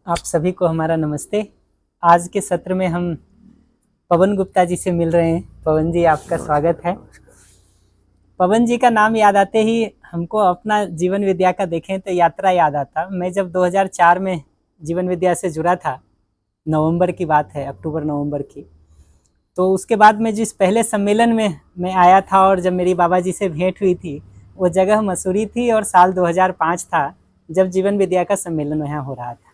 आप सभी को हमारा नमस्ते। आज के सत्र में हम पवन गुप्ता जी से मिल रहे हैं। पवन जी, आपका स्वागत है। नमस्कार। पवन जी का नाम याद आते ही हमको अपना जीवन विद्या का देखें तो यात्रा याद आता। मैं जब 2004 में जीवन विद्या से जुड़ा था, नवंबर की बात है, अक्टूबर नवंबर की, तो उसके बाद में जिस पहले सम्मेलन में मैं आया था और जब मेरी बाबा जी से भेंट हुई थी, वो जगह मसूरी थी और साल 2005 था जब जीवन विद्या का सम्मेलन यहाँ हो रहा था।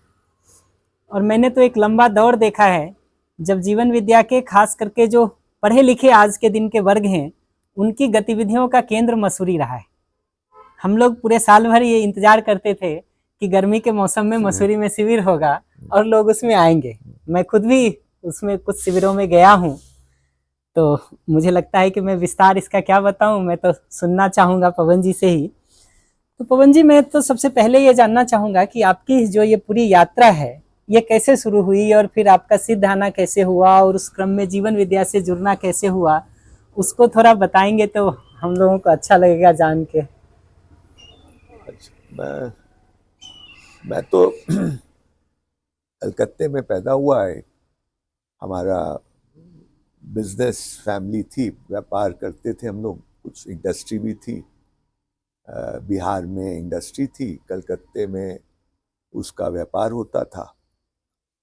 और मैंने तो एक लंबा दौर देखा है जब जीवन विद्या के खास करके जो पढ़े लिखे आज के दिन के वर्ग हैं, उनकी गतिविधियों का केंद्र मसूरी रहा है। हम लोग पूरे साल भर ये इंतजार करते थे कि गर्मी के मौसम में शिविर। मसूरी में शिविर होगा और लोग उसमें आएंगे। मैं खुद भी उसमें कुछ शिविरों में गया हूँ, तो मुझे लगता है कि मैं विस्तार इसका क्या बताऊं, मैं तो सुनना चाहूँगा पवन जी से ही। तो पवन जी, मैं तो सबसे पहले ये जानना चाहूँगा कि आपकी जो ये पूरी यात्रा है, ये कैसे शुरू हुई और फिर आपका सिद्ध आना कैसे हुआ और उस क्रम में जीवन विद्या से जुड़ना कैसे हुआ, उसको थोड़ा बताएंगे तो हम लोगों को अच्छा लगेगा जान के। अच्छा, मैं तो कलकत्ते में पैदा हुआ है। हमारा बिजनेस फैमिली थी, व्यापार करते थे हम लोग, कुछ इंडस्ट्री भी थी। बिहार में इंडस्ट्री थी, कलकत्ते में उसका व्यापार होता था।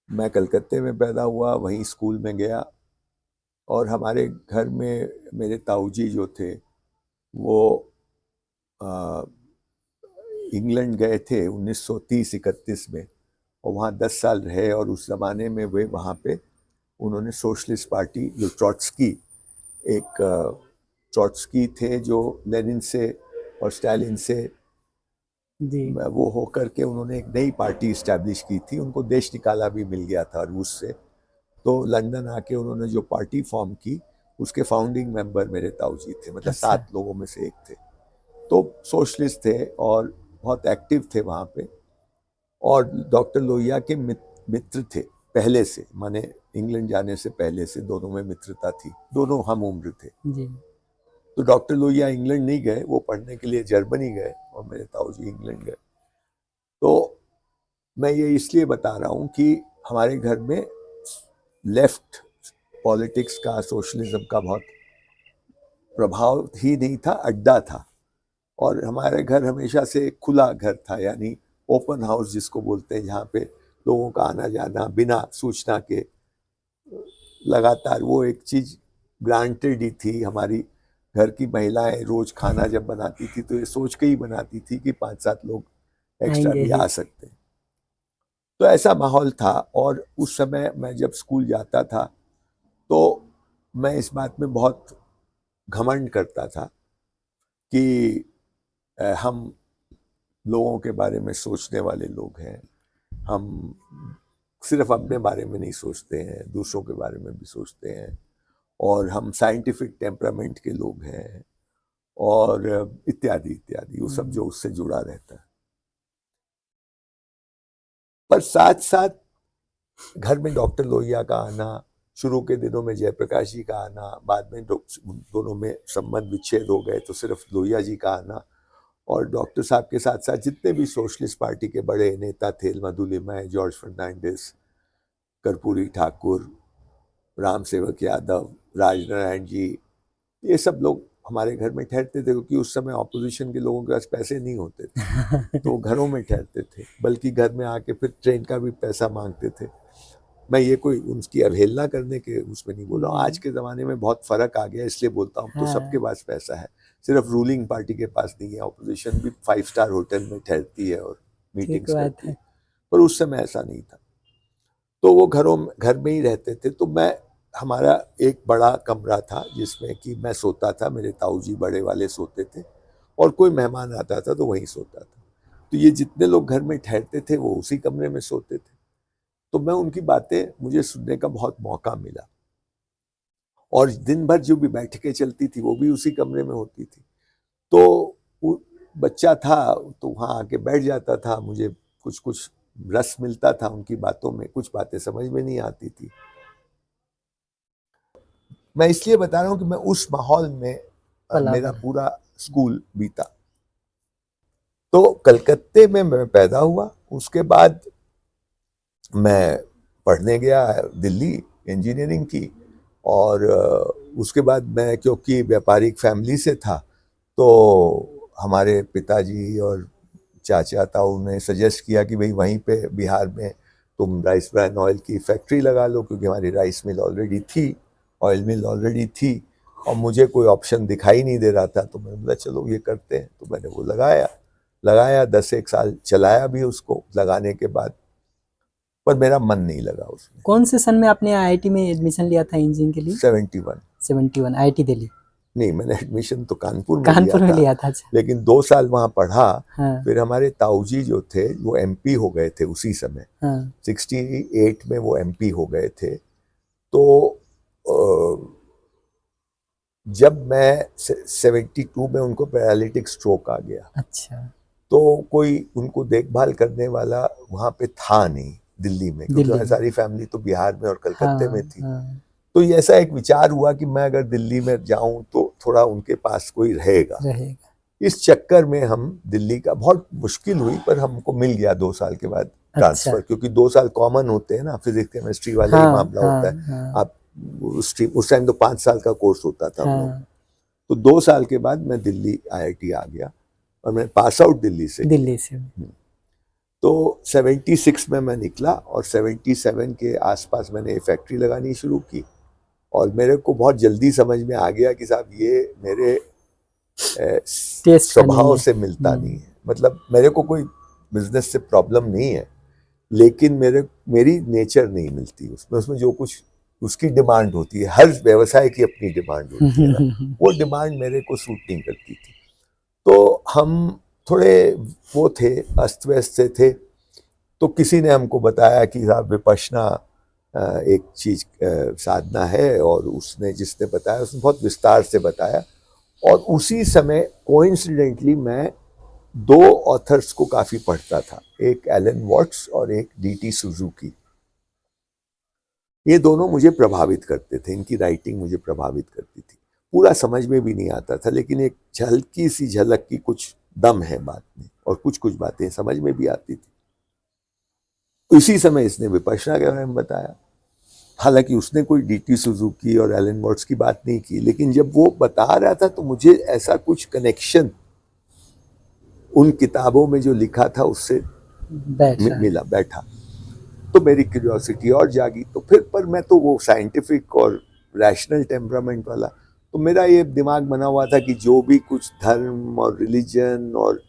मैं कलकत्ते में पैदा हुआ, वहीं स्कूल में गया। और हमारे घर में मेरे ताऊजी जो थे वो अ, इंग्लैंड गए थे 1930-31 में, और वहाँ 10 साल रहे। और उस ज़माने में वे वहाँ पे उन्होंने सोशलिस्ट पार्टी, जो ट्रॉट्स्की, एक ट्रॉट्स्की थे जो लेनिन से और स्टालिन से जी। वो होकर के उन्होंने एक नई पार्टी इस्टेब्लिश की थी। उनको देश निकाला भी मिल गया था रूस से। तो लंदन आके उन्होंने जो पार्टी फॉर्म की, उसके फाउंडिंग मेंबर मेरे ताऊजी थे, मतलब अच्छा। 7 लोगों में से एक थे। तो सोशलिस्ट थे और बहुत एक्टिव थे वहाँ पे। और डॉक्टर लोहिया के मित्र थे पहले से, माने इंग्लैंड जाने से पहले से दोनों में मित्रता थी, दोनों हम उम्र थे। जी। तो डॉक्टर लोहिया इंग्लैंड नहीं गए, वो पढ़ने के लिए जर्मनी गए और मेरे ताऊजी इंग्लैंड गए। तो मैं ये इसलिए बता रहा हूँ कि हमारे घर में लेफ्ट पॉलिटिक्स का, सोशलिज्म का बहुत प्रभाव ही नहीं था, अड्डा था। और हमारे घर हमेशा से खुला घर था, यानी ओपन हाउस जिसको बोलते हैं, जहाँ पे लोगों का आना जाना बिना सूचना के लगातार, वो एक चीज ग्रांटेड ही थी। हमारी घर की महिलाएं रोज खाना जब बनाती थी तो ये सोच के ही बनाती थी कि 5-7 लोग एक्स्ट्रा आएंगे भी ही। आ सकते हैं। तो ऐसा माहौल था। और उस समय मैं जब स्कूल जाता था तो मैं इस बात में बहुत घमंड करता था कि हम लोगों के बारे में सोचने वाले लोग हैं। हम सिर्फ अपने बारे में नहीं सोचते हैं, दूसरों के बारे में भी सोचते हैं। और हम साइंटिफिक टेम्परामेंट के लोग हैं, और इत्यादि इत्यादि, वो सब जो उससे जुड़ा रहता है। पर साथ साथ घर में डॉक्टर लोहिया का आना, शुरू के दिनों में जयप्रकाश जी का आना, बाद में दोनों में संबंध विच्छेद हो गए तो सिर्फ लोहिया जी का आना, और डॉक्टर साहब के साथ साथ जितने भी सोशलिस्ट पार्टी के बड़े नेता थे, मधुलिमय, जॉर्ज फर्नांडिस, कर्पूरी ठाकुर, राम सेवक यादव, राजनारायण जी, ये सब लोग हमारे घर में ठहरते थे। क्योंकि उस समय ऑपोजिशन के लोगों के पास पैसे नहीं होते थे, तो घरों में ठहरते थे। बल्कि घर में आके फिर ट्रेन का भी पैसा मांगते थे। मैं ये कोई उनकी अवहेलना करने के उसमें नहीं बोल रहा हूँ। जी। आज के ज़माने में बहुत फ़र्क आ गया, इसलिए बोलता हूँ। तो सबके हाँ। पास पैसा है, सिर्फ रूलिंग पार्टी के पास नहीं है। ऑपोजिशन भी 5 स्टार होटल में ठहरती है और ठीक मीटिंग्स बात करती है। है। पर उस समय ऐसा नहीं था। तो वो घर में ही रहते थे। तो मैं, हमारा एक बड़ा कमरा था जिसमें कि मैं सोता था, मेरे ताऊजी बड़े वाले सोते थे, और कोई मेहमान आता था तो वहीं सोता था। तो ये जितने लोग घर में ठहरते थे वो उसी कमरे में सोते थे। तो मैं उनकी बातें, मुझे सुनने का बहुत मौका मिला। और दिन भर जो भी बैठकें चलती थी वो भी उसी कमरे में होती थी। तो बच्चा था तो वहाँ आके बैठ जाता था। मुझे कुछ कुछ रस मिलता था उनकी बातों में, कुछ बातें समझ में नहीं आती थी। मैं इसलिए बता रहा हूँ कि मैं उस माहौल में पला मेरा बड़ा। पूरा स्कूल बीता। तो कलकत्ते में मैं पैदा हुआ। उसके बाद मैं पढ़ने गया दिल्ली इंजीनियरिंग की, और उसके बाद मैं क्योंकि व्यापारिक फैमिली से था, तो हमारे पिताजी और चाचा ताऊ ने सजेस्ट किया कि भाई वहीं पे बिहार में तुम राइस ब्रान ऑयल की फैक्ट्री लगा लो, क्योंकि हमारी राइस मिल ऑलरेडी थी, ऑयल मिल ऑलरेडी थी, और मुझे कोई ऑप्शन दिखाई नहीं दे रहा था। तो मैंने बोला चलो ये करते हैं, तो मैंने वो लगाया लगाया 10 एक साल चलाया भी उसको लगाने के बाद, पर मेरा मन नहीं लगा उसमें। कौन से सन में आपने आईआईटी में एडमिशन लिया था इंजीनियरिंग के लिए? 71। 71 आईआईटी दिल्ली? नहीं, मैंने एडमिशन तो कानपुर में कानपुर में लिया था, लिया था। अच्छा। लेकिन 2 साल वहाँ पढ़ा। हाँ फिर हमारे ताऊजी जो थे वो एमपी हो गए थे उसी समय, हाँ 68 में वो एमपी हो गए थे। तो जब मैं 72 में उनको पैरालिटिक स्ट्रोक आ गया, अच्छा। तो कोई उनको देखभाल करने वाला वहाँ पे था नहीं दिल्ली में, क्योंकि दिल्ली हमारी में। सारी फैमिली तो बिहार में और कलकत्ते में हाँ थी। हाँ तो ये ऐसा एक विचार हुआ कि मैं अगर दिल्ली में जाऊं तो थोड़ा उनके पास कोई रहेगा। रहेगा। इस चक्कर में हम दिल्ली का बहुत मुश्किल हुई, पर हमको मिल गया 2 साल के बाद अच्छा। ट्रांसफर, क्योंकि 2 साल कॉमन होते हैं ना, फिजिक्स केमिस्ट्री वाला ही हाँ मामला हाँ होता है। हाँ आप उस टाइम तो 5 साल का कोर्स होता था हम लोग। हाँ तो 2 साल के बाद मैं दिल्ली आईआईटी आ गया, और मैं पास आउट दिल्ली से किया। दिल्ली से। तो 76 में मैं निकला, और 77 के आसपास मैंने ये फैक्ट्री लगानी शुरू की, और मेरे को बहुत जल्दी समझ में आ गया कि साहब ये मेरे टेस्ट का नहीं स्वभाव है। से मिलता नहीं है। मतलब मेरे को कोई बिजनेस से प्रॉब्लम नहीं है, लेकिन मेरी नेचर नहीं मिलती उसमें। उसमें जो कुछ उसकी डिमांड होती है, हर व्यवसाय की अपनी डिमांड होती है ना, वो डिमांड मेरे को सूट नहीं करती थी। तो हम थोड़े वो थे, अस्त व्यस्त से थे। तो किसी ने हमको बताया कि साहब विपश्यना एक चीज साधना है, और उसने जिसने बताया उसने बहुत विस्तार से बताया। और उसी समय कोइंसिडेंटली मैं 2 ऑथर्स को काफी पढ़ता था, एक एलन वॉट्स और एक डीटी सुजुकी। ये दोनों मुझे प्रभावित करते थे, इनकी राइटिंग मुझे प्रभावित करती थी। पूरा समझ में भी नहीं आता था, लेकिन एक हल्की सी झलक की कुछ दम है बात में, और कुछ कुछ बातें समझ में भी आती थी। इसी समय इसने विपश्यना के बारे में बताया। हालांकि उसने कोई डीटी सुजुकी और एलन वॉट्स की बात नहीं की, लेकिन जब वो बता रहा था तो मुझे ऐसा कुछ कनेक्शन उन किताबों में जो लिखा था उससे मिला, बैठा। तो मेरी क्यूरियोसिटी और जागी। तो फिर पर मैं तो वो साइंटिफिक और रैशनल टेम्परामेंट वाला, तो मेरा ये दिमाग बना हुआ था कि जो भी कुछ धर्म और रिलीजन और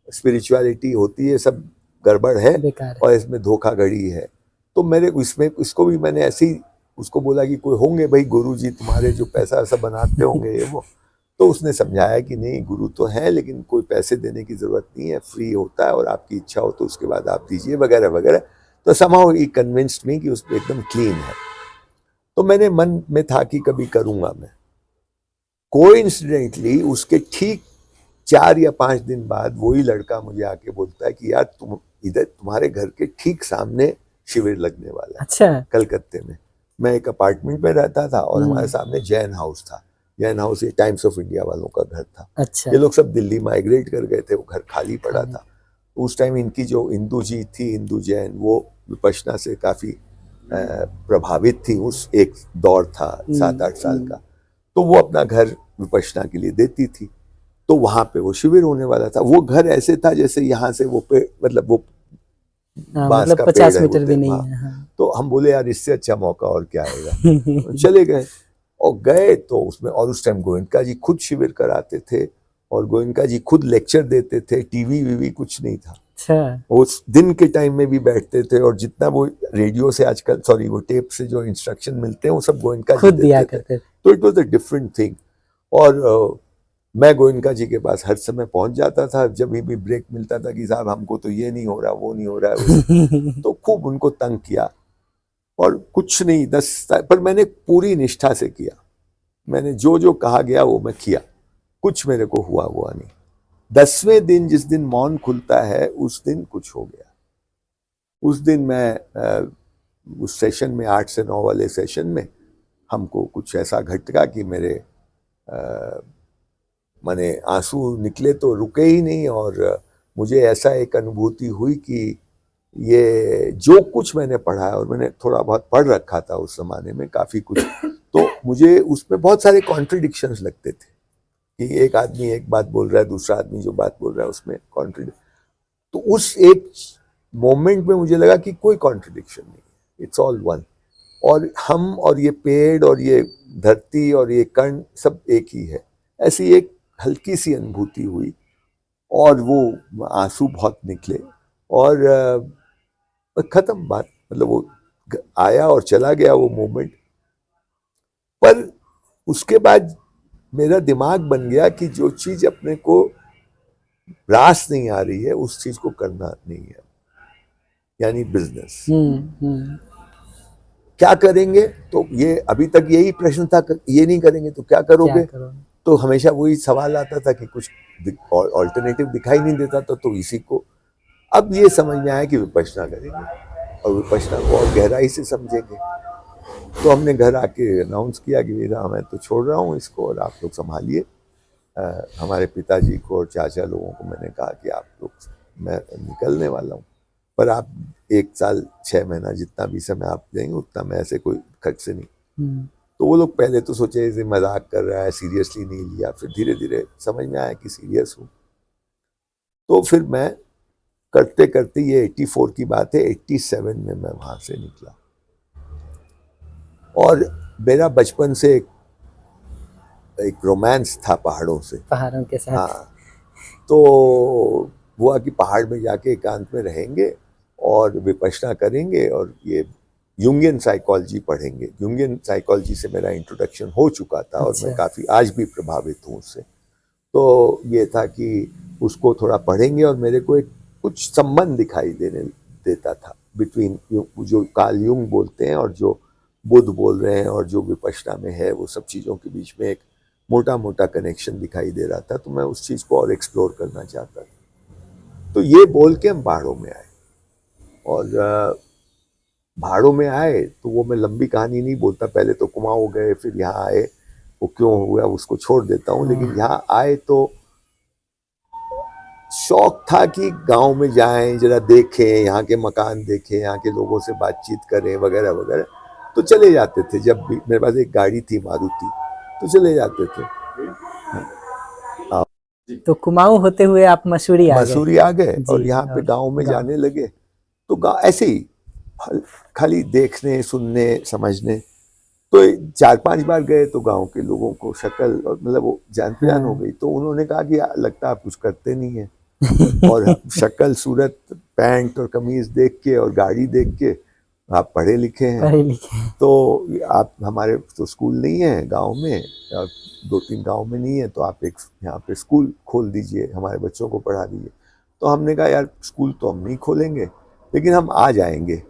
स्पिरिचुअलिटी होती है सब गड़बड़ है, और इसमें धोखाधड़ी है। तो मेरे इसमें इसको भी मैंने ऐसे ही उसको बोला कि कोई होंगे भाई गुरुजी तुम्हारे जो पैसा ऐसा बनाते होंगे ये वो। तो उसने समझाया कि नहीं, गुरु तो है, लेकिन कोई पैसे देने की जरूरत नहीं है, फ्री होता है, और आपकी इच्छा हो तो उसके बाद आप दीजिए, वगैरह वगैरह। तो somehow he convinced me कि उसमें एकदम क्लीन है। तो मैंने मन में था कि कभी करूंगा मैं। कोइंसिडेंटली उसके ठीक 4 या 5 दिन बाद वही लड़का मुझे आके बोलता है कि यार तुम इधर, तुम्हारे घर के ठीक सामने शिविर लगने वाला है। अच्छा। कलकत्ते में मैं एक अपार्टमेंट में रहता था, और हमारे सामने जैन हाउस था। जैन हाउस ये टाइम्स ऑफ इंडिया वालों का घर था। अच्छा। ये लोग सब दिल्ली माइग्रेट कर गए थे, वो घर खाली पड़ा था। उस टाइम इनकी जो हिंदू जी थी, हिंदू जैन, वो विपश्यना से काफी प्रभावित थी। उस एक दौर था 7-8 साल का। तो वो अपना घर विपश्यना के लिए देती थी। तो वहां पे वो शिविर होने वाला था। वो घर ऐसे था जैसे यहाँ से वो पे, मतलब वो बांस मतलब का 50 पेड़ मीटर होते भी हैं नहीं वहाँ। है। हाँ। तो हम बोले यार इससे अच्छा मौका और क्या आएगा। चले गए, और गए तो उसमें, और उस टाइम गोयनका जी खुद शिविर कराते थे, और गोयनका जी खुद लेक्चर देते थे। टीवी वीवी कुछ नहीं था। अच्छा। उस दिन के टाइम में भी बैठते थे, और जितना वो रेडियो से आजकल, सॉरी, वो टेप से जो इंस्ट्रक्शन मिलते हैं वो सब गोयनका जी खुद दिया देते थे। करते थे। तो it was a different thing. और मैं गोयनका जी के पास हर समय पहुंच जाता था, जब भी ब्रेक मिलता था कि साहब हमको तो ये नहीं हो रहा, वो नहीं हो रहा है। तो खूब उनको तंग किया, और कुछ नहीं, 10 पर मैंने पूरी निष्ठा से किया। मैंने जो जो कहा गया वो मैं किया, कुछ मेरे को हुआ नहीं। 10वें दिन जिस दिन मौन खुलता है उस दिन कुछ हो गया। उस दिन मैं उस सेशन में 8 से 9 वाले सेशन में हमको कुछ ऐसा घटका कि मेरे माने आंसू निकले तो रुके ही नहीं, और मुझे ऐसा एक अनुभूति हुई कि ये जो कुछ मैंने पढ़ा है, और मैंने थोड़ा बहुत पढ़ रखा था उस जमाने में काफ़ी कुछ, तो मुझे उसमें बहुत सारे कॉन्ट्रडिक्शंस लगते थे कि एक आदमी एक बात बोल रहा है, दूसरा आदमी जो बात बोल रहा है उसमें कॉन्ट्रडिक्शन। तो उस एक मोमेंट में मुझे लगा कि कोई कॉन्ट्रडिक्शन नहीं, इट्स ऑल वन, और हम और ये पेड़ और ये धरती और ये कण सब एक ही है। ऐसी एक हल्की सी अनुभूति हुई, और वो आंसू बहुत निकले, और खत्म बात। मतलब वो आया और चला गया वो मोमेंट। पर उसके बाद मेरा दिमाग बन गया कि जो चीज अपने को रास नहीं आ रही है उस चीज को करना नहीं है, यानी बिजनेस। क्या करेंगे, तो ये अभी तक यही प्रश्न था, ये नहीं करेंगे तो क्या करोगे? तो हमेशा वही सवाल आता था कि कुछ ऑल्टरनेटिव दिखाई नहीं देता था, तो इसी को अब ये समझ में आया कि विपश्यना करेंगे, और विपश्यना को और गहराई से समझेंगे। तो हमने घर आके अनाउंस किया कि मेरा मैं तो छोड़ रहा हूँ इसको, और आप लोग संभालिए। हमारे पिताजी को और चाचा लोगों को मैंने कहा कि आप लोग, मैं निकलने वाला हूँ, पर आप 1 साल 6 महीना जितना भी समय आप देंगे उतना मैं ऐसे कोई खर्च से नहीं। तो वो लोग पहले तो सोचे इसे मजाक कर रहा है, सीरियसली नहीं लिया। फिर धीरे धीरे समझ में आया कि सीरियस हूँ। तो फिर मैं करते करते, ये 84 की बात है, 87 में मैं वहां से निकला। और मेरा बचपन से एक रोमांस था पहाड़ों से, पहाड़ों के साथ। हाँ, तो हुआ कि पहाड़ में जाके एकांत में रहेंगे और विपश्यना करेंगे, और ये यूंगियन साइकोलॉजी पढ़ेंगे। यूंगियन साइकोलॉजी से मेरा इंट्रोडक्शन हो चुका था, और मैं काफ़ी आज भी प्रभावित हूँ उससे। तो ये था कि उसको थोड़ा पढ़ेंगे, और मेरे को एक कुछ संबंध दिखाई देता था बिटवीन जो कार्ल यूंग बोलते हैं और जो बुद्ध बोल रहे हैं, और जो विपश्यना में है, वो सब चीज़ों के बीच में एक मोटा मोटा कनेक्शन दिखाई दे रहा था। तो मैं उस चीज़ को और एक्सप्लोर करना चाहता था। तो ये बोल के हम पहाड़ों में आए, और पहाड़ों में आए तो वो मैं लंबी कहानी नहीं बोलता। पहले तो कुमाऊं गए, फिर यहाँ आए, वो क्यों हुआ उसको छोड़ देता हूँ। लेकिन यहाँ आए तो शौक था कि गांव में जाएं, जरा देखें, यहाँ के मकान देखें, यहाँ के लोगों से बातचीत करें वगैरह वगैरह। तो चले जाते थे, जब भी मेरे पास एक गाड़ी थी मारुति, तो चले जाते थे। तो कुमाऊं होते हुए आप मसूरी आ गए, और यहाँ पे गांव में जाने लगे। तो गांव ऐसे ही खाली देखने, सुनने, समझने। तो 4-5 बार गए तो गांव के लोगों को शक्ल और मतलब वो जान पहचान हो गई। तो उन्होंने कहा कि लगता आप कुछ करते नहीं है। और शक्ल, सूरत, पैंट और कमीज देख के और गाड़ी देख के आप पढ़े लिखे हैं। तो आप, हमारे तो स्कूल नहीं है गांव में, 2-3 गांव में नहीं है, तो आप एक यहाँ पे स्कूल खोल दीजिए, हमारे बच्चों को पढ़ा दीजिए। तो हमने कहा यार स्कूल तो हम नहीं खोलेंगे, लेकिन हम आ जाएंगे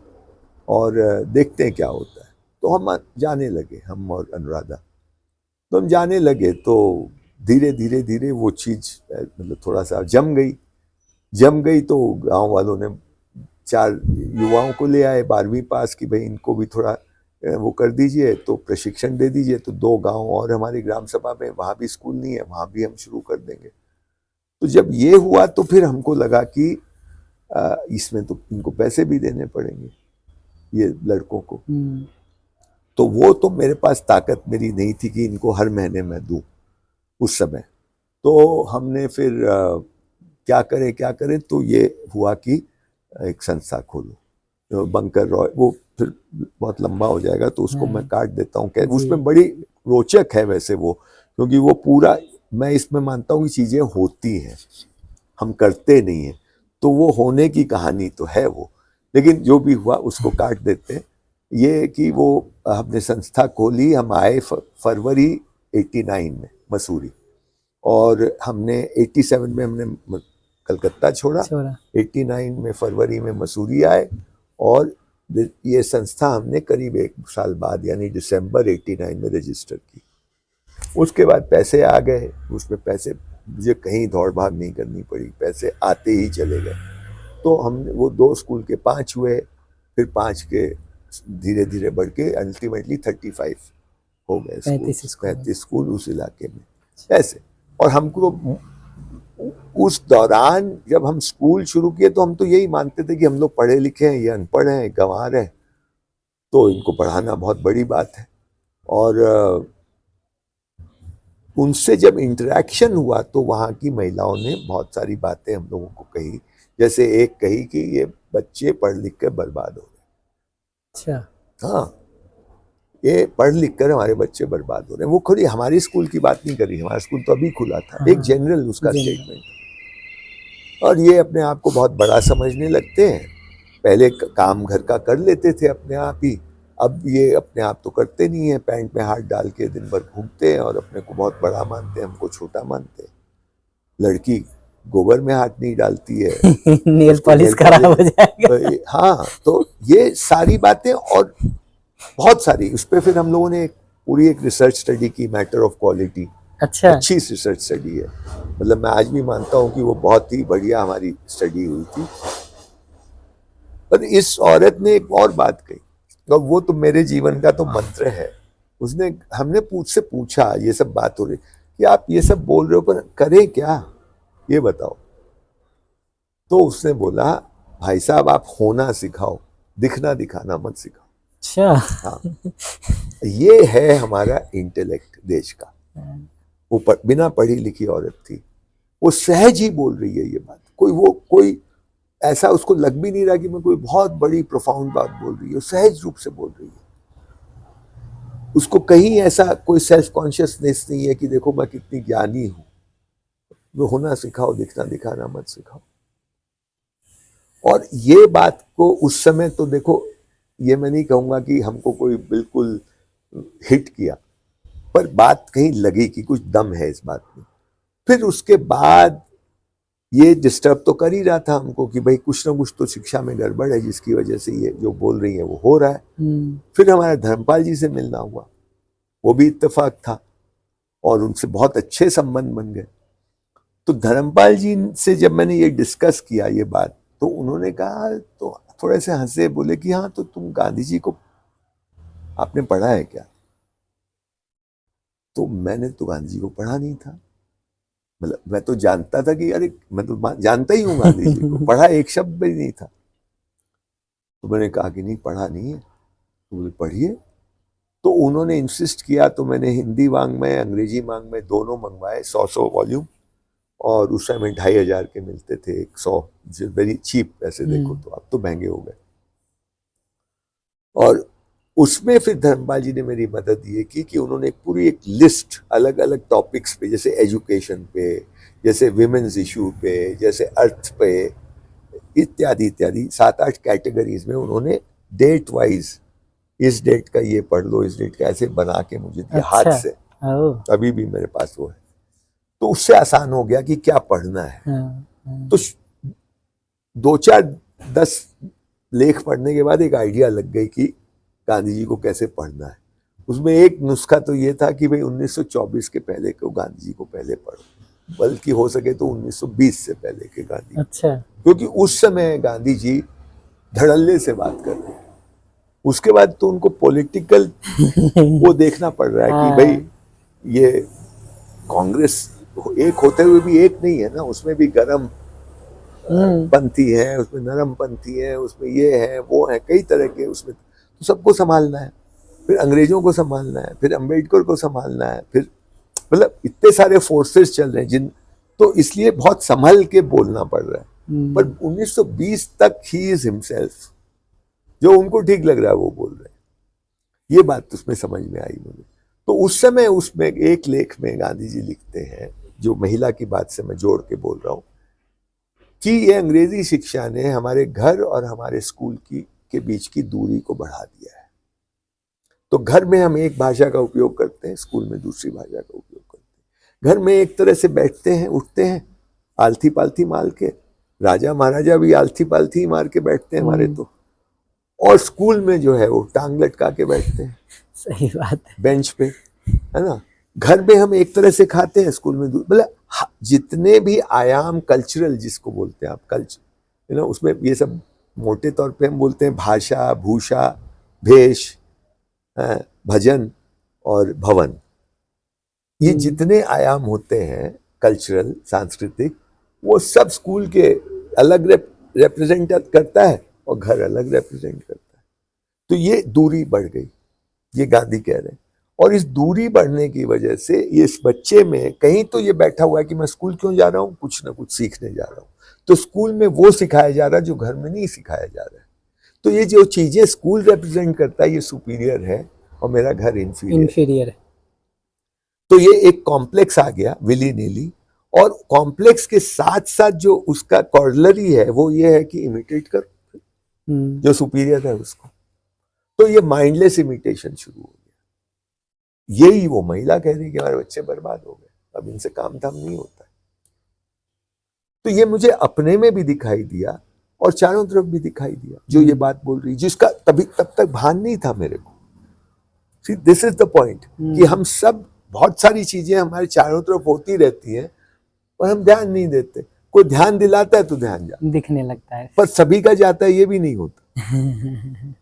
और देखते हैं क्या होता है। तो हम जाने लगे, हम और अनुराधा। तो हम जाने लगे तो धीरे धीरे धीरे वो चीज़ मतलब थोड़ा सा जम गई। तो गांव वालों ने 4 युवाओं को ले आए 12वीं पास की, भाई इनको भी थोड़ा वो कर दीजिए, तो प्रशिक्षण दे दीजिए। तो 2 गांव और हमारी ग्राम सभा में, वहाँ भी स्कूल नहीं है, वहाँ भी हम शुरू कर देंगे। तो जब ये हुआ तो फिर हमको लगा कि इसमें तो इनको पैसे भी देने पड़ेंगे, ये लड़कों को। तो वो तो मेरे पास ताकत मेरी नहीं थी कि इनको हर महीने मैं दूं उस समय। तो हमने फिर क्या करें, तो ये हुआ कि एक संस्था खोलो, बंकर रॉय। वो फिर बहुत लंबा हो जाएगा, तो उसको मैं काट देता हूँ। उसमें बड़ी रोचक है वैसे वो, क्योंकि वो पूरा, मैं इसमें मानता हूँ कि चीज़ें होती हैं, हम करते नहीं हैं। तो वो होने की कहानी तो है वो, लेकिन जो भी हुआ उसको काट देते हैं। ये कि वो हमने संस्था खोली, हम आए फरवरी 89 में मसूरी, और हमने 87 में हमने कलकत्ता छोड़ा। 89 में फरवरी में मसूरी आए, और ये संस्था हमने करीब 1 साल बाद यानी दिसंबर 89 में रजिस्टर की। उसके बाद पैसे आ गए, उसमें पैसे मुझे कहीं दौड़ भाग नहीं करनी पड़ी, पैसे आते ही चले गए। तो हमने वो 2 स्कूल के 5 हुए, फिर 5 के धीरे धीरे बढ़ के अल्टीमेटली 35 हो गए, 35 स्कूल उस इलाके में ऐसे। और हमको उस दौरान जब हम स्कूल शुरू किए तो हम तो यही मानते थे कि हम लोग पढ़े लिखे हैं, ये अनपढ़ हैं, गंवार हैं, तो इनको पढ़ाना बहुत बड़ी बात है। और उनसे जब इंटरेक्शन हुआ तो वहाँ की महिलाओं ने बहुत सारी बातें हम लोगों को कही। जैसे एक कही कि ये बच्चे पढ़ लिख कर बर्बाद हो गए। अच्छा। हाँ, ये पढ़ लिख कर हमारे बच्चे बर्बाद हो रहे हैं। वो खुद हमारी स्कूल की बात नहीं करी, हमारा स्कूल तो अभी खुला था। हाँ, एक जनरल उसका जनरल। स्टेटमेंट। और ये अपने आप को बहुत बड़ा समझने लगते हैं। पहले काम घर का कर लेते थे अपने आप ही, अब ये अपने आप तो करते नहीं है, पैंट में हाथ डाल के दिन भर घूमते हैं और अपने को बहुत बड़ा मानते हैं, हमको छोटा मानते हैं। लड़की गोबर में हाथ नहीं डालती है, नेल उसको पॉलिश नेल खराब हो पॉलिश। जाएगा। हाँ, तो ये सारी बातें और बहुत सारी, उस पर फिर हम लोगों ने पूरी एक रिसर्च स्टडी की, मैटर ऑफ क्वालिटी। अच्छा। अच्छी रिसर्च स्टडी है, मतलब मैं आज भी मानता हूँ कि वो बहुत ही बढ़िया हमारी स्टडी हुई थी। पर इस औरत ने एक और बात कही, और वो तो मेरे जीवन का तो मंत्र है। उसने, हमने से पूछा, ये सब बात हो रही कि आप ये सब बोल रहे हो पर करें क्या, ये बताओ। तो उसने बोला, भाई साहब आप होना सिखाओ, दिखना दिखाना मत सिखाओ। अच्छा। हाँ, ये है हमारा इंटेलेक्ट देश का। वो बिना पढ़ी लिखी औरत थी, वो सहज ही बोल रही है ये बात। कोई ऐसा उसको लग भी नहीं रहा कि मैं कोई बहुत बड़ी प्रोफाउंड बात बोल रही है, सहज रूप से बोल रही है। उसको कहीं ऐसा कोई सेल्फ कॉन्शियसनेस नहीं है कि देखो मैं कितनी ज्ञानी हूं। वो होना सिखाओ, दिखना दिखाना मत सिखाओ। और ये बात को उस समय तो देखो, ये मैं नहीं कहूंगा कि हमको कोई बिल्कुल हिट किया, पर बात कहीं लगी कि कुछ दम है इस बात में। फिर उसके बाद ये डिस्टर्ब तो कर ही रहा था हमको कि भाई कुछ ना कुछ तो शिक्षा में गड़बड़ है, जिसकी वजह से ये जो बोल रही है वो हो रहा है। फिर हमारा धर्मपाल जी से मिलना हुआ, वो भी इत्तेफाक था, और उनसे बहुत अच्छे संबंध बन गए। तो धर्मपाल जी से जब मैंने ये डिस्कस किया ये बात, तो उन्होंने कहा, तो थोड़े से हंसे, बोले कि हाँ तो तुम गांधी जी को आपने पढ़ा है क्या? तो मैंने तो गांधी जी को पढ़ा नहीं था। मतलब मैं तो जानता था कि अरे मैं तो जानता ही हूँ गांधी जी को, पढ़ा एक शब्द भी नहीं था। तो मैंने कहा कि नहीं पढ़ा नहीं है। तो बोले पढ़िए। तो उन्होंने इंसिस्ट किया, तो मैंने हिंदी वांग्मय, अंग्रेजी वांग्मय दोनों मंगवाए, 100 वॉल्यूम। और उस समय 2,500 के मिलते थे, 100, वेरी चीप ऐसे देखो तो, अब तो महंगे हो गए। और उसमें फिर धर्मपाल जी ने मेरी मदद ये की कि उन्होंने पूरी एक लिस्ट अलग अलग टॉपिक्स पे, जैसे एजुकेशन पे, जैसे विमेन्स इशू पे, जैसे अर्थ पे, इत्यादि इत्यादि 7-8 कैटेगरीज में उन्होंने डेट वाइज, इस डेट का ये पढ़ लो, इस डेट का, ऐसे बना के मुझे दिया हाथ से। अभी भी मेरे पास वो है। तो उससे आसान हो गया कि क्या पढ़ना है। तो 2-4-10 लेख पढ़ने के बाद एक आइडिया लग गई कि गांधी जी को कैसे पढ़ना है। उसमें एक नुस्खा तो ये था कि भाई 1924 के पहले को गांधी जी को पहले पढ़ो, बल्कि हो सके तो 1920 से पहले के गांधी। अच्छा। क्योंकि उस समय गांधी जी धड़ल्ले से बात कर रहे हैं। उसके बाद तो उनको पॉलिटिकल वो देखना पड़ रहा है कि भाई ये कांग्रेस एक होते हुए भी एक नहीं है ना, उसमें भी गरम पंथी है, उसमें नरम पंथी है, उसमें ये है वो है, कई तरह के उसमें, तो सबको संभालना है। फिर अंग्रेजों को संभालना है, फिर अंबेडकर को संभालना है, फिर मतलब इतने सारे फोर्सेस चल रहे हैं जिन, तो इसलिए बहुत संभल के बोलना पड़ रहा है। पर 1920 तक ही इज हिमसेल्फ, जो उनको ठीक लग रहा है वो बोल रहे हैं। ये बात उसमें समझ में आई मुझे। तो उस समय उसमें एक लेख में गांधी जी लिखते हैं, जो महिला की बात से मैं जोड़ के बोल रहा हूं, कि ये अंग्रेजी शिक्षा ने हमारे घर और हमारे स्कूल के बीच की दूरी को बढ़ा दिया है। तो घर में हम एक भाषा का उपयोग करते हैं, स्कूल में दूसरी भाषा का उपयोग करते हैं। घर में एक तरह से बैठते हैं, उठते हैं, आलथी पालथी मार के, राजा महाराजा भी आलथी पालथी मार के बैठते हैं हमारे तो, और स्कूल में जो है वो टांग लटका के बैठते हैं। सही बात है। बेंच पे, है ना। घर में हम एक तरह से खाते हैं, स्कूल में मतलब जितने भी आयाम कल्चरल जिसको बोलते हैं आप, कल्चर, उसमें ये सब मोटे तौर पे हम बोलते हैं भाषा, भूषा, भेष, भजन और भवन। ये जितने आयाम होते हैं कल्चरल, सांस्कृतिक, वो सब स्कूल के अलग रिप्रेजेंट करता है और घर अलग रिप्रेजेंट करता है। तो ये दूरी बढ़ गई, ये गांधी कह रहे हैं। और इस दूरी बढ़ने की वजह से इस बच्चे में कहीं तो ये बैठा हुआ है कि मैं स्कूल क्यों जा रहा हूँ, कुछ ना कुछ सीखने जा रहा हूँ। तो स्कूल में वो सिखाया जा रहा है जो घर में नहीं सिखाया जा रहा है। तो ये जो चीजें स्कूल रिप्रेजेंट करता है ये सुपीरियर है और मेरा घर इंफीरियर है। तो ये एक कॉम्प्लेक्स आ गया विली नीली। और कॉम्प्लेक्स के साथ साथ जो उसका कॉर्लरी है वो ये है कि इमिटेट करो जो सुपीरियर है उसको। तो ये माइंडलेस इमिटेशन शुरू हो गया। यही वो महिला कह रही कि हमारे बच्चे बर्बाद हो गए, अब इनसे काम धाम नहीं होता है। तो ये मुझे अपने में भी दिखाई दिया और चारों तरफ भी दिखाई दिया जो ये बात बोल रही, जिसका तब तक भान नहीं था मेरे को। दिस इज द पॉइंट कि हम सब बहुत सारी चीजें हमारे चारों तरफ होती रहती हैं और हम ध्यान नहीं देते। कोई ध्यान दिलाता है तो ध्यान जाता दिखने लगता है, पर सभी का जाता है ये भी नहीं होता।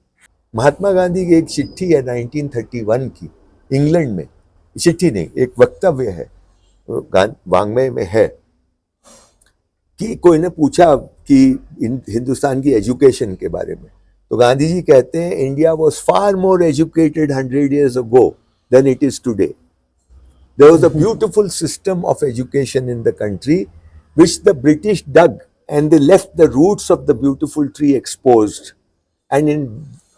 महात्मा गांधी की एक चिट्ठी है 1931 की, इंग्लैंड में, चिट्ठी नहीं एक वक्तव्य है, वांग्मय में है कि कोई ने पूछा कि हिंदुस्तान की एजुकेशन के बारे में, तो गांधी जी कहते हैं India was far more educated 100 years ago than it is today. There was a beautiful system of education in the country which the British dug and they left the roots of the beautiful tree exposed, and in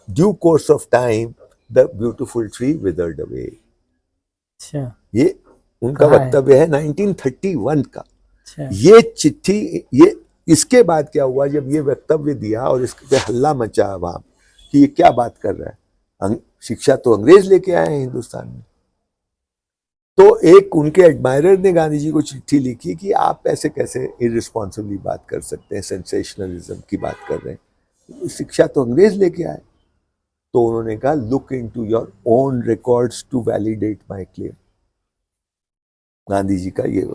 due course of time the beautiful tree withered away. अच्छा, ये उनका वक्तव्य है 1931 का। अच्छा। ये चिट्ठी, ये इसके बाद क्या हुआ जब ये वक्तव्य दिया और इसके हल्ला मचा वहां कि ये क्या बात कर रहा है, शिक्षा तो अंग्रेज लेके आए हैं हिंदुस्तान में। तो एक उनके एडमायरर ने गांधी जी को चिट्ठी लिखी कि आप ऐसे कैसे इररिस्पॉन्सिबली बात कर सकते हैं, सेंसेशनलिज्म की बात कर रहे हैं, शिक्षा तो अंग्रेज लेके आए। तो उन्होंने कहा look into your own records to validate my claim. Gandhi ji का ये,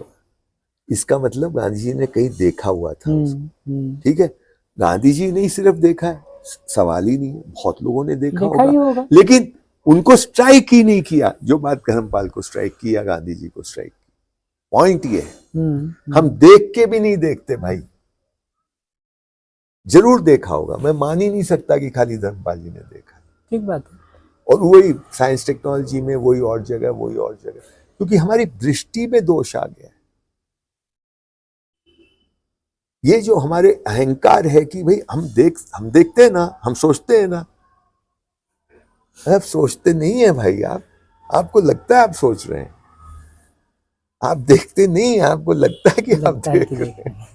इसका मतलब गांधी जी ने कहीं देखा हुआ था उसको। ठीक है, गांधी जी ने सिर्फ देखा है, सवाल ही नहीं है, बहुत लोगों ने देखा होगा, लेकिन उनको स्ट्राइक ही नहीं किया जो बात धर्मपाल को स्ट्राइक किया, गांधी जी को स्ट्राइक किया। पॉइंट ये है हम देख के भी नहीं देखते भाई, जरूर देखा होगा, मैं मान ही नहीं सकता कि खाली धर्मपाल जी ने देखा। ठीक बात है। और वही साइंस टेक्नोलॉजी में वही और जगह, वही और जगह, क्योंकि हमारी दृष्टि में दोष आ गया। ये जो हमारे अहंकार है कि भाई हम देखते हैं ना, हम सोचते हैं ना, आप सोचते नहीं है भाई, आपको लगता है आप सोच रहे हैं, आप देखते नहीं है, आपको लगता है कि आप देख रहे हैं।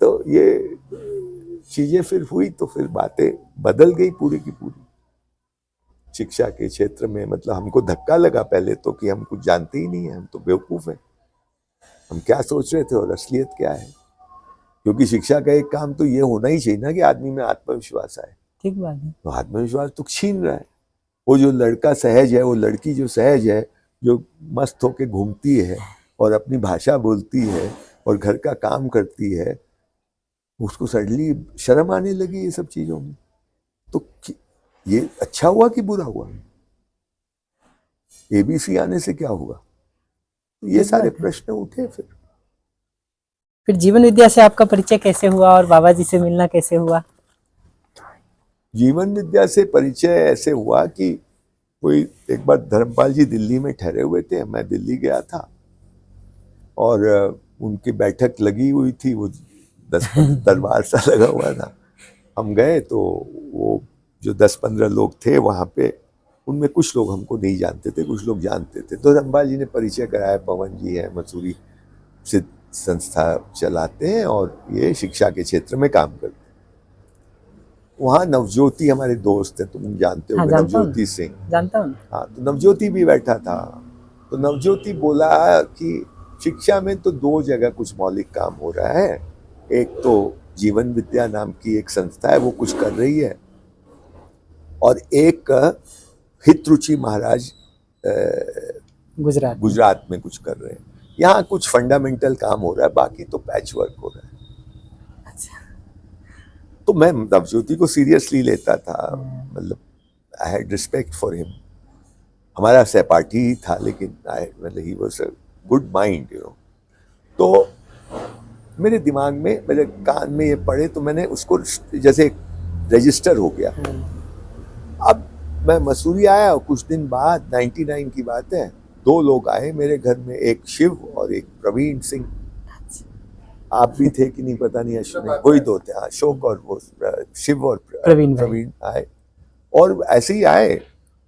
तो ये चीजें फिर हुई तो फिर बातें बदल गई पूरी की पूरी शिक्षा के क्षेत्र में। मतलब हमको धक्का लगा पहले तो कि हम कुछ जानते ही नहीं है, हम तो बेवकूफ हैं, हम क्या सोच रहे थे और असलियत क्या है। क्योंकि शिक्षा का एक काम तो ये होना ही चाहिए ना कि आदमी में आत्मविश्वास आए। ठीक बात है। तो आत्मविश्वास तो छीन रहा है। वो जो लड़का सहज है, वो लड़की जो सहज है, जो मस्त होके घूमती है और अपनी भाषा बोलती है और घर का काम करती है, उसको सडनली शर्म आने लगी ये सब चीजों में। तो ये अच्छा हुआ कि बुरा हुआ? एबीसी आने से क्या हुआ? तो ये सारे प्रश्न उठे। फिर जीवन विद्या से आपका परिचय कैसे हुआ और बाबा जी से मिलना कैसे हुआ? जीवन विद्या से परिचय ऐसे हुआ कि कोई एक बार धर्मपाल जी दिल्ली में ठहरे हुए थे, मैं दिल्ली गया था और उनकी बैठक लगी हुई थी, वो 10 दरबार सा लगा हुआ था। हम गए तो वो जो 10-15 लोग थे वहाँ पे, उनमें कुछ लोग हमको नहीं जानते थे, कुछ लोग जानते थे। तो धर्मपाल जी ने परिचय कराया, पवन जी है, मसूरी से संस्था चलाते हैं और ये शिक्षा के क्षेत्र में काम करते हैं। वहाँ नवज्योति हमारे दोस्त हैं, तुम जानते हो नवज्योति सिंह? जानता हूँ। हाँ, तो नवज्योति भी बैठा था। तो नवज्योति बोला कि शिक्षा में तो 2 जगह कुछ मौलिक काम हो रहा है, एक तो जीवन विद्या नाम की एक संस्था है वो कुछ कर रही है, और एक हितरुचि महाराज गुजरात में कुछ कर रहे हैं। यहाँ कुछ फंडामेंटल काम हो रहा है, बाकी तो पैच वर्क हो रहा है। अच्छा। तो मैं नवज्योति को सीरियसली लेता था, मतलब I had respect for him. हमारा सहपाठी ही था, लेकिन मतलब ही was a good mind, you know. तो मेरे दिमाग में, मेरे कान में ये पड़े तो मैंने उसको जैसे रजिस्टर हो गया। अब मैं मसूरी आया और कुछ दिन बाद 99 की बात है, 2 लोग आए मेरे घर में, एक शिव और एक प्रवीण सिंह। आप भी थे कि नहीं पता नहीं, अश्विनी, वही 2 थे, अशोक और वो शिव और प्रवीण आए। और ऐसे ही आए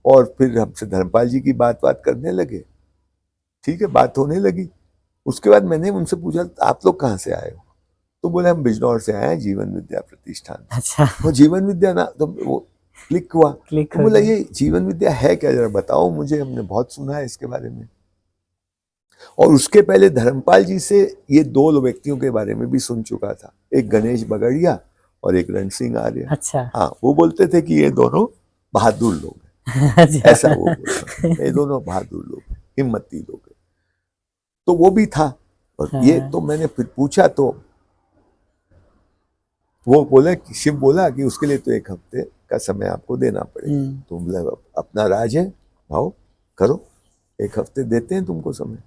और फिर हमसे धर्मपाल जी की बात करने लगे। ठीक है, बात होने लगी। उसके बाद मैंने उनसे पूछा आप लोग कहाँ से आए हो? तो बोले हम बिजनौर से आए हैं, जीवन विद्या प्रतिष्ठान। अच्छा। वो जीवन विद्या ना, तो वो क्लिक हुआ। तो बोला ये जीवन विद्या है क्या, जरा बताओ मुझे, हमने बहुत सुना है इसके बारे में। और उसके पहले धर्मपाल जी से ये 2 व्यक्तियों के बारे में भी सुन चुका था, एक गणेश बगड़िया और एक रण सिंह आर्य। अच्छा। हाँ, वो बोलते थे कि ये दोनों बहादुर लोग हैं। अच्छा। ऐसा वो बोलता, ये दोनों बहादुर लोग, हिम्मती लोग हैं। तो वो भी था। और ये तो मैंने फिर पूछा तो वो बोला कि शिव बोला कि उसके लिए तो 1 हफ्ते का समय आपको देना पड़ेगा। तो बोला अपना राज है, आओ करो, 1 हफ्ते देते हैं तुमको समय।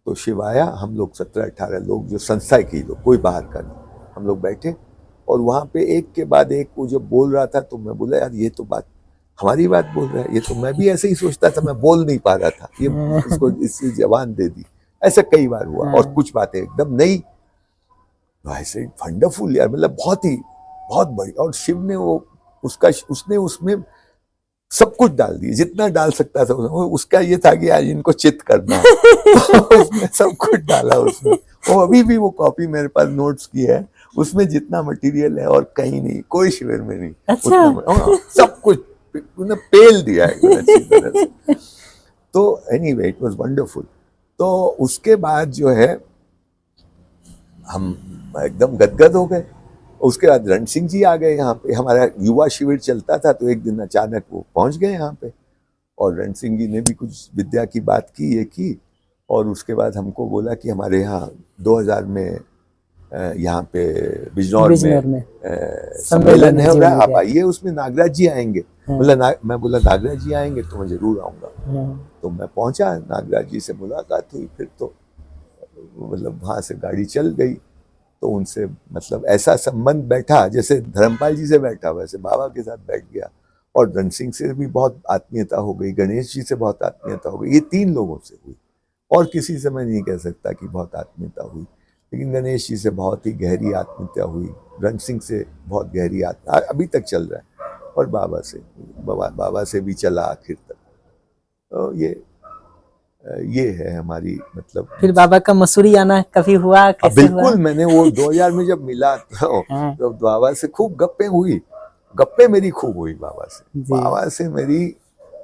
तो शिव आया, हम लोग 17-18 लोग, जो संस्था के लोग, कोई बाहर का नहीं, हम लोग बैठे और वहां पे एक के बाद एक वो जब बोल रहा था तो मैं बोला यार ये तो बात हमारी बात बोल रहा है, ये तो मैं भी ऐसे ही सोचता था, मैं बोल नहीं पा रहा था, ये इसको इससे जबान दे दी। ऐसा कई बार हुआ और कुछ बातें एकदम नई, ऐसे वंडरफुल यार, मतलब बहुत बड़ी। और शिव ने वो उसने उसमें सब कुछ डाल दिया जितना डाल सकता था। उसका ये था कि आज इनको चित करना है। तो उसने सब कुछ डाला उसमें। वो अभी भी वो कॉपी मेरे पास नोट्स की है, उसमें जितना मटेरियल है और कहीं नहीं, कोई शिविर में नहीं। अच्छा। सब कुछ उन्हें पेल दिया है अच्छी तरह से। तो एनीवे इट वाज वंडरफुल। तो उसके बाद जो है हम एकदम गदगद हो गए। उसके बाद रण सिंह जी आ गए यहाँ पे, हमारा युवा शिविर चलता था तो एक दिन अचानक वो पहुंच गए यहाँ पे। और रण सिंह जी ने भी कुछ विद्या की बात की, ये की। और उसके बाद हमको बोला कि हमारे यहाँ 2000 में यहाँ पे बिजनौर में सम्मेलन है, आप आइए, उसमें नागराज जी आएंगे। मैं बोला नागराज जी आएंगे तो मैं जरूर आऊंगा। तो मैं पहुंचा, नागराज जी से मुलाकात हुई, फिर तो मतलब वहां से गाड़ी चल गई। तो उनसे मतलब ऐसा संबंध बैठा, जैसे धर्मपाल जी से बैठा वैसे बाबा के साथ बैठ गया। और रण सिंह से भी बहुत आत्मीयता हो गई, गणेश जी से बहुत आत्मीयता हो गई। ये 3 लोगों से हुई, और किसी से मैं नहीं कह सकता कि बहुत आत्मीयता हुई, लेकिन गणेश जी से बहुत ही गहरी आत्मीयता हुई, रण सिंह से बहुत गहरी आत्मा अभी तक चल रहा है, और बाबा से भी चला आखिर तक। तो ये है हमारी मतलब। फिर बाबा का मसूरी आना कभी हुआ, कैसे बिल्कुल हुआ? मैंने वो 2000 में जब मिला तो बाबा से खूब गप्पे मेरी खूब हुई बाबा से मेरी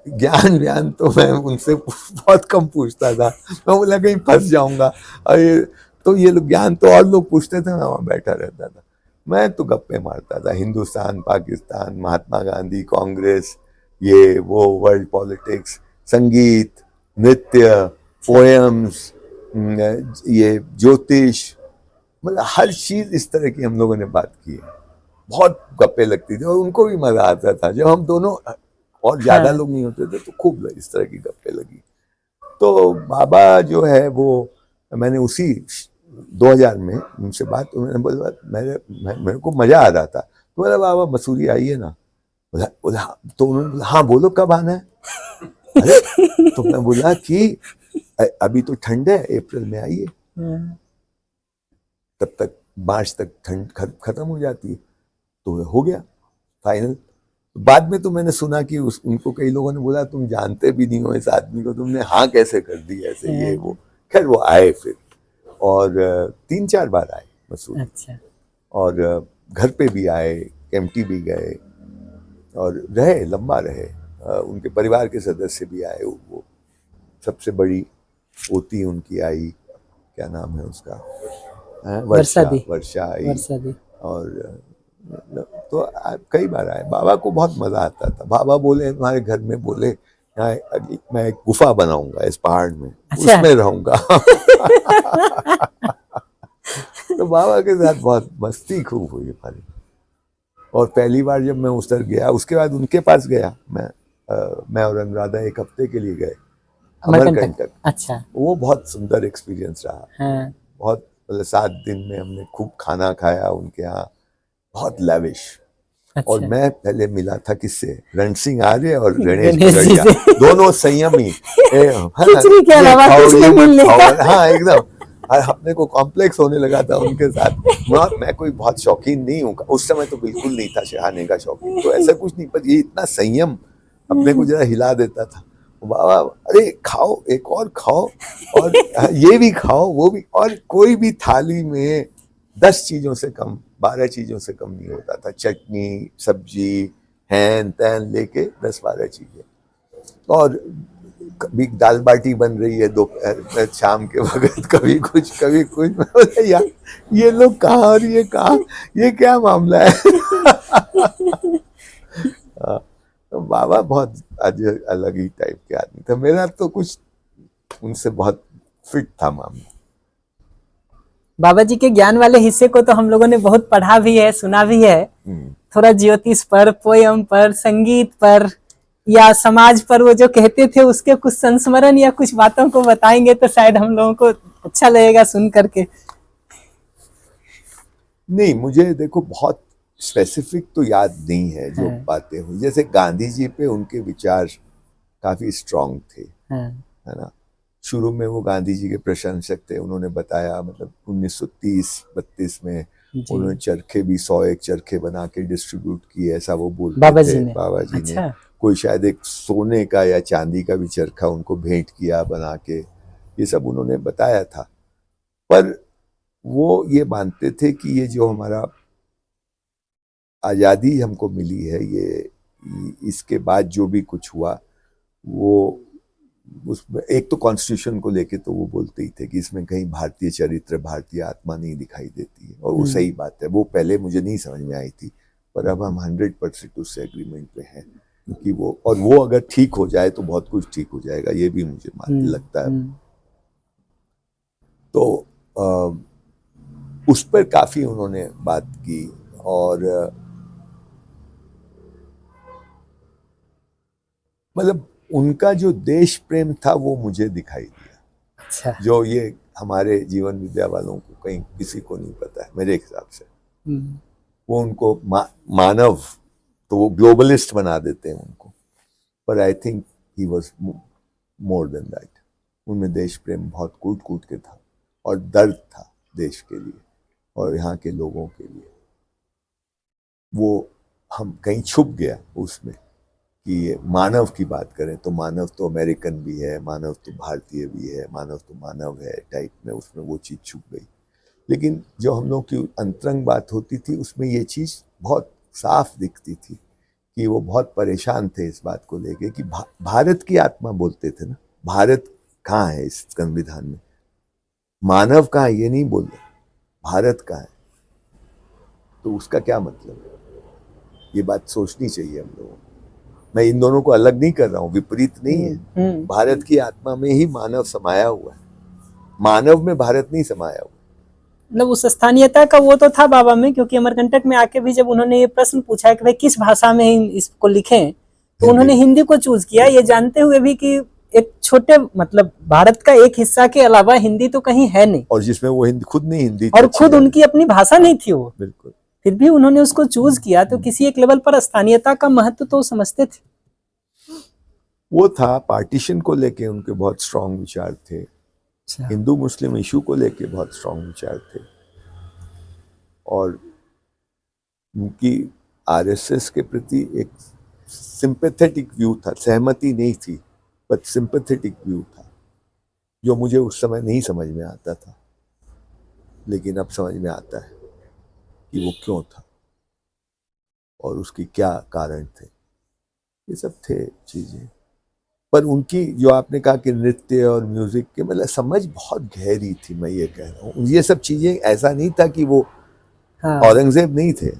ज्ञान तो मैं उनसे बहुत कम पूछता था। मैं बोला कहीं फंस जाऊंगा, तो ये लोग ज्ञान तो और लोग पूछते थे, मैं वहां बैठा रहता था। मैं तो गप्पे मारता था, हिंदुस्तान, पाकिस्तान, महात्मा गांधी, कांग्रेस, ये वो, वर्ल्ड पॉलिटिक्स, संगीत, नृत्य, पोएम्स, ये ज्योतिष, मतलब हर चीज इस तरह की हम लोगों ने बात की है। बहुत गप्पे लगती थी और उनको भी मजा आता था। जब हम दोनों और ज्यादा लोग नहीं होते थे तो खूब इस तरह की गप्पे लगी। तो बाबा जो है वो, मैंने उसी 2000 में उनसे बात, उन्होंने बोला मेरे को मजा आ रहा था, तो बोला बाबा मसूरी आइए ना। बोला तो उन्होंने बोला हाँ बोलो कब आना है। अरे तो मैं बोला कि अभी तो ठंड है, अप्रैल में आइए, तब तक मार्च तक ठंड खत्म हो जाती है। तो हो गया फाइनल। बाद में तो मैंने सुना कि उनको कई लोगों ने बोला तुम जानते भी नहीं हो इस आदमी को, तुमने हाँ कैसे कर दी ऐसे, ये वो। खैर वो आए फिर, और 3-4 बार आए मसूरी। अच्छा। और घर पे भी आए, एमटी भी गए और रहे, लंबा रहे। उनके परिवार के सदस्य भी आए, वो सबसे बड़ी पोती उनकी आई, क्या नाम है उसका, वर्षा आई। और तो कई बार आए। बाबा को बहुत मजा आता था। बाबा बोले हमारे घर में, बोले यहाँ मैं एक गुफा बनाऊंगा इस पहाड़ में, अच्छा? उसमें रहूंगा। तो बाबा के साथ बहुत मस्ती खूब हुई हमारी। और पहली बार जब मैं उधर गया, उसके बाद उनके पास गया मैं और अनुराधा 1 हफ्ते के लिए गए अमरकंटक। अच्छा। वो बहुत सुंदर एक्सपीरियंस रहा। हाँ। बहुत मतलब 7 दिन में हमने खूब खाना खाया उनके यहाँ, बहुत लैविश। और अच्छा। मैं पहले मिला था किससे, रण सिंह आर्य और गणेश गणेश जी बगड़िया, से दोनों संयमी। खिचड़ी के ये अलावा खाओ कुछ ये नहीं मत मिलने खाओ, का। हाँ एकदम। अपने को कॉम्प्लेक्स होने लगा था उनके साथ। मैं कोई बहुत शौकीन नहीं हूँ उस समय, तो बिल्कुल नहीं था खाने का शौकीन, तो ऐसा कुछ नहीं, पर ये इतना संयम अपने को जरा हिला देता था। बाबा अरे खाओ, एक और खाओ, और ये भी खाओ वो भी, और कोई भी थाली में 10 चीजों से कम, 12 चीजों से कम नहीं होता था। चटनी, सब्जी, हैन तैन लेके 10-12 चीजें। और कभी दाल बाटी बन रही है दोपहर में, शाम के वक्त, कभी कुछ कभी कुछ। मैं बोला यार ये लोग कहाँ और ये कहाँ, ये क्या मामला है। हाँ, तो बाबा बहुत अलग ही टाइप के आदमी था। मेरा तो कुछ उनसे बहुत फिट था मामला। बाबा जी के ज्ञान वाले हिस्से को तो हम लोगों ने बहुत पढ़ा भी है, सुना भी है। थोड़ा ज्योतिष पर, पोयम पर, संगीत पर या समाज पर वो जो कहते थे उसके कुछ संस्मरण या कुछ बातों को बताएंगे तो शायद हम लोगों को अच्छा लगेगा सुन करके। नहीं, मुझे देखो बहुत स्पेसिफिक तो याद नहीं है जो बातें हुई। जैसे गांधी जी पे उनके विचार काफी स्ट्रांग थे, है ना। शुरू में वो गांधी जी के प्रशंसक थे। उन्होंने बताया, मतलब 1930-32 में उन्होंने चरखे भी 101 चरखे बना के डिस्ट्रीब्यूट किए, ऐसा वो बोलते थे बाबा जी ने। अच्छा। कोई शायद एक सोने का या चांदी का भी चरखा उनको भेंट किया बना के, ये सब उन्होंने बताया था। पर वो ये मानते थे कि ये जो हमारा आज़ादी हमको मिली है, ये इसके बाद जो भी कुछ हुआ, वो उसमें एक तो कॉन्स्टिट्यूशन को लेके तो वो बोलते ही थे कि इसमें कहीं भारतीय चरित्र, भारतीय आत्मा नहीं दिखाई देती है। और वो सही बात है, वो पहले मुझे नहीं समझ में आई थी, पर अब हम 100% उससे एग्रीमेंट पे हैं कि वो, और वो अगर ठीक हो जाए तो बहुत कुछ ठीक हो जाएगा, ये भी मुझे लगता है। तो उस पर काफी उन्होंने बात की, और मतलब उनका जो देश प्रेम था वो मुझे दिखाई दिया। अच्छा। जो ये हमारे जीवन विद्या वालों को कहीं किसी को नहीं पता है मेरे हिसाब से। वो उनको मानव, तो वो ग्लोबलिस्ट बना देते हैं उनको, पर आई think he was more than that. उनमें देश प्रेम बहुत कूट कूट के था, और दर्द था देश के लिए और यहाँ के लोगों के लिए। वो हम कहीं छुप गया उसमें कि ये मानव की बात करें तो मानव तो अमेरिकन भी है, मानव तो भारतीय भी है, मानव तो मानव है टाइप में, उसमें वो चीज़ छुप गई। लेकिन जो हम लोग की अंतरंग बात होती थी उसमें ये चीज़ बहुत साफ दिखती थी कि वो बहुत परेशान थे इस बात को लेके कि भारत की आत्मा बोलते थे ना, भारत कहाँ है इस संविधान में, मानव कहाँ है ये नहीं बोल रहे, भारत कहाँ है। तो उसका क्या मतलब है, ये बात सोचनी चाहिए हम लोगों को। मैं इन दोनों को अलग नहीं कर रहा हूँ, विपरीत नहीं है। भारत की आत्मा में ही मानव समाया हुआ है, मानव में भारत नहीं समाया हुआ। मतलब उस स्थानीयता का वो तो था बाबा में, क्योंकि अमरकंटक में आके भी जब उन्होंने ये प्रश्न पूछा कि भाई किस भाषा में इसको लिखें, तो उन्होंने हिंदी को चूज किया, ये जानते हुए भी कि एक छोटे, मतलब भारत का एक हिस्सा के अलावा हिंदी तो कहीं है नहीं, और जिसमें वो खुद नहीं हिंदी, और खुद उनकी अपनी भाषा नहीं थी वो, बिल्कुल, फिर भी उन्होंने उसको चूज किया। तो किसी एक लेवल पर स्थानीयता का महत्व तो समझते थे। वो था पार्टीशन को लेके उनके बहुत स्ट्रांग विचार थे, हिंदू मुस्लिम इशू को लेके बहुत स्ट्रांग विचार थे, और उनकी आरएसएस के प्रति एक सिंपैथेटिक व्यू था, सहमति नहीं थी बट सिंपैथेटिक व्यू था, जो मुझे उस समय नहीं समझ में आता था, लेकिन अब समझ में आता है कि वो क्यों था और उसकी क्या कारण थे। ये सब थे चीजें। पर उनकी जो आपने कहा कि नृत्य और म्यूजिक के, मतलब समझ बहुत गहरी थी, मैं ये कह रहा हूँ। ये सब चीजें, ऐसा नहीं था कि वो औरंगजेब नहीं थे,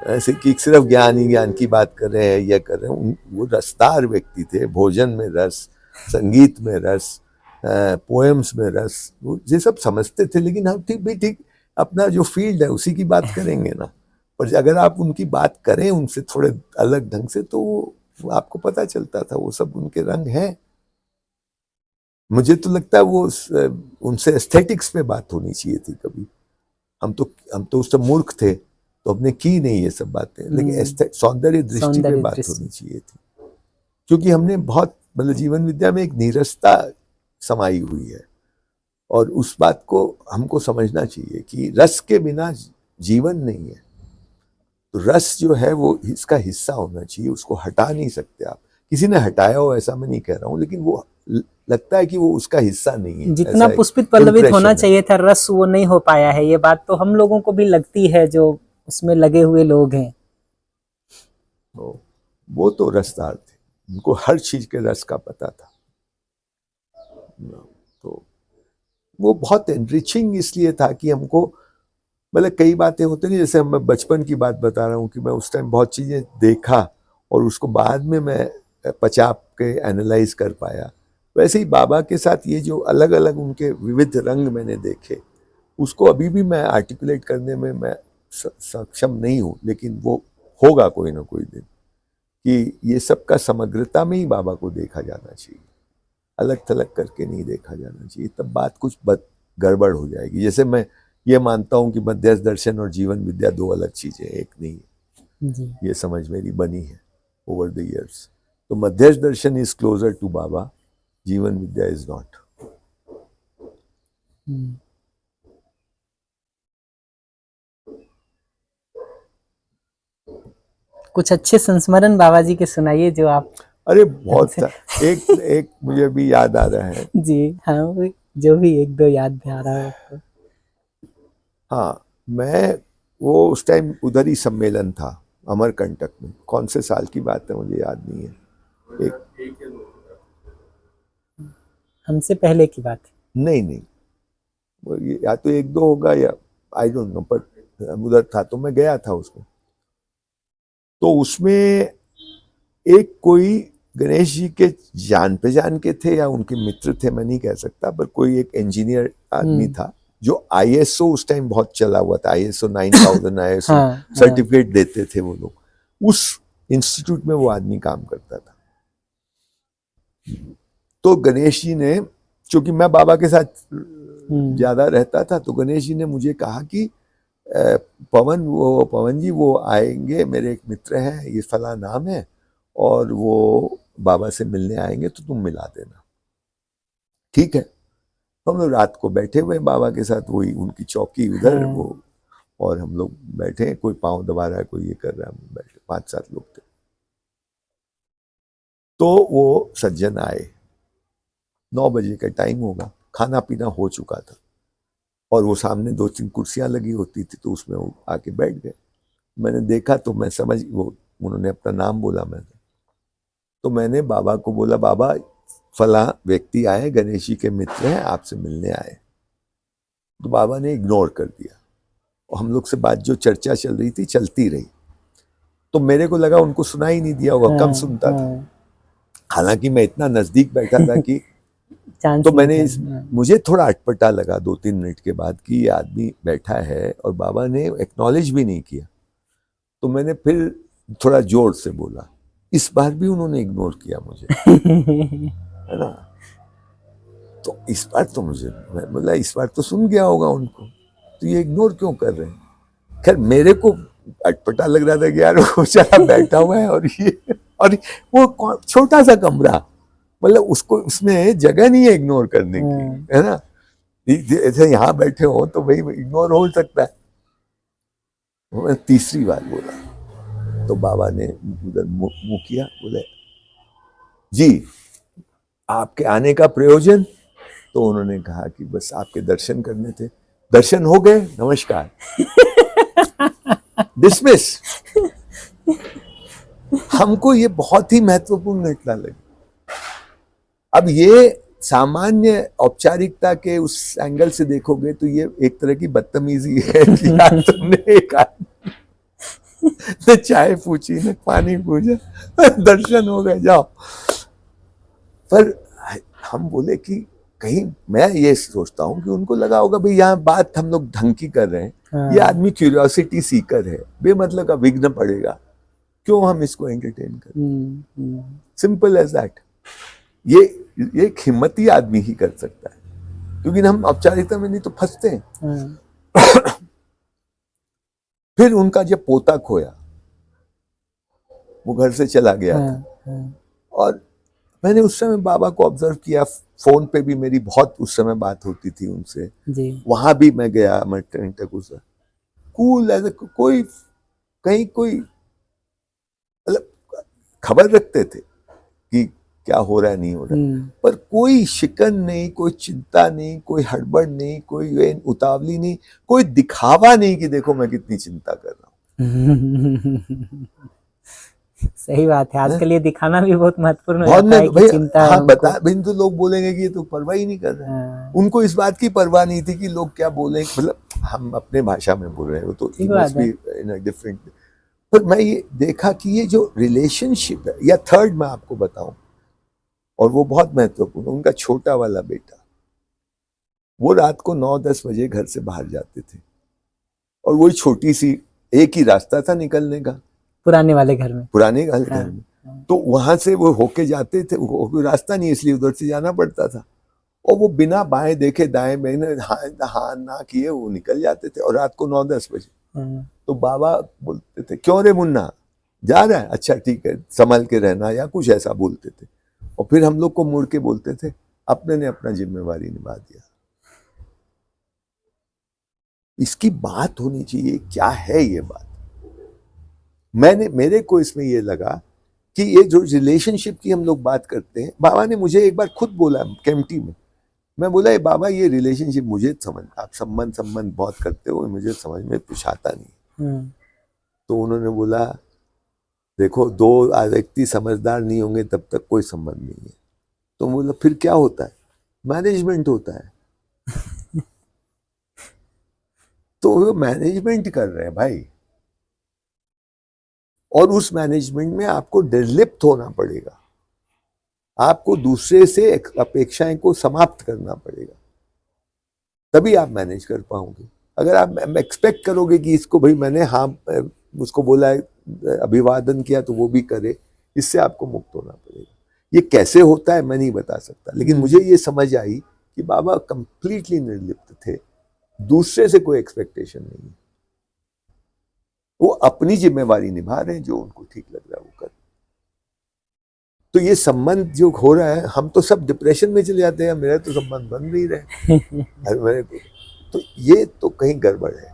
ऐसे कि सिर्फ ज्ञान ही ज्ञान की बात कर रहे हैं या कर रहे हैं। वो रसदार व्यक्ति थे, भोजन में रस, संगीत में रस, पोएम्स में रस, वो ये सब समझते थे। लेकिन हम ठीक अपना जो फील्ड है उसी की बात करेंगे ना, पर अगर आप उनकी बात करें उनसे थोड़े अलग ढंग से, तो आपको पता चलता था वो सब उनके रंग हैं। मुझे तो लगता है वो उनसे एस्थेटिक्स पे बात होनी चाहिए थी कभी। हम तो उस टाइम मूर्ख थे, तो हमने की नहीं ये सब बातें, लेकिन सौंदर्य दृष्टि पे बात होनी चाहिए थी, क्योंकि हमने बहुत मतलब जीवन विद्या में एक नीरसता समाई हुई है, और उस बात को हमको समझना चाहिए कि रस के बिना जीवन नहीं है। तो रस जो है वो इसका हिस्सा होना चाहिए, उसको हटा नहीं सकते आप। किसी ने हटाया हो ऐसा मैं नहीं कह रहा हूँ, लेकिन वो लगता है कि वो उसका हिस्सा नहीं है। जितना पुष्पित पल्लवित होना चाहिए था रस, वो नहीं हो पाया है। ये बात तो हम लोगों को भी लगती है जो उसमें लगे हुए लोग हैं। वो तो रसदार थे, उनको हर चीज के रस का पता था। तो वो बहुत एनरिचिंग इसलिए था कि हमको मतलब कई बातें होती नहीं, जैसे मैं बचपन की बात बता रहा हूँ कि मैं उस टाइम बहुत चीजें देखा और उसको बाद में मैं पचा के एनालाइज कर पाया। वैसे ही बाबा के साथ ये जो अलग अलग उनके विविध रंग मैंने देखे, उसको अभी भी मैं आर्टिकुलेट करने में मैं सक्षम नहीं हूँ, लेकिन वो होगा कोई ना कोई दिन कि ये सब का समग्रता में ही बाबा को देखा जाना चाहिए, अलग थलग करके नहीं देखा जाना चाहिए, तब बात कुछ गड़बड़ हो जाएगी। जैसे मैं ये मानता हूँ कि मध्यस्थ दर्शन और जीवन विद्या दो अलग चीजें, एक नहीं है। ये समझ मेरी बनी है ओवर द इयर्स। तो मध्यस्थ दर्शन इज क्लोजर टू बाबा, जीवन विद्या इज नॉट। कुछ अच्छे संस्मरण बाबा जी के सुनाइए जो आप। अरे बहुत एक मुझे भी याद आ रहा है जी हाँ, जो भी एक दो याद आ रहा है आपको। हाँ, मैं वो उस टाइम उधर ही सम्मेलन था अमरकंटक में, कौन से साल की बात है मुझे याद नहीं है। हमसे पहले की बात है। नहीं, या तो एक दो होगा या आई डोंट नो, पर उधर था तो मैं गया था उसमें। तो उसमें एक कोई गणेश जी के जान पहचान के थे या उनके मित्र थे, मैं नहीं कह सकता, पर कोई एक इंजीनियर आदमी था जो आईएसओ उस टाइम बहुत चला हुआ था, आईएसओ 9000 आईएसओ सर्टिफिकेट देते थे वो लोग, उस इंस्टीट्यूट में वो आदमी काम करता था। तो गणेश जी ने, चूंकि मैं बाबा के साथ ज्यादा रहता था, तो गणेश जी ने मुझे कहा कि पवन जी वो आएंगे, मेरे एक मित्र हैं, ये फला नाम है, और वो बाबा से मिलने आएंगे तो तुम मिला देना। ठीक है। हम लोग रात को बैठे हुए बाबा के साथ, वही उनकी चौकी उधर वो, और हम लोग बैठे, कोई पांव दबा रहा है, कोई ये कर रहा है, हम बैठे 5-7 लोग थे। तो वो सज्जन आए, 9 बजे का टाइम होगा, खाना पीना हो चुका था, और वो सामने 2-3 कुर्सियां लगी होती थी, तो उसमें वो आके बैठ गए। मैंने देखा तो मैं समझ, वो उन्होंने अपना नाम बोला, तो मैंने बाबा को बोला, बाबा फला व्यक्ति आए, गणेश जी के मित्र हैं, आपसे मिलने आए। तो बाबा ने इग्नोर कर दिया, और हम लोग से बात जो चर्चा चल रही थी चलती रही। तो मेरे को लगा उनको सुना ही नहीं दिया होगा, कम सुनता था, हालांकि मैं इतना नजदीक बैठा था कि तो मैंने मुझे थोड़ा अटपटा लगा 2-3 मिनट के बाद कि ये आदमी बैठा है और बाबा ने एक्नॉलेज भी नहीं किया। तो मैंने फिर थोड़ा जोर से बोला, इस बार भी उन्होंने इग्नोर किया मुझे है ना। तो इस बार तो मुझे, मैं बोला इस बार तो सुन गया होगा उनको, तो ये इग्नोर क्यों कर रहे हैं। खैर मेरे को अटपटा लग रहा था कि यार वो बेचारा बैठा हुआ है, और वो छोटा सा कमरा, मतलब उसको, उसमें जगह नहीं है इग्नोर करने की, है ना। ऐसे यहाँ बैठे हो तो भाई इग्नोर हो सकता है। मैं तीसरी बार बोला तो बाबा ने उधर मुंह किया, बोले जी आपके आने का प्रयोजन। तो उन्होंने कहा कि बस आपके दर्शन करने थे। दर्शन हो गए, नमस्कार, डिसमिस। हमको ये बहुत ही महत्वपूर्ण घटना लगी। अब ये सामान्य औपचारिकता के उस एंगल से देखोगे तो ये एक तरह की बदतमीजी है कि यार तुमने एक न चाय पूछी न पानी पूछा, दर्शन हो गए, जाओ। पर हम बोले कि कहीं, मैं ये सोचता हूँ कि उनको लगा होगा भाई यहाँ बात हम लोग ढंग की कर रहे हैं, ये आदमी क्यूरियोसिटी सीकर है, बेमतलब का विघ्न पड़ेगा, क्यों हम इसको एंटरटेन करें। Simple as that. ये ये एक हिम्मती आदमी ही कर सकता है, क्योंकि हम औपचारिकता में नहीं तो फंसते हैं। हाँ, फिर उनका जब पोता खोया, वो घर से चला गया था, हाँ, हाँ, और मैंने उस समय बाबा को ऑब्जर्व किया। फोन पे भी मेरी बहुत उस समय बात होती थी उनसे, जी, वहां भी मैं गया मर्टेंट तक, उस कूल एज कोई कहीं कोई मतलब खबर रखते थे कि क्या हो रहा है नहीं हो रहा है, पर कोई शिकन नहीं, कोई चिंता नहीं, कोई हड़बड़ नहीं, कोई उतावली नहीं, कोई दिखावा नहीं कि देखो मैं कितनी चिंता कर रहा हूँ। सही बात है, आजकल ये दिखाना भी बहुत महत्वपूर्ण हो बहुत जाता है भाई, कि चिंता हाँ उनको। बता बिन तो लोग बोलेंगे कि ये तो परवाह ही नहीं कर रहे हैं। हाँ, उनको इस बात की परवाह नहीं थी कि लोग क्या बोलेंगे, मतलब हम अपने भाषा में बोल रहे हैं, वो तो ठीक बात है। In different. पर मैं ये देखा कि ये जो रिलेशनशिप है, या थर्ड मैं आपको बताऊं, और वो बहुत महत्वपूर्ण, उनका छोटा वाला बेटा, वो रात को 9-10 बजे घर से बाहर जाते थे, और वही छोटी सी एक ही रास्ता था निकलने का, पुराने वाले घर में। पुराने घर हाँ, में, तो वहां से वो होके जाते थे, वो रास्ता नहीं इसलिए उधर से जाना पड़ता था, और वो बिना बाएं देखे दाएं में हाँ ना किए वो निकल जाते थे, और रात को 9-10 बजे। हाँ, तो बाबा बोलते थे, क्यों रे मुन्ना जा रहा है, अच्छा ठीक है संभल के रहना, या कुछ ऐसा बोलते थे, और फिर हम लोग को मुड़ के बोलते थे, अपने ने अपना जिम्मेवारी निभा दिया। इसकी बात होनी चाहिए, क्या है ये बात। मेरे को इसमें ये लगा कि ये जो रिलेशनशिप की हम लोग बात करते हैं, बाबा ने मुझे एक बार खुद बोला केम्प्टी में, मैं बोला ये बाबा ये रिलेशनशिप मुझे समझ, आप संबंध बहुत करते हो, मुझे समझ में कुछ आता नहीं। तो उन्होंने बोला देखो, दो व्यक्ति समझदार नहीं होंगे तब तक कोई संबंध नहीं है। तो बोला फिर क्या होता है, मैनेजमेंट होता है। तो वो मैनेजमेंट कर रहे हैं भाई, और उस मैनेजमेंट में आपको निर्लिप्त होना पड़ेगा, आपको दूसरे से अपेक्षाएं को समाप्त करना पड़ेगा, तभी आप मैनेज कर पाओगे। अगर आप एक्सपेक्ट करोगे कि इसको भाई मैंने हाँ उसको बोला है, अभिवादन किया तो वो भी करे, इससे आपको मुक्त होना पड़ेगा। ये कैसे होता है मैं नहीं बता सकता, लेकिन मुझे ये समझ आई कि बाबा कंप्लीटली निर्लिप्त थे, दूसरे से कोई एक्सपेक्टेशन नहीं है, वो अपनी जिम्मेवारी निभा रहे हैं, जो उनको ठीक लग रहा है वो कर। तो ये संबंध जो हो रहा है, हम तो सब डिप्रेशन में चले जाते हैं, मेरा तो संबंध बन नहीं रहे मेरे को, तो ये तो कहीं गड़बड़ है।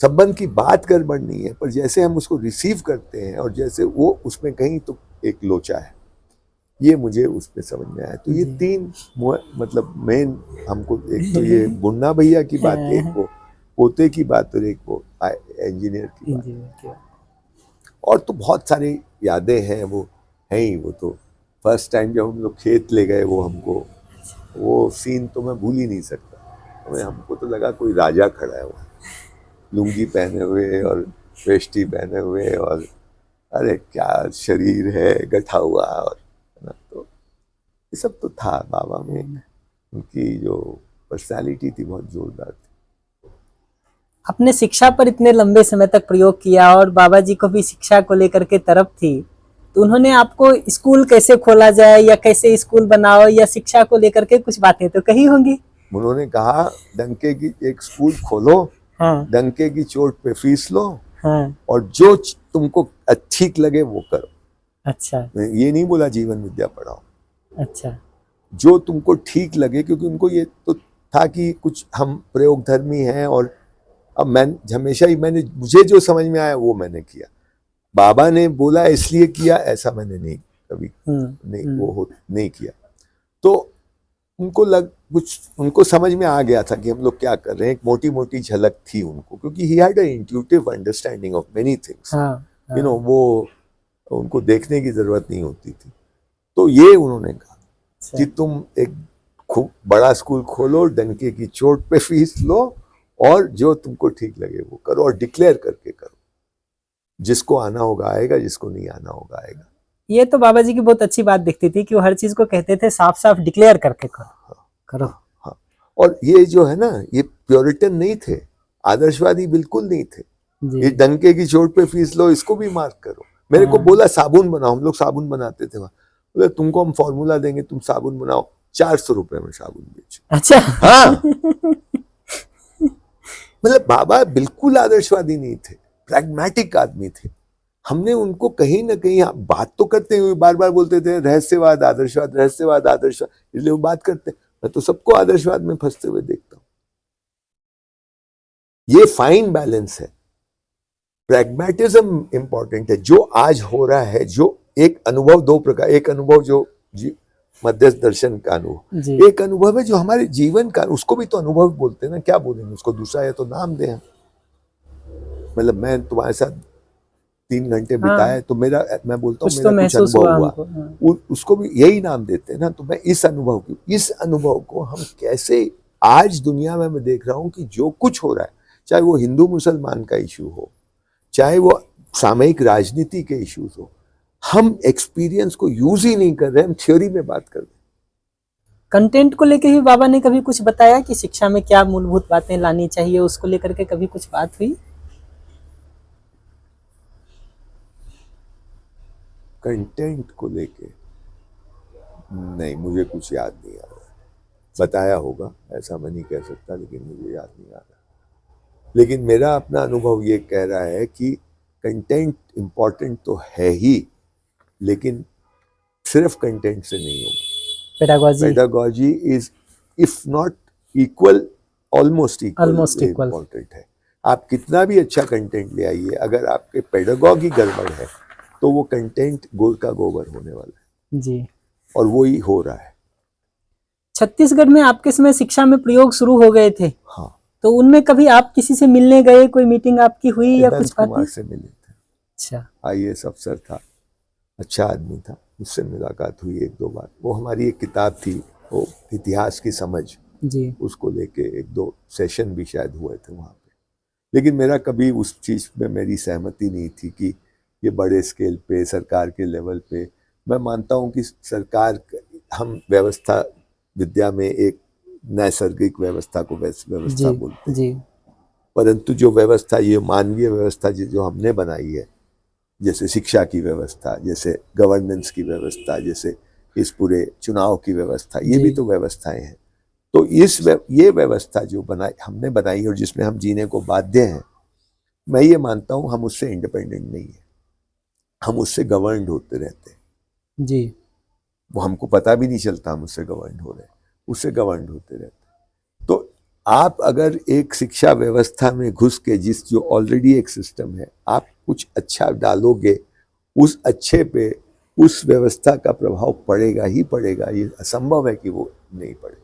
संबंध की बात गड़बड़ नहीं है, पर जैसे हम उसको रिसीव करते हैं और जैसे वो उसमें कहीं तो एक लोचा है, ये मुझे उसमें समझ में आया। तो ये तीन मतलब मेन हमको, एक तो ये मुन्ना भैया की बात, एक वो पोते की बात, और एक वो इंजीनियर की बात, और तो बहुत सारी यादें हैं वो है ही। वो तो फर्स्ट टाइम जब हम लोग खेत ले गए, वो हमको वो सीन तो मैं भूल ही नहीं सकता। हमें हमको तो लगा कोई राजा खड़ा है, वो लुंगी पहने हुए और वेष्टी पहने हुए, और अरे क्या शरीर है गठा हुआ, और ना, तो ये सब तो था बाबा में। उनकी जो पर्सनालिटी थी बहुत जोरदार थी। अपने शिक्षा पर इतने लंबे समय तक प्रयोग किया, और बाबा जी को भी शिक्षा को लेकर के तरफ थी, तो उन्होंने आपको स्कूल कैसे खोला जाए, या कैसे स्कूल बनाओ, या शिक्षा को लेकर के कुछ बातें तो कही होंगी। उन्होंने कहा डंके की एक स्कूल खोलो, हाँ, डंके की चोट पे फीस लो, हाँ, और जो तुमको ठीक लगे वो करो। अच्छा, ये नहीं बोला जीवन विद्या पढ़ाओ, अच्छा, जो तुमको ठीक लगे, क्योंकि उनको ये तो था कि कुछ हम प्रयोग धर्मी हैं, और अब मैं हमेशा ही मुझे जो समझ में आया वो मैंने किया। बाबा ने बोला इसलिए किया, ऐसा मैंने नहीं कभी नहीं किया। तो उनको समझ में आ गया था कि हम लोग क्या कर रहे हैं, एक मोटी मोटी झलक थी उनको, क्योंकि he had an intuitive understanding of many things, you know, वो उनको देखने की जरूरत नहीं होती थी। तो ये उन्होंने कहा कि तुम एक खूब बड़ा स्कूल खोलो, डंके की चोट पे फीस लो, और जो तुमको ठीक लगे वो करो, और डिक्लेयर करके करो, जिसको आना होगा आएगा, जिसको नहीं आना होगा आएगा। ये तो बाबा जी की बहुत अच्छी बात दिखती थी कि वो हर चीज को कहते थे साफ साफ डिक्लेयर करके करो। हाँ। और ये जो है ना, ये प्योरिटन नहीं थे, आदर्शवादी बिल्कुल नहीं थे। ये डंके की चोट पे फीस लो, इसको भी मार्क करो। मेरे को बोला साबुन बनाओ, हम लोग साबुन बनाते थे वहां, बोले तुमको हम फॉर्मूला देंगे, तुम साबुन बनाओ, 400 रुपए में साबुन बेचो। अच्छा। हाँ, मतलब बाबा बिल्कुल आदर्शवादी नहीं थे, प्रैग्मेटिक आदमी थे। हमने उनको कहीं ना कहीं, बात तो करते हुए बार बार बोलते थे रहस्यवाद आदर्शवाद, रहस्यवाद आदर्शवाद, इसलिए वो बात करते। मैं तो सबको आदर्शवाद में फंसते हुए देखता हूं। ये फाइन बैलेंस है, प्रैग्मेटिज्म इंपॉर्टेंट है। जो आज हो रहा है, जो एक अनुभव, दो प्रकार, एक अनुभव जो मध्यस्थ दर्शन का अनुभव, एक अनुभव है जो हमारे जीवन का, उसको भी तो अनुभव बोलते हैं ना, क्या बोलेंगे उसको दूसरा, है तो नाम दें। मतलब मैं तुम्हारे साथ 3 घंटे बिताए तो मेरा, मैं बोलता हूँ मेरा कुछ अनुभव हुआ, उसको भी यही नाम देते हैं ना। तो मैं इस अनुभव को हम कैसे, आज दुनिया में मैं देख रहा हूँ कि जो कुछ हो रहा है, चाहे वो हिंदू मुसलमान का इश्यू हो, चाहे वो सामयिक राजनीति के इश्यूज हो, हम एक्सपीरियंस को यूज ही नहीं कर रहे, हम थ्योरी में बात कर रहे हैं। कंटेंट को लेकर भी बाबा ने कभी कुछ बताया कि शिक्षा में क्या मूलभूत बातें लानी चाहिए, उसको लेकर के कभी कुछ बात हुई? कंटेंट को लेके नहीं, मुझे कुछ याद नहीं आ रहा। बताया होगा, ऐसा मैं नहीं कह सकता, लेकिन मुझे याद नहीं आ रहा। लेकिन मेरा अपना अनुभव ये कह रहा है कि कंटेंट इम्पोर्टेंट तो है ही, लेकिन सिर्फ कंटेंट से नहीं होगा। Pedagogy is if not equal, almost equal important है। आप कितना भी अच्छा कंटेंट ले आइए, अगर आपके पेडागॉजी गड़बड़ है तो वो कंटेंट गुड़ का गोबर होने वाला है जी, और वो ही हो रहा है। छत्तीसगढ़ में आपके समय शिक्षा में प्रयोग शुरू हो गए थे। हाँ, तो उनमें कभी आप किसी से मिलने गए, कोई मीटिंग आपकी हुई या कुछ बात? कुमार से मिले थे। अच्छा, IAS अफसर था, अच्छा आदमी था, उससे मुलाकात हुई 1-2 बार। वो हमारी एक किताब थी, वो इतिहास की समझ जी, उसको लेके 1-2 सेशन भी शायद हुए थे वहाँ पे। लेकिन मेरा कभी उस चीज़ में मेरी सहमति नहीं थी कि ये बड़े स्केल पे, सरकार के लेवल पे। मैं मानता हूँ कि सरकार, हम व्यवस्था विद्या में एक नैसर्गिक व्यवस्था को व्यवस्था बोलते हैं जी। परंतु जो व्यवस्था, ये मानवीय व्यवस्था जो हमने बनाई है, जैसे शिक्षा की व्यवस्था, जैसे गवर्नेंस की व्यवस्था, जैसे इस पूरे चुनाव की व्यवस्था, ये भी तो व्यवस्थाएं हैं। तो ये व्यवस्था जो हमने बनाई और जिसमें हम जीने को बाध्य हैं, मैं ये मानता हूँ हम उससे इंडिपेंडेंट नहीं है, हम उससे गवर्नड होते रहते हैं जी। वो हमको पता भी नहीं चलता हम उससे गवर्नड हो रहे हैं, उससे गवर्नड होते रहते हैं। तो आप अगर एक शिक्षा व्यवस्था में घुस के, जो ऑलरेडी एक सिस्टम है, आप कुछ अच्छा डालोगे, उस अच्छे पे उस व्यवस्था का प्रभाव पड़ेगा ही पड़ेगा, ये असंभव है कि वो नहीं पड़े।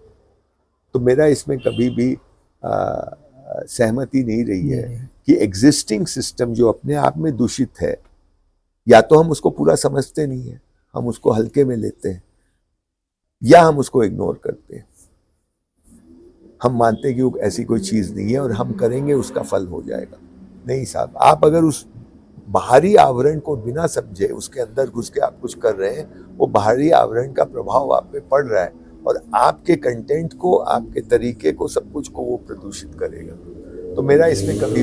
तो मेरा इसमें कभी भी सहमति नहीं रही है कि एग्जिस्टिंग सिस्टम जो अपने आप में दूषित है, या तो हम उसको पूरा समझते नहीं है, हम उसको हल्के में लेते हैं, या हम उसको इग्नोर करते हैं। हम मानते हैं कि वो ऐसी कोई चीज नहीं है और हम करेंगे उसका फल हो जाएगा। नहीं साहब, आप अगर उस बाहरी आवरण को बिना समझे उसके अंदर घुस के आप कुछ कर रहे हैं, वो बाहरी आवरण का प्रभाव आप पे पड़ रहा है और आपके कंटेंट को, आपके तरीके को, सब कुछ को वो प्रदूषित करेगा। तो मेरा इसमें कभी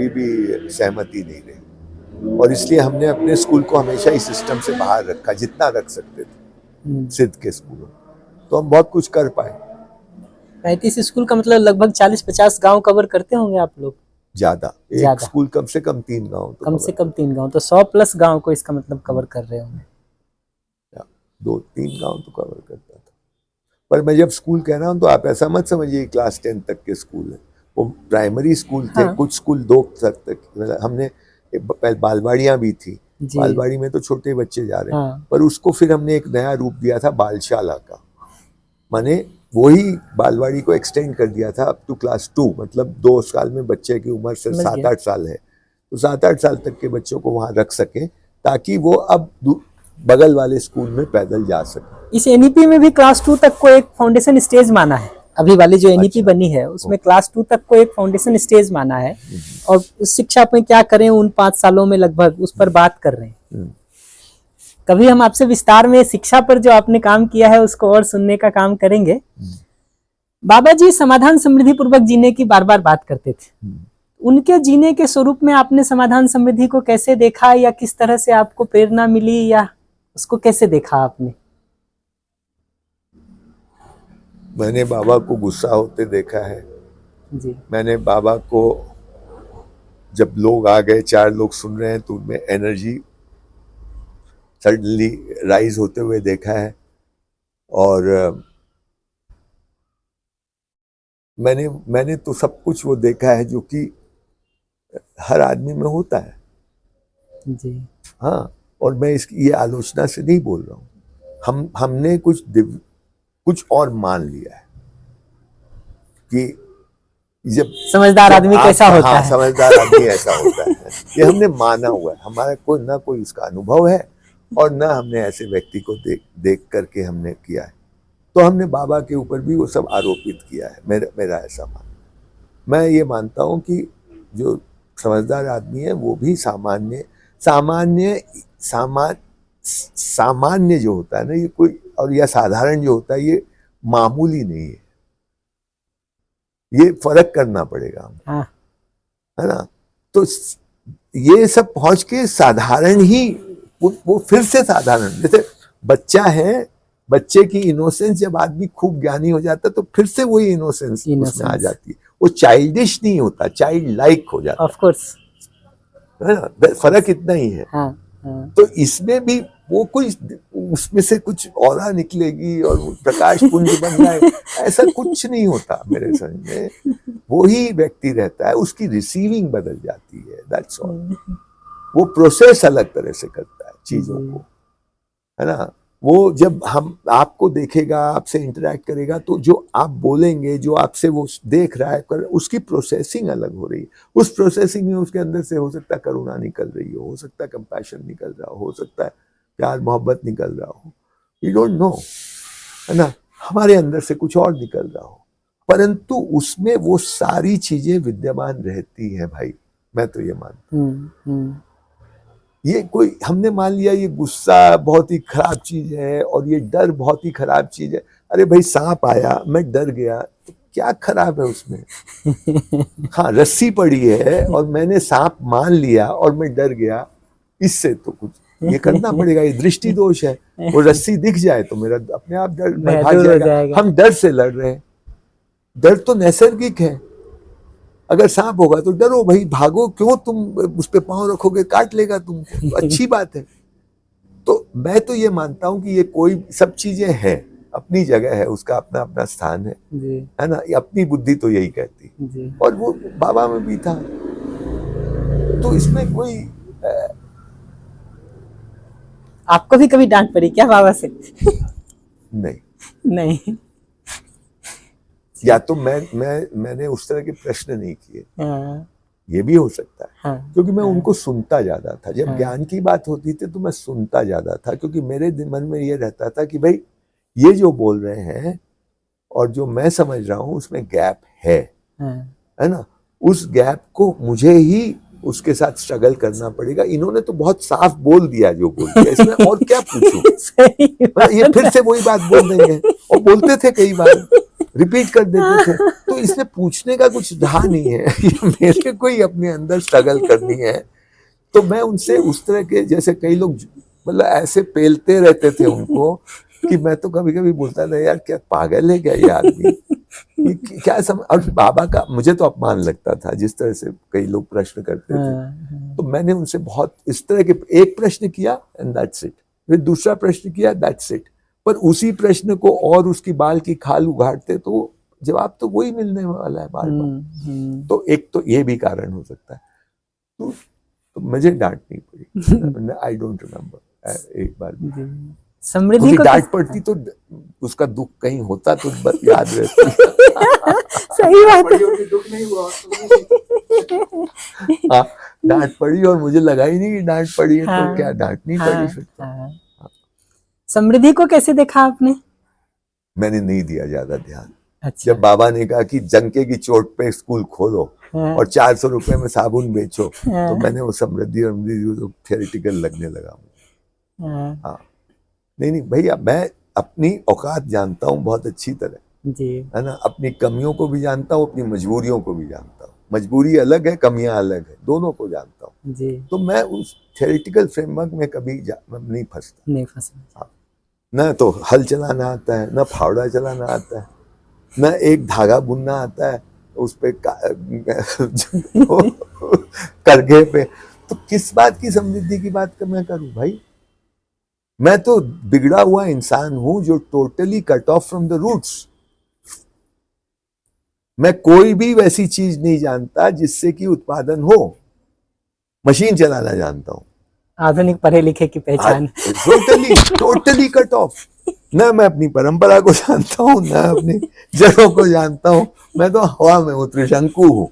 भी सहमति नहीं रही, और इसलिए हमने अपने स्कूल को हमेशा इस सिस्टम से बाहर रखा, जितना रख सकते थे सिद्ध के स्कूलों, तो हम बहुत कुछ कर पाए। 35 स्कूल का मतलब लगभग 40-50 गांव कवर करते होंगे आप लोग? ज्यादा, एक स्कूल कम से कम 3 गांव, कम से कम 3 गांव, तो 100+ गांव को इसका मतलब कवर कर रहे होंगे। 2-3 गांव तो कवर करता था। पर मैं जब स्कूल कह रहा हूँ तो आप ऐसा मत समझिए क्लास 10 तक के स्कूल है, वो प्राइमरी स्कूल थे। हाँ। कुछ स्कूल 2 तक, हमने बालवाड़ियां भी थी, बालवाड़ी में तो छोटे बच्चे जा रहे हैं। हाँ। पर उसको फिर हमने एक नया रूप दिया था बालशाला का, माने वही बालवाड़ी को एक्सटेंड कर दिया था अप टू क्लास 2, मतलब 2 साल में बच्चे की उम्र से 7-8 साल है, तो 7-8 साल तक के बच्चों को वहां रख सके, ताकि वो अब बगल वाले स्कूल में पैदल जा सके। इस NEP में भी क्लास 2 तक को एक फाउंडेशन स्टेज माना है। अभी वाली जो NEP बनी है उसमें क्लास 2 तक को एक फाउंडेशन स्टेज माना है, और शिक्षा में क्या करें उन 5 सालों में लगभग उस पर बात कर रहे हैं। कभी हम आपसे विस्तार में शिक्षा पर जो आपने काम किया है उसको और सुनने का काम करेंगे। बाबा जी समाधान समृद्धि पूर्वक जीने की बार बार बात करते थे, उनके जीने के स्वरूप में आपने समाधान समृद्धि को कैसे देखा, या किस तरह से आपको प्रेरणा मिली, या उसको कैसे देखा आपने? मैंने बाबा को गुस्सा होते देखा है। जी। मैंने बाबा को, जब लोग आ गए, 4 लोग सुन रहे हैं, तो उनमें एनर्जी सडनली राइज होते हुए देखा है। और मैंने तो सब कुछ वो देखा है जो कि हर आदमी में होता है। जी। हाँ, और मैं इसकी ये आलोचना से नहीं बोल रहा हूँ। हमने कुछ और मान लिया है कि जब समझदार आदमी कैसा होता हाँ, है। समझदार आदमी ऐसा होता है। ये हमने माना हुआ है। हमारा कोई इसका अनुभव है, और ना हमने ऐसे व्यक्ति को देख करके हमने किया है। तो हमने बाबा के ऊपर भी वो सब आरोपित किया है। मेरा ऐसा मानना। मैं ये मानता हूँ कि जो समझदार आदमी है वो भी सामान्य जो होता है ना, ये कोई, और या साधारण जो होता है, ये मामूली नहीं है। ये फर्क करना पड़ेगा हमको। हाँ। है ना? तो ये सब पहुंच के साधारण ही, वो फिर से साधारण, जैसे बच्चा है, बच्चे की इनोसेंस, जब आदमी खूब ज्ञानी हो जाता है तो फिर से वही इनोसेंस उसमें आ जाती है। वो चाइल्डिश नहीं होता, चाइल्ड लाइक हो जाता है। Of course. है ना? फर्क इतना ही है। हाँ, हाँ। तो इसमें भी वो कोई, उसमें से कुछ ऑरा निकलेगी और प्रकाश पुंज बन जाए, ऐसा कुछ नहीं होता मेरे समझ में। वही व्यक्ति रहता है, उसकी रिसीविंग बदल जाती है, दैट्स ऑल। वो प्रोसेस अलग तरह से करता है चीजों को, है ना? वो जब आपको देखेगा, आपसे इंटरेक्ट करेगा, तो जो आप बोलेंगे, जो आपसे वो देख रहा है, उसकी प्रोसेसिंग अलग हो रही है। उस प्रोसेसिंग में उसके अंदर से हो सकता है करुणा निकल रही हो सकता है कंपैशन निकल रहा हो सकता है प्यार मोहब्बत निकल रहा हो, वी डोंट नो, है ना? हमारे अंदर से कुछ और निकल रहा हो, परंतु उसमें वो सारी चीजें विद्यमान रहती हैं भाई। मैं तो ये मानता हूँ। ये कोई, हमने मान लिया ये गुस्सा बहुत ही खराब चीज है और ये डर बहुत ही खराब चीज है। अरे भाई, सांप आया, मैं डर गया, तो क्या खराब है उसमें? हाँ, रस्सी पड़ी है और मैंने सांप मान लिया और मैं डर गया, इससे तो कुछ ये करना पड़ेगा। ये दृष्टि दोष है। वो रस्सी दिख जाए तो मेरा अपने आप डर भाग जाएगा। हम डर से लड़ रहे हैं। डर तो नैसर्गिक है। अगर सांप होगा तो डरो भाई, भागो, क्यों तुम उस पे पांव रखोगे, काट लेगा तुमको, तो अच्छी बात है। तो मैं तो ये मानता हूं कि ये कोई सब चीजें हैं, अपनी जगह है, उसका अपना अपना स्थान है ना? ये अपनी बुद्धि तो यही कहती, और वो बाबा में भी था। तो इसमें कोई आपको भी कभी डांट पड़ी क्या बाबा से? नहीं। या तो मैंने उस तरह के प्रश्न नहीं किए। ये भी हो सकता है। क्योंकि मैं उनको सुनता ज्यादा था। जब ज्ञान की बात होती थी तो मैं सुनता ज्यादा था, क्योंकि मेरे मन में ये रहता था कि भाई, ये जो बोल रहे हैं और जो मैं समझ रहा हूं उसमें गैप है ना? उस गैप को मुझे ही उसके साथ स्ट्रगल करना पड़ेगा। इन्होंने तो बहुत साफ बोल दिया जो बोल दिया, इसमें और क्या पूछूं? ये फिर से वही बात बोल देंगे, और बोलते थे कई बार, रिपीट कर देते थे। तो इसमें पूछने का कुछ रहा नहीं है। मेरे को ही अपने अंदर स्ट्रगल करनी है। तो मैं उनसे उस तरह के, जैसे कई लोग मतलब ऐसे पेलते रहते थे उनको, कि मैं तो कभी कभी बोलता था, यार क्या पागल है क्या ये आदमी? क्या समझ। और बाबा का मुझे तो अपमान लगता था, जिस तरह से कई लोग प्रश्न करते थे। तो मैंने उनसे बहुत इस तरह के, एक प्रश्न किया एंड दैट्स इट, फिर दूसरा प्रश्न किया, दैट्स इट। पर उसी प्रश्न को और उसकी बाल की खाल उगाड़ते तो जवाब तो वही मिलने वाला है बार बार। तो एक तो ये भी कारण हो सकता है। तो मुझे डांट नहीं पड़ी। आई डोंट रिमेम्बर एक बार भी। समृद्धि को डांट पड़ती तो उसका दुख कहीं होता तो याद रहती। सही बात है। दुख नहीं हुआ। हाँ, डांट पड़ी और मुझे लगा ही नहीं कि डांट पड़ी है। तो क्या डांट नहीं पड़ी फिर तो। समृद्धि को कैसे देखा आपने? मैंने नहीं दिया ज्यादा ध्यान। अच्छा। जब बाबा ने कहा कि जंके की चोट पे स्कूल खोलो और 400 रुपए में साबुन बेचो, तो मैंने वो समृद्धि और तो थियोरिटिकल लगने लगा। हाँ, नहीं भैया, मैं अपनी औकात जानता हूँ बहुत अच्छी तरह, जी, है ना? अपनी कमियों को भी जानता हूँ, अपनी मजबूरियों को भी जानता हूँ। मजबूरी अलग है, कमियां अलग है, दोनों को जानता हूँ। जी। तो मैं उस थ्योरेटिकल फ्रेमवर्क में कभी नहीं फंसता। नहीं फंसा। न तो हल चलाना आता है, न फावड़ा चलाना आता है, न एक धागा बुनना आता है उस पे करघे पे। तो किस बात की समृद्धि की बात मैं करूं भाई? मैं तो बिगड़ा हुआ इंसान हूं जो totally cut off from the roots. मैं कोई भी वैसी चीज नहीं जानता जिससे कि उत्पादन हो। मशीन चलाना जानता हूं। आधुनिक पढ़े लिखे की पहचान। Totally cut of. न मैं अपनी परंपरा को जानता हूं, न अपनी जड़ों को जानता हूं। मैं तो हवा में हूं, त्रिशंकु हूं।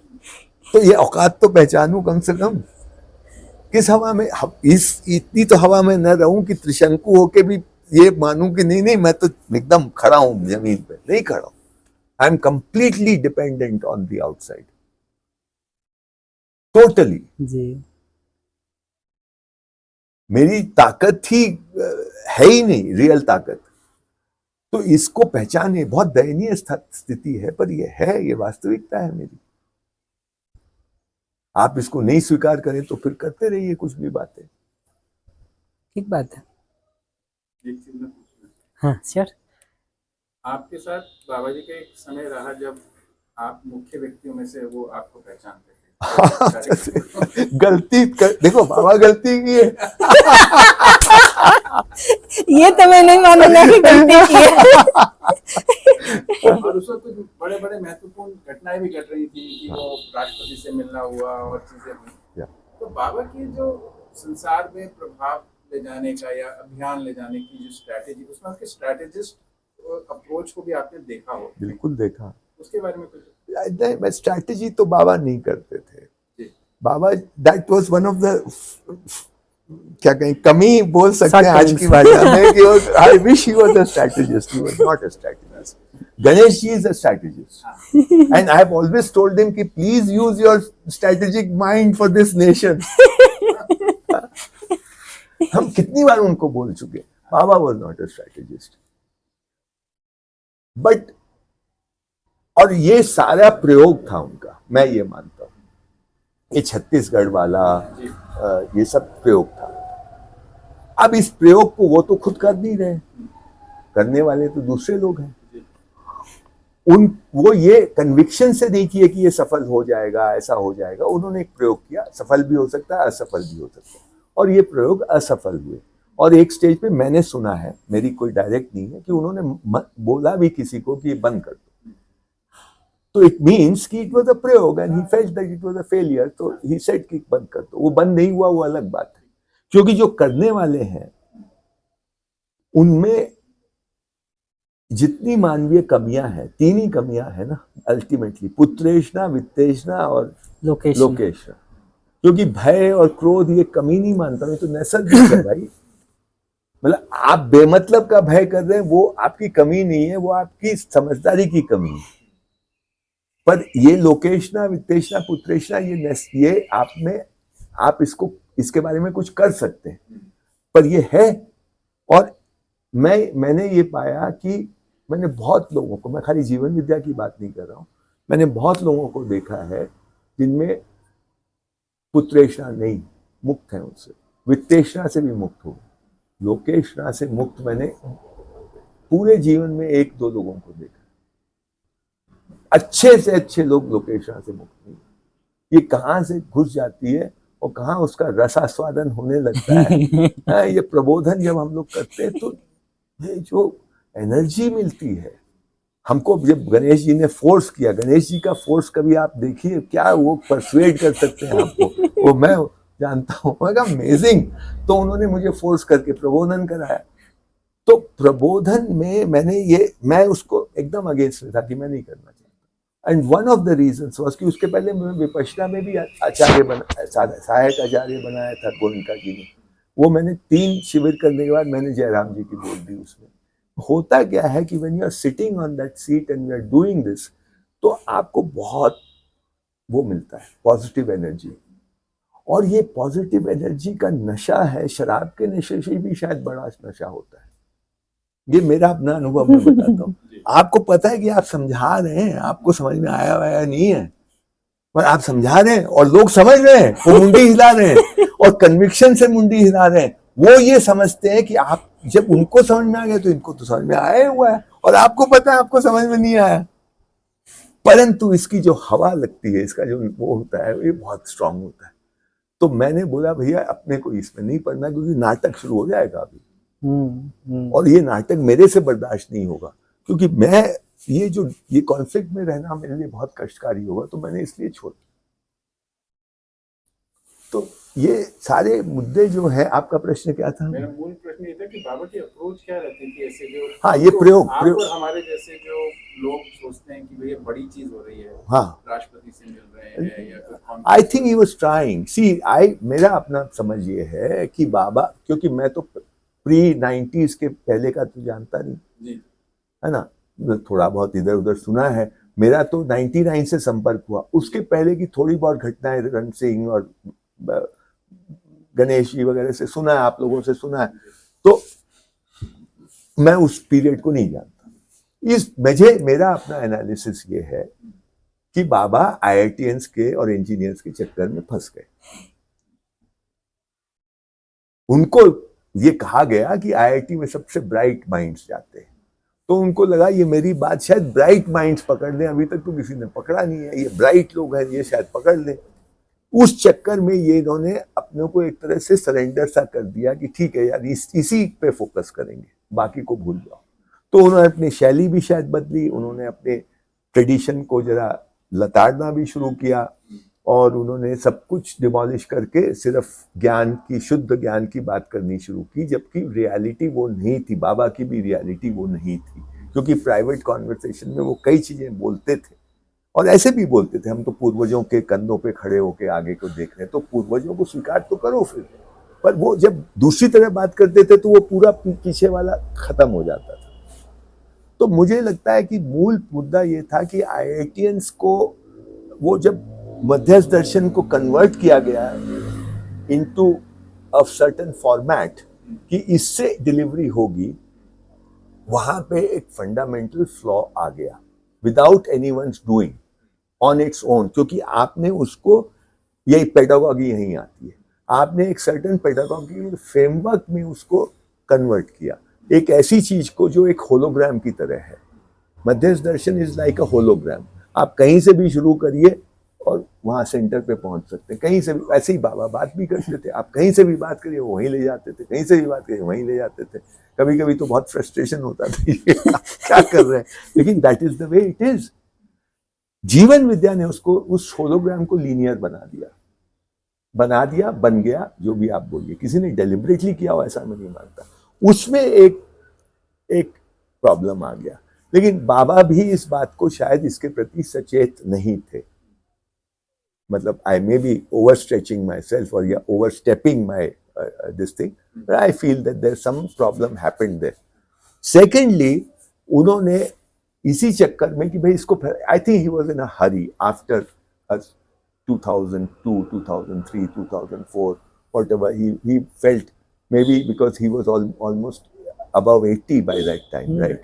तो ये औकात तो पहचानूं कम से कम। किस हवा में? इस इतनी तो हवा में न रहूं कि त्रिशंकु होके भी ये मानूं कि नहीं नहीं मैं तो एकदम खड़ा हूं जमीन पे। नहीं खड़ा हूं। I am completely dependent on the outside, totally. जी। मेरी ताकत ही है ही नहीं, रियल ताकत। तो इसको पहचाने, बहुत दयनीय स्थिति है, पर ये है, ये वास्तविकता है मेरी। आप इसको नहीं स्वीकार करें तो फिर करते रहिए कुछ भी बातें। ठीक बात है। एक चीज मैं पूछना, हाँ सर। आपके साथ बाबा जी का एक समय रहा जब आप मुख्य व्यक्तियों में से वो आपको पहचानते थे। गलती कर, देखो बाबा गलती की है। ये तो मैं नहीं मानूंगा कि गलती की है। और उस वक्त कुछ बड़े बड़े महत्वपूर्ण घटनाएं भी घट रही थी कि वो राष्ट्रपति से मिलना हुआ और चीजें हुई। तो बाबा की जो संसार में प्रभाव ले जाने का या अभियान ले जाने की जो स्ट्रैटेजी, उसमें उसके स्ट्रैटेजिस्ट अप्रोच को भी आपने देखा हो। बिल्कुल देखा। उसके बारे में कुछ? मैं स्ट्रैटेजी तो बाबा नहीं करते थे। Baba, that was one of the, क्या कहें, कमी बोल सकते हैं आज की भाषा में कि I wish he was a strategist. He was not a strategist. Ganesh ji is a strategist and I have always told him कि please use your strategic mind for this nation. हम कितनी बार उनको बोल चुके। Baba was not a strategist, but, और ये सारा प्रयोग था उनका, मैं ये मानता हूं। ये छत्तीसगढ़ वाला ये सब प्रयोग था। अब इस प्रयोग को वो तो खुद कर नहीं रहे, करने वाले तो दूसरे लोग हैं। वो ये कन्विक्शन से नहीं किए कि ये सफल हो जाएगा, ऐसा हो जाएगा। उन्होंने एक प्रयोग किया, सफल भी हो सकता है, असफल भी हो सकता है, और ये प्रयोग असफल हुए। और एक स्टेज पे मैंने सुना है, मेरी कोई डायरेक्ट नहीं है, कि उन्होंने बोला भी किसी को कि बंद कर दो। तो इट मीन्स कि इट वाज अ प्रयोग and he felt that it was a failure, तो ही सेड कि बंद कर दो। वो बंद नहीं हुआ, वो अलग बात है। क्योंकि जो करने वाले हैं उनमें जितनी मानवीय कमियां हैं, तीन ही कमियां हैं ना अल्टीमेटली, पुत्रेष्णा, वित्तेष्णा और लोकेष्णा। क्योंकि भय और क्रोध ये कमी नहीं मानता हूं, तो नैसर्गिक है भाई। मतलब आप बेमतलब का भय कर रहे हैं, वो आपकी कमी नहीं है, वो आपकी समझदारी की कमी है। पर ये लोकेष्णा, वित्तेष्णा, पुत्रेष्णा, ये आप में, आप इसके बारे में कुछ कर सकते हैं, पर ये है। और मैंने ये पाया कि मैंने बहुत लोगों को, मैं खाली जीवन विद्या की बात नहीं कर रहा हूं, मैंने बहुत लोगों को देखा है जिनमें पुत्रेष्णा नहीं, मुक्त है उनसे, वित्तेष्णा से भी मुक्त हो, लोकेष्णा से मुक्त मैंने पूरे जीवन में एक दो लोगों को देखा। अच्छे से अच्छे लोग लोकेष्णा से मुक्त नहीं। ये कहां से घुस जाती है और कहां उसका रसास्वादन होने लगता है। ये प्रबोधन जब हम लोग करते हैं तो ये जो एनर्जी मिलती है हमको, जब गणेश जी ने फोर्स किया, गणेश जी का फोर्स कभी आप देखिए, क्या वो परसुएड कर सकते हैं आपको, वो मैं जानता हूँ, अमेजिंग। तो उन्होंने मुझे फोर्स करके प्रबोधन कराया। तो प्रबोधन में मैं उसको एकदम अगेंस्ट में था कि मैं नहीं करना चाहता। And one of the reasons was कि उसके पहले मैं विपश्यना में भी आचार्य सहायक आचार्य बनाया था गोयनका जी ने। वो मैंने 3 शिविर करने के बाद मैंने जयराम जी की बोल दी उसमें। होता क्या है कि when you are sitting on that seat and you are doing this, तो आपको बहुत वो मिलता है, पॉजिटिव एनर्जी। और ये पॉजिटिव एनर्जी का नशा है, शराब के नशे से भी शायद बड़ा नशा होता है। ये मेरा अपना अनुभव मैं बताता हूँ। आपको पता है कि आप समझा रहे हैं, आपको समझ में आया वाया नहीं है, पर आप समझा रहे हैं और लोग समझ रहे हैं, वो मुंडी हिला रहे हैं और कन्विक्शन से मुंडी हिला रहे हैं। वो ये समझते हैं कि आप, जब उनको समझ में आ गया तो इनको तो समझ में आया हुआ है, और आपको पता है आपको समझ में नहीं आया, परंतु इसकी जो हवा लगती है, इसका जो वो होता है, ये बहुत स्ट्रांग होता है। तो मैंने बोला भैया अपने को इसमें नहीं पढ़ना, क्योंकि नाटक शुरू हो जाएगा अभी, और ये नाटक मेरे से बर्दाश्त नहीं होगा, क्योंकि मैं ये कॉन्फ्लिक्ट में रहना मेरे लिए बहुत कष्टकारी होगा, तो मैंने इसलिए छोड़। तो ये सारे मुद्दे जो है, आपका प्रश्न क्या था? मेरा मूल प्रश्न ये था कि बाबा की अप्रोच क्या रहती थी ऐसे जो, हाँ, ये प्रयोग और हमारे जैसे जो लोग सोचते हैं कि भैया बड़ी चीज हो रही है, हाँ, राष्ट्रपति से मिल रहे हैं या आई थिंक ही वाज ट्राइंग, मेरा अपना समझ ये है कि बाबा, क्योंकि मैं तो प्री 90s के पहले का तो जानता नहीं जी, है ना, थोड़ा बहुत इधर उधर सुना है, मेरा तो 99 से संपर्क हुआ, उसके पहले की थोड़ी बहुत घटनाएं रण सिंह और गणेश जी वगैरह से सुना है, आप लोगों से सुना है, तो मैं उस पीरियड को नहीं जानता। मेरा अपना एनालिसिस ये है कि बाबा IITians के और इंजीनियर्स के चक्कर में फंस गए। उनको ये कहा गया कि IIT में सबसे ब्राइट माइंड्स जाते हैं, तो उनको लगा ये मेरी बात शायद ब्राइट माइंड्स पकड़ लें, अभी तक तो किसी ने पकड़ा नहीं है, ये ब्राइट लोग हैं, ये शायद पकड़ लें। उस चक्कर में ये इन्होंने अपने को एक तरह से सरेंडर सा कर दिया कि ठीक है यार, इसी पे फोकस करेंगे, बाकी को भूल जाओ। तो उन्होंने अपनी शैली भी शायद बदली, उन्होंने अपने ट्रेडिशन को जरा लताड़ना भी शुरू किया, और उन्होंने सब कुछ डिमोलिश करके सिर्फ ज्ञान की, शुद्ध ज्ञान की बात करनी शुरू की, जबकि रियलिटी वो नहीं थी। बाबा की भी रियलिटी वो नहीं थी, क्योंकि प्राइवेट कॉन्वर्सेशन में वो कई चीजें बोलते थे, और ऐसे भी बोलते थे, हम तो पूर्वजों के कंधों पे खड़े होके आगे को देख रहे हैं, तो पूर्वजों को स्वीकार तो करो फिर। पर वो जब दूसरी तरह बात करते थे तो वो पूरा पीछे वाला खत्म हो जाता था। तो मुझे लगता है कि मूल मुद्दा ये था कि IITians को, वो जब मध्यस्थ दर्शन को कन्वर्ट किया गया इनटू अ सर्टेन फॉर्मेट कि इससे डिलीवरी होगी, वहां पे एक फंडामेंटल फ्लॉ आ गया, without anyone's doing, on its own, क्योंकि आपने उसको, यही पेडागॉजी यहीं आती है, आपने एक सर्टेन पेडागॉजी फ्रेमवर्क में उसको कन्वर्ट किया, एक ऐसी चीज को जो एक होलोग्राम की तरह है। मध्यस्थ दर्शन इज लाइक अ होलोग्राम, आप कहीं से भी शुरू करिए और वहां सेंटर पे पहुंच सकते हैं, कहीं से भी। ऐसे ही बाबा बात भी करते थे, आप कहीं से भी बात करिए वो वहीं ले जाते थे, कहीं से भी बात करिए वहीं ले जाते थे। कभी कभी तो बहुत फ्रस्ट्रेशन होता था क्या कर रहे हैं, लेकिन that is the way it is. जीवन विद्या ने उसको, उस होलोग्राम को लीनियर बना दिया, बन गया, जो भी आप बोलिए, किसी ने डेलिबरेटली किया हो ऐसा मैं नहीं मानता। उसमें एक प्रॉब्लम आ गया, लेकिन बाबा भी इस बात को शायद इसके प्रति सचेत नहीं थे। मतलब I may be overstretching myself और या overstepping my this thing, but I feel that there some problem happened there. Secondly, उन्होंने इसी चक्कर में कि भाई इसको, I think he was in a hurry after 2002, 2003, 2004, whatever he felt, maybe because he was almost above 80 by that time, right?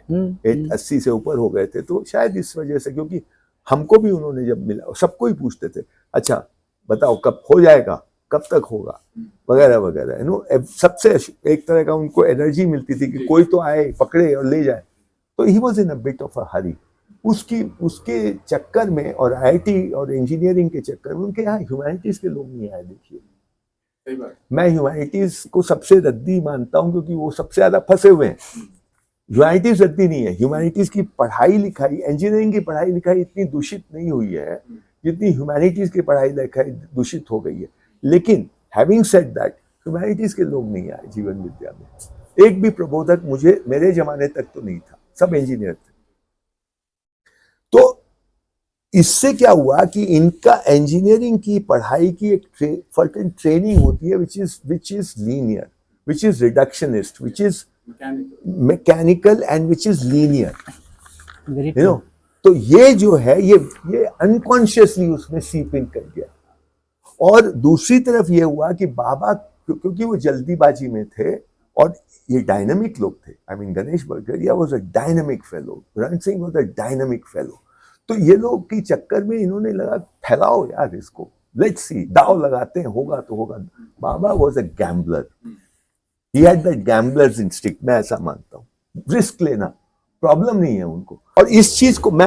80 से ऊपर हो गए थे, तो शायद इस वजह से, क्योंकि हमको भी उन्होंने जब मिला, सबको ही पूछते थे, अच्छा बताओ कब हो जाएगा, कब तक होगा, वगैरह वगैरह, नो, सबसे एक तरह का उनको एनर्जी मिलती थी कि कोई तो आए, पकड़े और ले जाए। तो he was in a bit of a hurry. उसके चक्कर में, और IIT और इंजीनियरिंग के चक्कर में, उनके यहाँ ह्यूमैनिटीज के लोग नहीं आए। देखिए, मैं ह्यूमैनिटीज को सबसे रद्दी मानता हूँ, क्योंकि वो सबसे ज्यादा फंसे हुए हैं। ह्यूमैनिटीज रद्दी नहीं है, ह्यूमैनिटीज की पढ़ाई लिखाई, इंजीनियरिंग की पढ़ाई लिखाई इतनी दूषित नहीं हुई है जितनी ह्यूमैनिटीज की पढ़ाई लिखाई दूषित हो गई है। लेकिन हैविंग सेड दैट, ह्यूमैनिटीज के लोग नहीं आए जीवन विद्या में। एक भी प्रबोधक मेरे जमाने तक तो नहीं था, सब इंजीनियर थे। तो इससे क्या हुआ कि इनका इंजीनियरिंग की पढ़ाई की एक ट्रेनिंग होती है, which is linear, which is reductionist, which is mechanical and which is linear, you know। तो ये जो है, ये अनकॉन्शियसली उसमें सीप इन कर गया। और दूसरी तरफ ये हुआ कि बाबा, क्योंकि वो जल्दीबाजी में थे और ये डायनामिक लोग थे, I mean Ganesh Bargaria was a dynamic fellow, Ran Singh was a dynamic fellow, तो ये लोग की चक्कर में इन्होंने लगा फैलाओ यार इसको, लेट्स सी, दाव लगाते हैं, होगा तो होगा। Baba was a gambler, he had that gambler's instinct, मैं ऐसा मानता हूँ। रिस्क लेना प्रॉब्लम नहीं है उनको। और इस चीज को मैं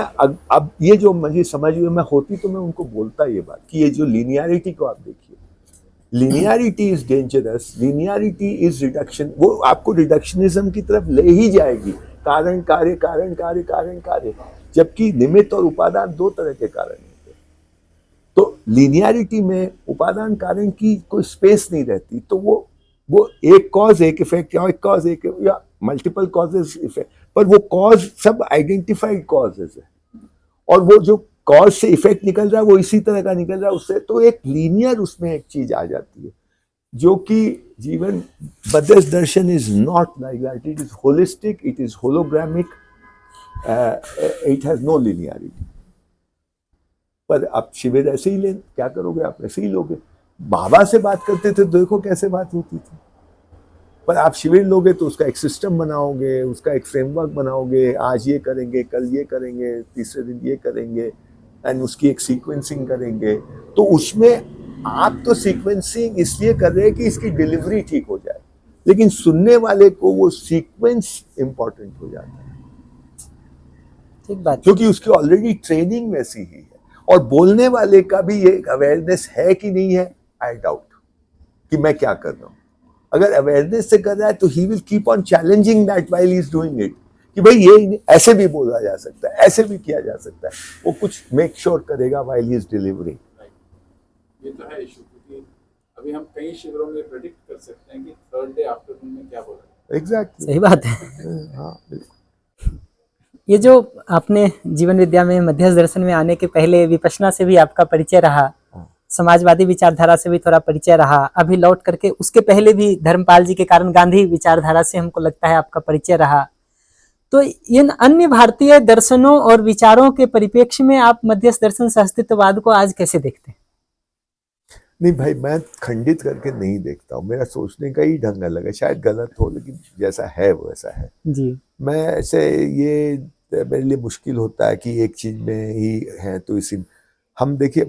अब ये जो मुझे समझ में मैं होती तो मैं उनको बोलता ये बात कि ये जो लीनियरिटी को आप देखिए, linearity is dangerous, linearity is reduction, वो आपको रिडक्शनिज्म की तरफ ले ही जाएगी। कारण कार्य, कारण कार्य, कारण कार्य, जबकि निमित्त और उपादान दो तरह के कारण होते हैं। तो लीनियरिटी में उपादान कारण की कोई स्पेस नहीं रहती, तो वो एक कॉज एक इफेक्ट, या एक कॉज एक, या मल्टीपल कॉजेज इफेक्ट, पर वो कॉज सब आइडेंटिफाइड कॉजेज है, और वो जो कॉज से इफेक्ट निकल रहा है वो इसी तरह का निकल रहा है उससे, तो एक लीनियर उसमें एक चीज आ जाती है, जो कि जीवन बद्ध दर्शन is not like that, it is holistic, it is holographic, it has no linearity. पर आप शिविर ऐसे ही ले, क्या करोगे आप, ऐसे ही लोगे। बाबा से बात करते थे, देखो कैसे बात होती थी। पर आप शिविर लोगे तो उसका एक सिस्टम बनाओगे, उसका एक फ्रेमवर्क बनाओगे, आज ये करेंगे, कल ये करेंगे, तीसरे दिन ये करेंगे, एंड उसकी एक सीक्वेंसिंग करेंगे। तो उसमें आप तो सीक्वेंसिंग इसलिए कर रहे हैं कि इसकी डिलीवरी ठीक हो जाए, लेकिन सुनने वाले को वो सीक्वेंस इंपॉर्टेंट हो जाता है, ठीक बात। क्योंकि उसकी ऑलरेडी ट्रेनिंग वैसी ही है। और बोलने वाले का भी ये अवेयरनेस है कि नहीं है, आई डाउट, कि मैं क्या कर रहा हूँ। अगर अवेयरनेस से कर रहा है तो he will keep on challenging that while he is doing it, कि भाई ये ऐसे भी बोला जा सकता है, ऐसे भी किया जा सकता है, वो कुछ मेक श्योर करेगा व्हाइल ही इज डिलीवरिंग। ये तो है इशू, क्योंकि अभी हम कई शिविरों में प्रेडिक्ट कर सकते हैं कि थर्ड डे आफ्टरनून में क्या बोला। एग्जैक्टली, सही बात है। हाँ बिल्कुल। ये जो आपने जीवन विद्या में मध्यस्थ दर्शन में आने के पहले विपश्यना से भी आपका परिचय रहा, समाजवादी विचारधारा से भी थोड़ा परिचय रहा, अभी लौट करके उसके पहले भी धर्मपाल जी के कारण गांधी विचारधारा से हमको लगता है आपका परिचय रहा। तो इन अन्य भारतीय दर्शनों और विचारों के परिप्रेक्ष्य में आप मध्यस्थ दर्शन से अस्तित्ववाद को आज कैसे देखते हैं? नहीं भाई, मैं खंडित करके नहीं देखता हूँ, मेरा सोचने का ही ढंग अलग है, शायद गलत हो, लेकिन जैसा है वैसा है जी। मैं ऐसे, ये मेरे लिए मुश्किल होता है कि एक चीज में ही है तो इसी हम देखिए,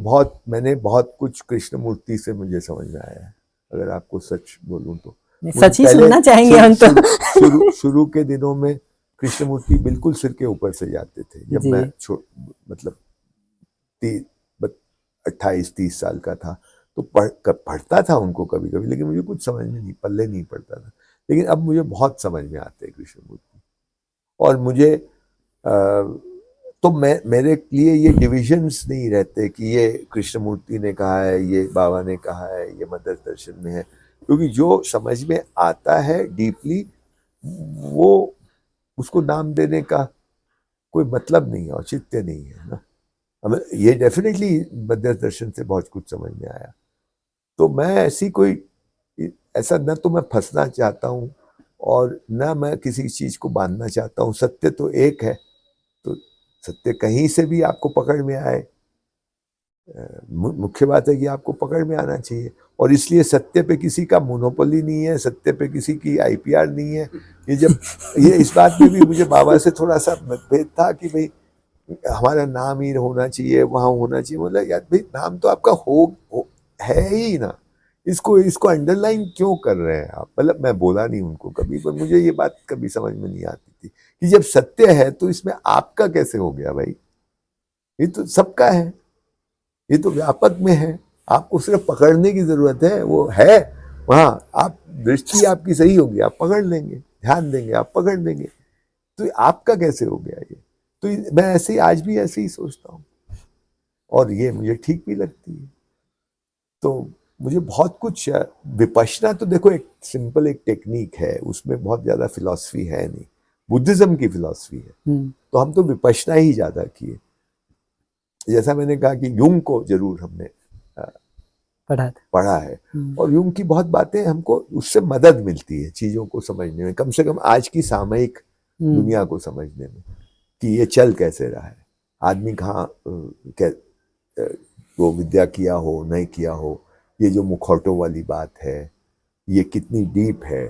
मैंने बहुत कुछ कृष्णमूर्ति से मुझे समझ में आया है, अगर आपको सच बोलूं तो। सच ही सुनना चाहेंगे हम तो। शुरू के दिनों में कृष्णमूर्ति बिल्कुल सिर के ऊपर से जाते थे, जब मैं मतलब 28-30 साल का था, तो पढ़ता था उनको कभी कभी, लेकिन मुझे कुछ समझ में नहीं, पल्ले नहीं पड़ता था। लेकिन अब मुझे बहुत समझ में आते हैं कृष्णमूर्ति, और मुझे तो मेरे लिए ये डिविजन्स नहीं रहते कि ये कृष्णमूर्ति ने कहा है, ये बाबा ने कहा है, ये मध्यस्थ दर्शन में है, क्योंकि जो समझ में आता है डीपली, वो उसको नाम देने का कोई मतलब नहीं है, औचित्य नहीं है ना। हमें ये डेफिनेटली मध्यस्थ दर्शन से बहुत कुछ समझ में आया। तो मैं ऐसा न तो मैं फंसना चाहता हूँ और न मैं किसी चीज को बांधना चाहता हूँ। सत्य तो एक है, तो सत्य कहीं से भी आपको पकड़ में आए, मुख्य बात है कि आपको पकड़ में आना चाहिए। और इसलिए सत्य पे किसी का मोनोपोली नहीं है, सत्य पे किसी की आईपीआर नहीं है। ये इस बात में भी मुझे बाबा से थोड़ा सा मतभेद था कि भाई हमारा नाम ही होना चाहिए, वहां होना चाहिए। मतलब यार भाई, नाम तो आपका है ही ना, इसको अंडरलाइन क्यों कर रहे हैं आप। मतलब मैं बोला नहीं उनको कभी, पर मुझे ये बात कभी समझ में नहीं आती थी कि जब सत्य है तो इसमें आपका कैसे हो गया भाई। ये तो सबका है, ये तो व्यापक में है, आपको सिर्फ पकड़ने की जरूरत है। वो है वहां, आप दृष्टि आपकी सही होगी, आप पकड़ लेंगे, ध्यान देंगे, आप पकड़ लेंगे। तो आपका कैसे हो गया ये। तो मैं ऐसे आज भी ऐसे ही सोचता हूँ, और ये मुझे ठीक भी लगती है। तो मुझे बहुत कुछ, विपश्यना तो देखो एक सिंपल एक टेक्निक है, उसमें बहुत ज्यादा फिलॉसफी है नहीं, बुद्धिज्म की फिलॉसफी है। तो हम तो विपश्यना ही ज्यादा किए। जैसा मैंने कहा कि युंग को जरूर हमने पढ़ा है, और युंग की बहुत बातें हमको उससे मदद मिलती है चीजों को समझने में, कम से कम आज की सामयिक दुनिया को समझने में, कि ये चल कैसे रहा है, आदमी कहाँ वो विद्या किया हो नहीं किया हो, ये जो मुखौटों वाली बात है ये कितनी डीप है,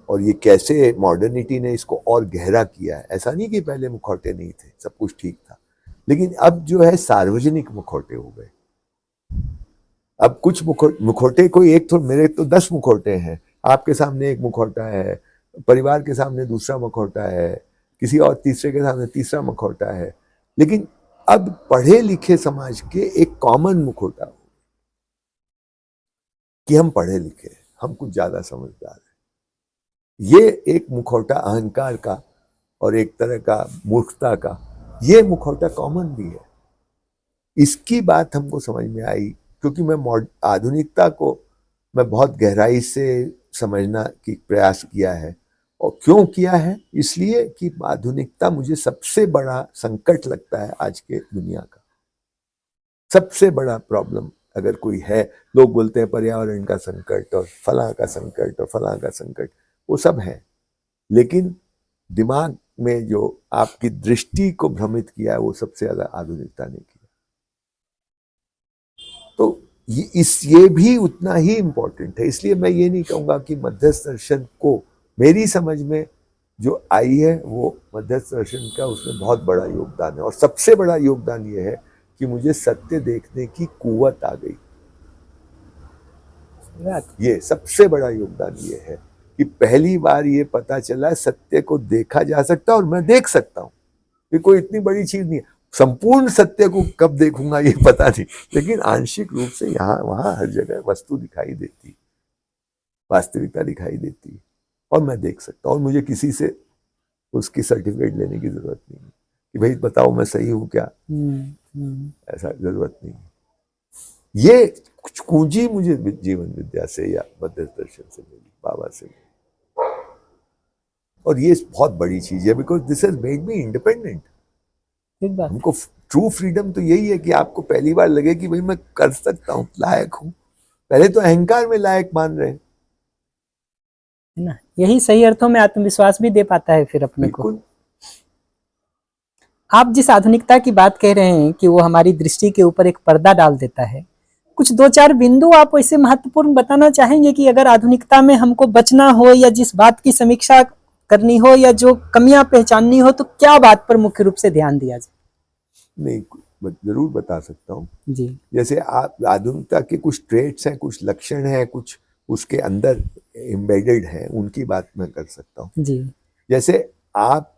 और ये कैसे मॉडर्निटी ने इसको और गहरा किया है। ऐसा नहीं कि पहले मुखौटे नहीं थे, सब कुछ ठीक था, लेकिन अब जो है सार्वजनिक मुखौटे हो गए। अब कुछ मुखौटे, कोई एक तो, मेरे तो 10 मुखौटे हैं, आपके सामने एक मुखौटा है, परिवार के सामने दूसरा मुखौटा है, किसी और तीसरे के सामने तीसरा मुखौटा है, लेकिन अब पढ़े लिखे समाज के एक कॉमन मुखौटा हो कि हम पढ़े लिखे हैं, हम कुछ ज्यादा समझदार हैं। ये एक मुखौटा अहंकार का और एक तरह का मूर्खता का, ये मुखौटा कॉमन भी है। इसकी बात हमको समझ में आई क्योंकि मैं आधुनिकता को मैं बहुत गहराई से समझना की प्रयास किया है। और क्यों किया है? इसलिए कि आधुनिकता मुझे सबसे बड़ा संकट लगता है आज के दुनिया का। सबसे बड़ा प्रॉब्लम अगर कोई है, लोग बोलते हैं पर्यावरण का संकट और फलां का संकट और फलां का संकट, वो सब है, लेकिन दिमाग में जो आपकी दृष्टि को भ्रमित किया है वो सबसे ज्यादा आधुनिकता ने किया। तो ये भी उतना ही इम्पोर्टेंट है। इसलिए मैं ये नहीं कहूंगा कि मध्यस्थ दर्शन को, मेरी समझ में जो आई है वो मध्यस्थ दर्शन का उसमें बहुत बड़ा योगदान है। और सबसे बड़ा योगदान ये है कि मुझे सत्य देखने की कुव्वत आ गई। ये सबसे बड़ा योगदान ये है कि पहली बार ये पता चला सत्य को देखा जा सकता और मैं देख सकता हूं। ये कोई इतनी बड़ी चीज नहीं है। संपूर्ण सत्य को कब देखूंगा ये पता नहीं, लेकिन आंशिक रूप से यहाँ वहां हर जगह वस्तु दिखाई देती, वास्तविकता दिखाई देती और मैं देख सकता हूँ। और मुझे किसी से उसकी सर्टिफिकेट लेने की जरूरत नहीं है कि भाई बताओ मैं सही हूं क्या, ऐसा जरूरत नहीं है। ये कुछ कुंजी मुझे जीवन विद्या से या मध्यस्थ दर्शन से मिली, बाबा से मिली। और ये बहुत बड़ी चीज है because this has made me independent. हमको ट्रू फ्रीडम तो यही है कि आपको पहली बार लगे कि भाई मैं कर सकता हूँ, लायक हूं। पहले तो अहंकार में लायक मान रहे हैं ना, यही सही अर्थों में आत्मविश्वास भी दे पाता है फिर अपने को। आप जिस आधुनिकता की बात कह रहे हैं कि वो हमारी दृष्टि के ऊपर एक पर्दा डाल देता है, कुछ 2-4 बिंदु आप ऐसे महत्वपूर्ण बताना चाहेंगे कि अगर आधुनिकता में हमको बचना हो या जिस बात की समीक्षा करनी हो या जो कमियां पहचाननी हो तो क्या बात पर मुख्य रूप से ध्यान दिया जाए? नहीं, जरूर बता सकता हूँ जी। जैसे आप आधुनिकता के कुछ ट्रेट्स हैं, कुछ लक्षण हैं, कुछ उसके अंदर एम्बेडेड हैं, उनकी बात मैं कर सकता हूँ जी। जैसे आप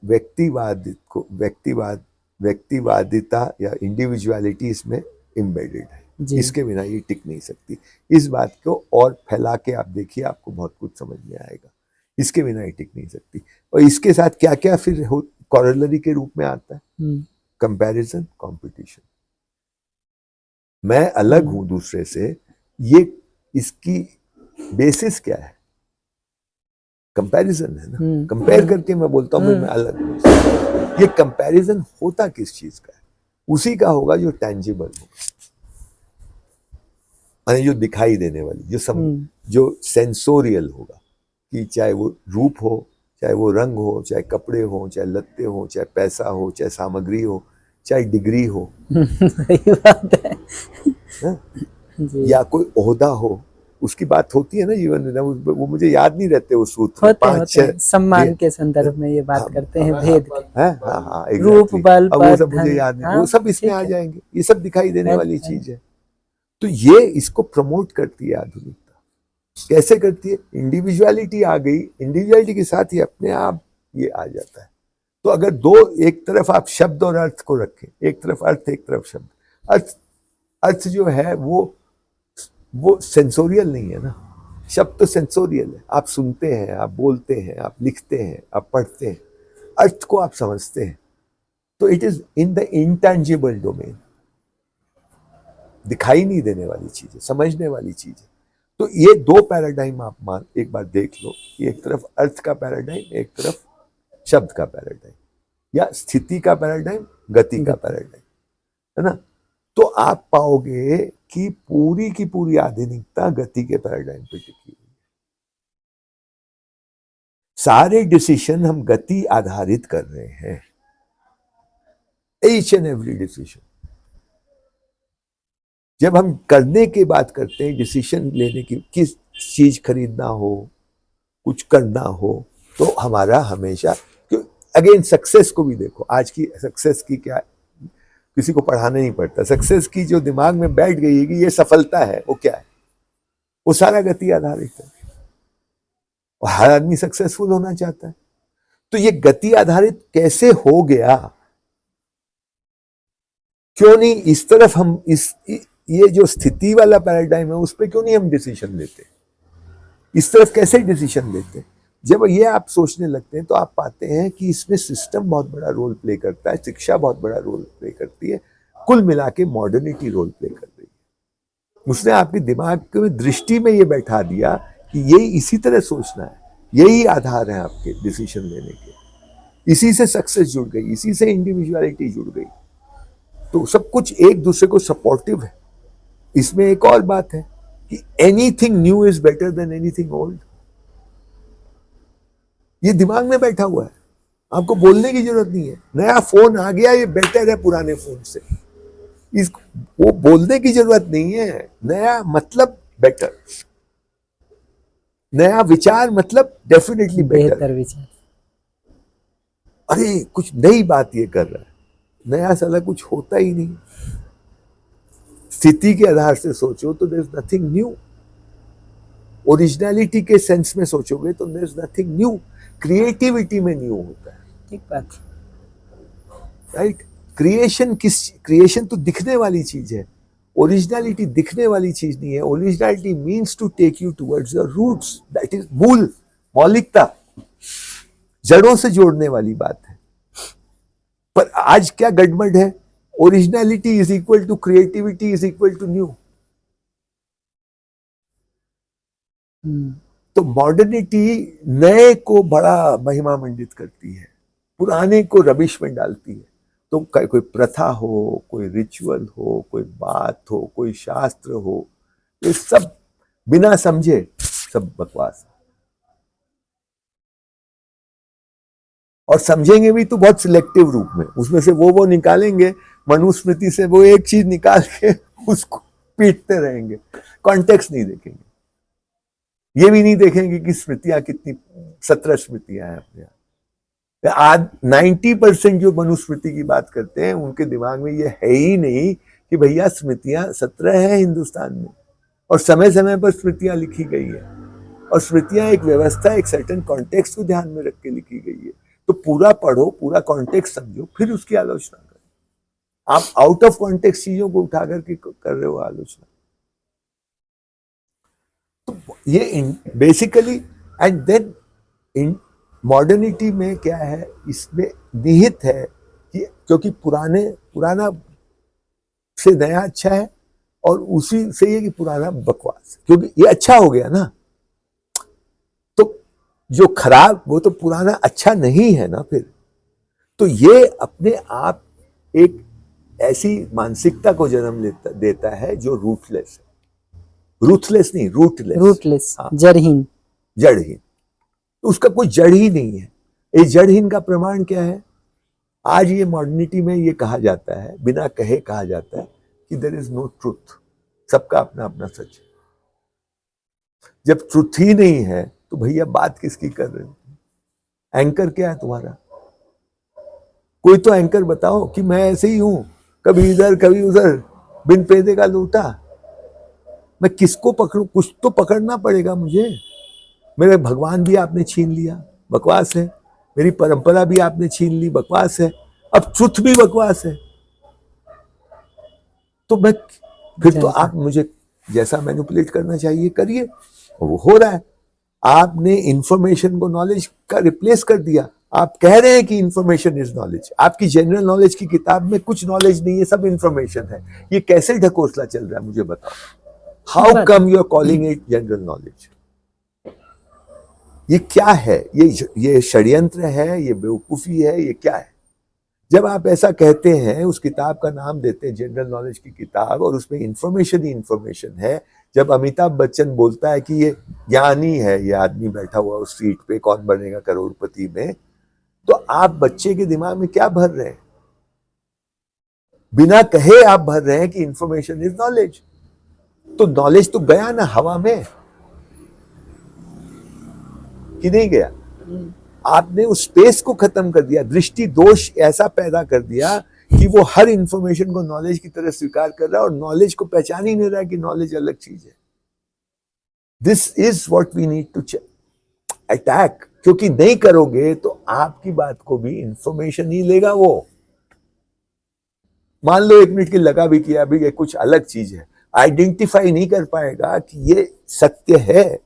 व्यक्तिवादिता या इंडिविजुअलिटी इसमें एम्बेडेड है, इसके बिना ये टिक नहीं सकती। इस बात को और फैला के आप देखिए, आपको बहुत कुछ समझ में आएगा। इसके बिना ये टिक नहीं सकती। और इसके साथ क्या क्या फिर कॉरलरी के रूप में आता है? Comparison, competition. मैं अलग हूं दूसरे से, ये इसकी बेसिस क्या है? कंपैरिजन है ना। कंपेयर करके मैं बोलता हूं मैं अलग हूं। ये कंपैरिजन होता किस चीज का है? उसी का होगा जो टैंजिबल होगा, जो दिखाई देने वाली, जो सेंसोरियल होगा, कि चाहे वो रूप हो, चाहे वो रंग हो, चाहे कपड़े हो, चाहे लत्ते हो, चाहे पैसा हो, चाहे सामग्री हो, चाहे डिग्री हो सही बात है। या कोई ओहदा हो, उसकी बात होती है ना जीवन में। वो मुझे याद नहीं रहते वो सूत्र, 5-6 सम्मान के संदर्भ में ये बात करते हैं, भेद के, रूप, बल, वो सब मुझे याद नहीं, वो सब इसमें आ जाएंगे। ये सब दिखाई देने वाली चीज है। तो ये इसको प्रमोट करती है आधुनिकता। कैसे करती है? इंडिविजुअलिटी आ गई, इंडिविजुअलिटी के साथ ही अपने आप ये आ जाता है। तो अगर एक तरफ आप शब्द और अर्थ को रखें, एक तरफ अर्थ, एक तरफ शब्द। अर्थ जो है वो सेंसोरियल नहीं है ना। शब्द तो सेंसोरियल है, आप सुनते हैं, आप बोलते हैं, आप लिखते हैं, आप पढ़ते हैं। अर्थ को आप समझते हैं, तो it is in the intangible domain, दिखाई नहीं देने वाली चीज है, समझने वाली चीज है। तो ये 2 पैराडाइम आप एक बार देख लो, एक तरफ अर्थ का पैराडाइम, एक तरफ शब्द का पैराडाइम, या स्थिति का पैराडाइम, गति का पैराडाइम, है ना। तो आप पाओगे कि पूरी की पूरी आधुनिकता गति के पैराडाइम पे टिकी हुई है। सारे डिसीजन हम गति आधारित कर रहे हैं, ईच एंड एवरी डिसीजन। जब हम करने की बात करते हैं, डिसीजन लेने की, किस चीज खरीदना हो, कुछ करना हो, तो हमारा हमेशा, अगेन सक्सेस को भी देखो, आज की सक्सेस की क्या किसी को पढ़ाना नहीं पड़ता। सक्सेस की जो दिमाग में बैठ गई है कि ये सफलता है, वो क्या है, वो सारा गति आधारित है, और हर आदमी सक्सेसफुल होना चाहता है। तो ये गति आधारित कैसे हो गया? क्यों नहीं इस तरफ हम ये जो स्थिति वाला पैराडाइम है उस पर क्यों नहीं हम डिसीजन लेते? इस तरफ कैसे डिसीजन लेते? जब ये आप सोचने लगते हैं तो आप पाते हैं कि इसमें सिस्टम बहुत बड़ा रोल प्ले करता है, शिक्षा बहुत बड़ा रोल प्ले करती है, कुल मिला के मॉडर्निटी रोल प्ले कर रही है। उसने आपके दिमाग में दृष्टि में ये बैठा दिया कि यही इसी तरह सोचना है, यही आधार है आपके डिसीजन लेने के। इसी से सक्सेस जुड़ गई, इसी से इंडिविजुअलिटी जुड़ गई। तो सब कुछ एक दूसरे को सपोर्टिव है। इसमें एक और बात है कि anything new is better than anything old. ये दिमाग में बैठा हुआ है, आपको बोलने की जरूरत नहीं है। नया फोन आ गया, ये बेटर है पुराने फोन से, वो बोलने की जरूरत नहीं है। नया मतलब बेटर, नया विचार मतलब डेफिनेटली बेटर विचार। अरे कुछ नई बात ये कर रहा है, नया साला कुछ होता ही नहीं। स्थिति के आधार से सोचो तो there is nothing new. Originality के सेंस में सोचोगे तो there is nothing new. Creativity में न्यू होता है, ठीक बात, राइट? क्रिएशन तो दिखने वाली चीज है, ओरिजिनलिटी दिखने वाली चीज नहीं है। Originality means to take you towards your roots, that is मूल, मौलिकता, जड़ों से जोड़ने वाली बात है। पर आज क्या गड़बड़ है? Originality is equal to creativity is equal to new. तो मॉडर्निटी नए को बड़ा महिमा मंडित करती है, पुराने को रबिश में डालती है। तो कोई प्रथा हो, कोई रिचुअल हो, कोई बात हो, कोई शास्त्र हो, ये सब बिना समझे सब बकवास है। और समझेंगे भी तो बहुत सिलेक्टिव रूप में, उसमें से वो निकालेंगे, मनुस्मृति से वो एक चीज निकाल के उसको पीटते रहेंगे, कॉन्टेक्स्ट नहीं देखेंगे। ये भी नहीं देखेंगे कि स्मृतियां कितनी, 17 स्मृतियां हैं अपने यहाँ। आज 90% जो मनुस्मृति की बात करते हैं उनके दिमाग में ये है ही नहीं कि भैया स्मृतियां 17 हैं हिंदुस्तान में, और समय समय पर स्मृतियां लिखी गई है, और स्मृतियां एक व्यवस्था, एक सर्टेन कॉन्टेक्स्ट को ध्यान में रख के लिखी गई है। तो पूरा पढ़ो, पूरा कॉन्टेक्स्ट समझो, फिर उसकी आलोचना करो। आप आउट ऑफ कॉन्टेक्स्ट चीजों को उठा करके कर रहे हो आलोचना। तो ये basically, and then in modernity में क्या है, इसमें निहित है कि क्योंकि पुराना से नया अच्छा है, और उसी से ये कि पुराना बकवास, क्योंकि ये अच्छा हो गया ना, तो जो खराब वो तो पुराना अच्छा नहीं है ना फिर। तो ये अपने आप एक ऐसी मानसिकता को जन्म देता है जो रूटलेस है। रूथलेस नहीं, रूटलेस, हाँ, जड़हीन। तो उसका कोई जड़ ही नहीं है। इस जड़हीन का प्रमाण क्या है? आज ये मॉडर्निटी में ये कहा जाता है, बिना कहे कहा जाता है कि देयर इज नो ट्रुथ, सबका अपना अपना सच है। जब ट्रुथ ही नहीं है तो भैया बात किसकी कर रहे हो? एंकर क्या है तुम्हारा? कोई तो एंकर बताओ कि मैं ऐसे ही हूं, कभी इधर कभी उधर, बिन पैदे का लूटा। मैं किसको पकड़ूं? कुछ तो पकड़ना पड़ेगा मुझे। मेरे भगवान भी आपने छीन लिया, बकवास है। मेरी परंपरा भी आपने छीन ली, बकवास है। अब ट्रुथ भी बकवास है। तो मैं फिर तो आप मुझे जैसा मैनिपुलेट करना चाहिए करिए, वो हो रहा है। आपने इंफॉर्मेशन को नॉलेज का रिप्लेस कर दिया। आप कह रहे हैं कि इंफॉर्मेशन इज नॉलेज। आपकी जनरल नॉलेज की किताब में कुछ नॉलेज नहीं है, सब इंफॉर्मेशन है। ये कैसे ढकोसला चल रहा है मुझे बताओ? How come you are calling it general knowledge? ये क्या है? ये षड्यंत्र है, ये बेवकूफी है, ये क्या है? जब आप ऐसा कहते हैं, उस किताब का नाम देते हैं जनरल नॉलेज की किताब, और उसमें इंफॉर्मेशन ही इंफॉर्मेशन है। जब अमिताभ बच्चन बोलता है कि ये ज्ञानी है, ये आदमी बैठा हुआ उस सीट पे, कौन बनेगा करोड़पति में, तो आप बच्चे के दिमाग में क्या भर रहे हैं? बिना कहे आप भर रहे हैं कि इंफॉर्मेशन इज नॉलेज। तो नॉलेज तो गया ना हवा में, कि नहीं गया? आपने उस स्पेस को खत्म कर दिया, दृष्टि दोष ऐसा पैदा कर दिया कि वो हर इंफॉर्मेशन को नॉलेज की तरह स्वीकार कर रहा है और नॉलेज को पहचान ही नहीं रहा कि नॉलेज अलग चीज है। This is what we need to attack, क्योंकि नहीं करोगे तो आपकी बात को भी इंफॉर्मेशन ही लेगा वो। मान लो 1 मिनट की लगा भी किया, अभी ये कुछ अलग चीज है, आइडेंटिफाई नहीं कर पाएगा कि ये सत्य है।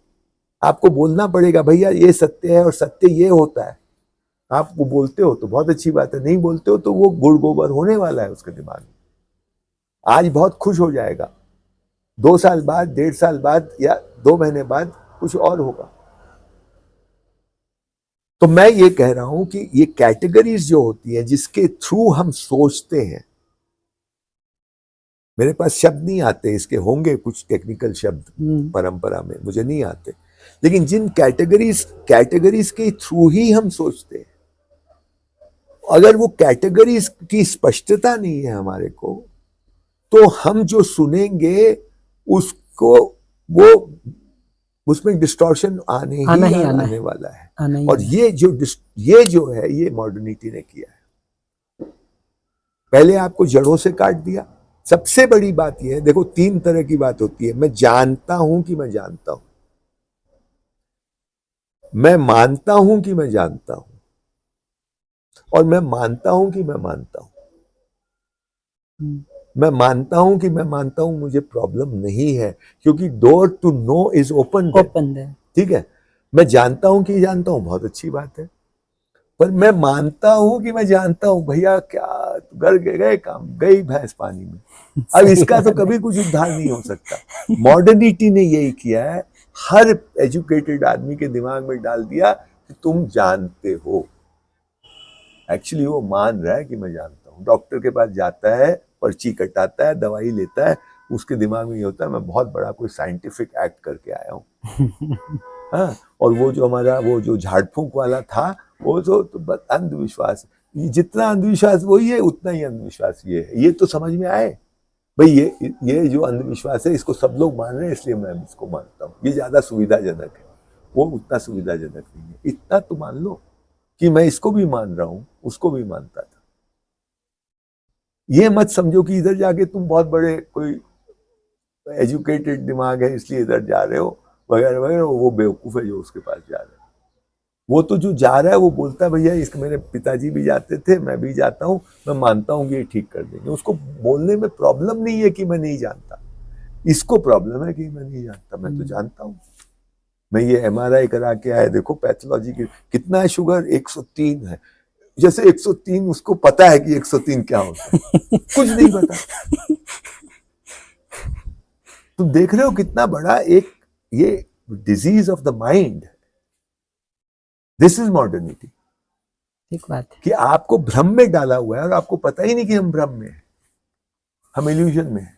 आपको बोलना पड़ेगा भैया ये सत्य है और सत्य ये होता है। आप वो बोलते हो तो बहुत अच्छी बात है, नहीं बोलते हो तो वो गुड़ गोबर होने वाला है उसके दिमाग में। आज बहुत खुश हो जाएगा, 2 साल बाद, 1.5 साल बाद या 2 महीने बाद कुछ और होगा। तो मैं ये कह रहा हूं कि ये कैटेगरीज जो होती है जिसके थ्रू हम सोचते हैं, मेरे पास शब्द नहीं आते इसके, होंगे कुछ टेक्निकल शब्द परंपरा में, मुझे नहीं आते, लेकिन जिन कैटेगरीज के थ्रू ही हम सोचते हैं, अगर वो कैटेगरीज की स्पष्टता नहीं है हमारे को, तो हम जो सुनेंगे उसको वो उसमें डिस्टॉर्शन आने वाला है। और ये जो है ये मॉडर्निटी ने किया है। पहले आपको जड़ों से काट दिया। सबसे बड़ी बात यह है, देखो 3 तरह की बात होती है। मैं जानता हूं कि मैं जानता हूं, मैं मानता हूं कि मैं जानता हूं, और मैं मानता हूं कि मैं मानता हूं। मैं मानता हूं कि मैं मानता हूं, मुझे प्रॉब्लम नहीं है, क्योंकि door to know is open है। ठीक है, मैं जानता हूं कि जानता हूं, बहुत अच्छी बात है, पर मैं मानता हूं कि मैं जानता हूं, भैया क्या घर गए काम, गई भैंस पानी में। अब इसका तो कभी कुछ उद्धार नहीं हो सकता। मॉडर्निटी ने यही किया है, हर एजुकेटेड आदमी के दिमाग में डाल दिया कि तुम जानते हो। एक्चुअली वो मान रहा है कि मैं जानता हूँ। डॉक्टर के पास जाता है, पर्ची कटाता है, दवाई लेता है, उसके दिमाग में ये होता है मैं बहुत बड़ा कोई साइंटिफिक एक्ट करके आया हूँ। हाँ, और वो जो हमारा वो जो झाड़ फूंक वाला था, वो तो बस अंधविश्वास, जितना अंधविश्वास वही है उतना ही अंधविश्वास ये है। ये तो समझ में आए भाई, ये जो अंधविश्वास है इसको सब लोग मान रहे हैं इसलिए मैं इसको मानता हूँ, ये ज्यादा सुविधाजनक है, वो उतना सुविधाजनक नहीं है। इतना तो मान लो कि मैं इसको भी मान रहा हूं, उसको भी मानता था। ये मत समझो कि इधर जाके तुम बहुत बड़े कोई एजुकेटेड दिमाग है इसलिए इधर जा रहे हो वगैरह वगैरह, वो बेवकूफ है जो उसके पास जा रहा है। वो तो जो जा रहा है वो बोलता है भैया इसके, मेरे पिताजी भी जाते थे, मैं भी जाता हूँ, मैं मानता हूँ कि ये ठीक कर देंगे। उसको बोलने में प्रॉब्लम नहीं है कि मैं नहीं जानता, इसको प्रॉब्लम है कि मैं नहीं जानता। मैं तो जानता हूँ, मैं ये MRI करा के आया, देखो पैथोलॉजी की कितना है, शुगर 103 है, जैसे 103 उसको पता है कि 103 क्या होता है, कुछ नहीं पता। तुम देख रहे हो कितना बड़ा एक ये disease of the mind. This is modernity. ठीक बात है कि आपको भ्रम में डाला हुआ है और आपको पता ही नहीं कि हम भ्रम में हैं, हम इल्यूजन में हैं।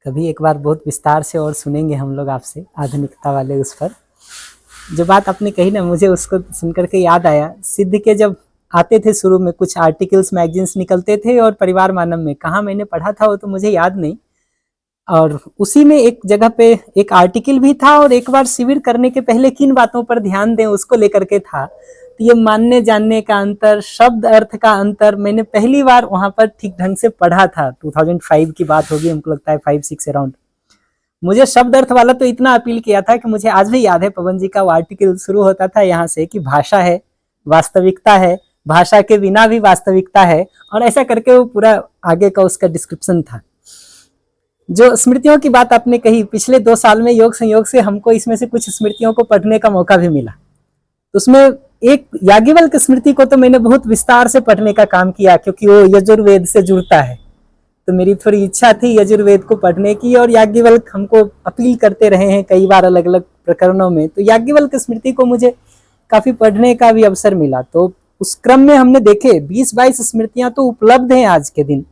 कभी एक बार बहुत विस्तार से और सुनेंगे हम लोग आपसे आधुनिकता वाले उस पर। जो बात आपने कही ना, मुझे उसको सुनकर के याद आया, सिद्ध के जब आते थे शुरू में कुछ आर्टिकल्स मैगजीन्स निकलते थे, और परिवार मानव में कहाँ मैंने पढ़ा था वो तो मुझे याद नहीं, और उसी में एक जगह पे एक आर्टिकल भी था, और एक बार शिविर करने के पहले किन बातों पर ध्यान दें उसको लेकर के था। तो ये मानने जानने का अंतर, शब्द अर्थ का अंतर, मैंने पहली बार वहां पर ठीक ढंग से पढ़ा था। 2005 की बात होगी, हमको लगता है 5-6 अराउंड। मुझे शब्द अर्थ वाला तो इतना अपील किया था कि मुझे आज भी याद है, पवन जी का वो आर्टिकल शुरू होता था यहाँ से कि भाषा है, वास्तविकता है, भाषा के बिना भी वास्तविकता है, और ऐसा करके वो पूरा आगे का उसका डिस्क्रिप्शन था। जो स्मृतियों की बात आपने कही, पिछले 2 साल में योग संयोग से हमको इसमें से कुछ स्मृतियों को पढ़ने का मौका भी मिला। तो उसमें एक याज्ञवल्क्य स्मृति को तो मैंने बहुत विस्तार से पढ़ने का काम किया, क्योंकि वो यजुर्वेद से जुड़ता है। तो मेरी थोड़ी इच्छा थी यजुर्वेद को पढ़ने की, और याज्ञवल्क्य हमको अपील करते रहे हैं कई बार अलग अलग प्रकरणों में, तो याज्ञवल्क्य स्मृति को मुझे काफी पढ़ने का भी अवसर मिला। तो उस क्रम में हमने देखे 20-22 स्मृतियां तो उपलब्ध हैं आज के दिन,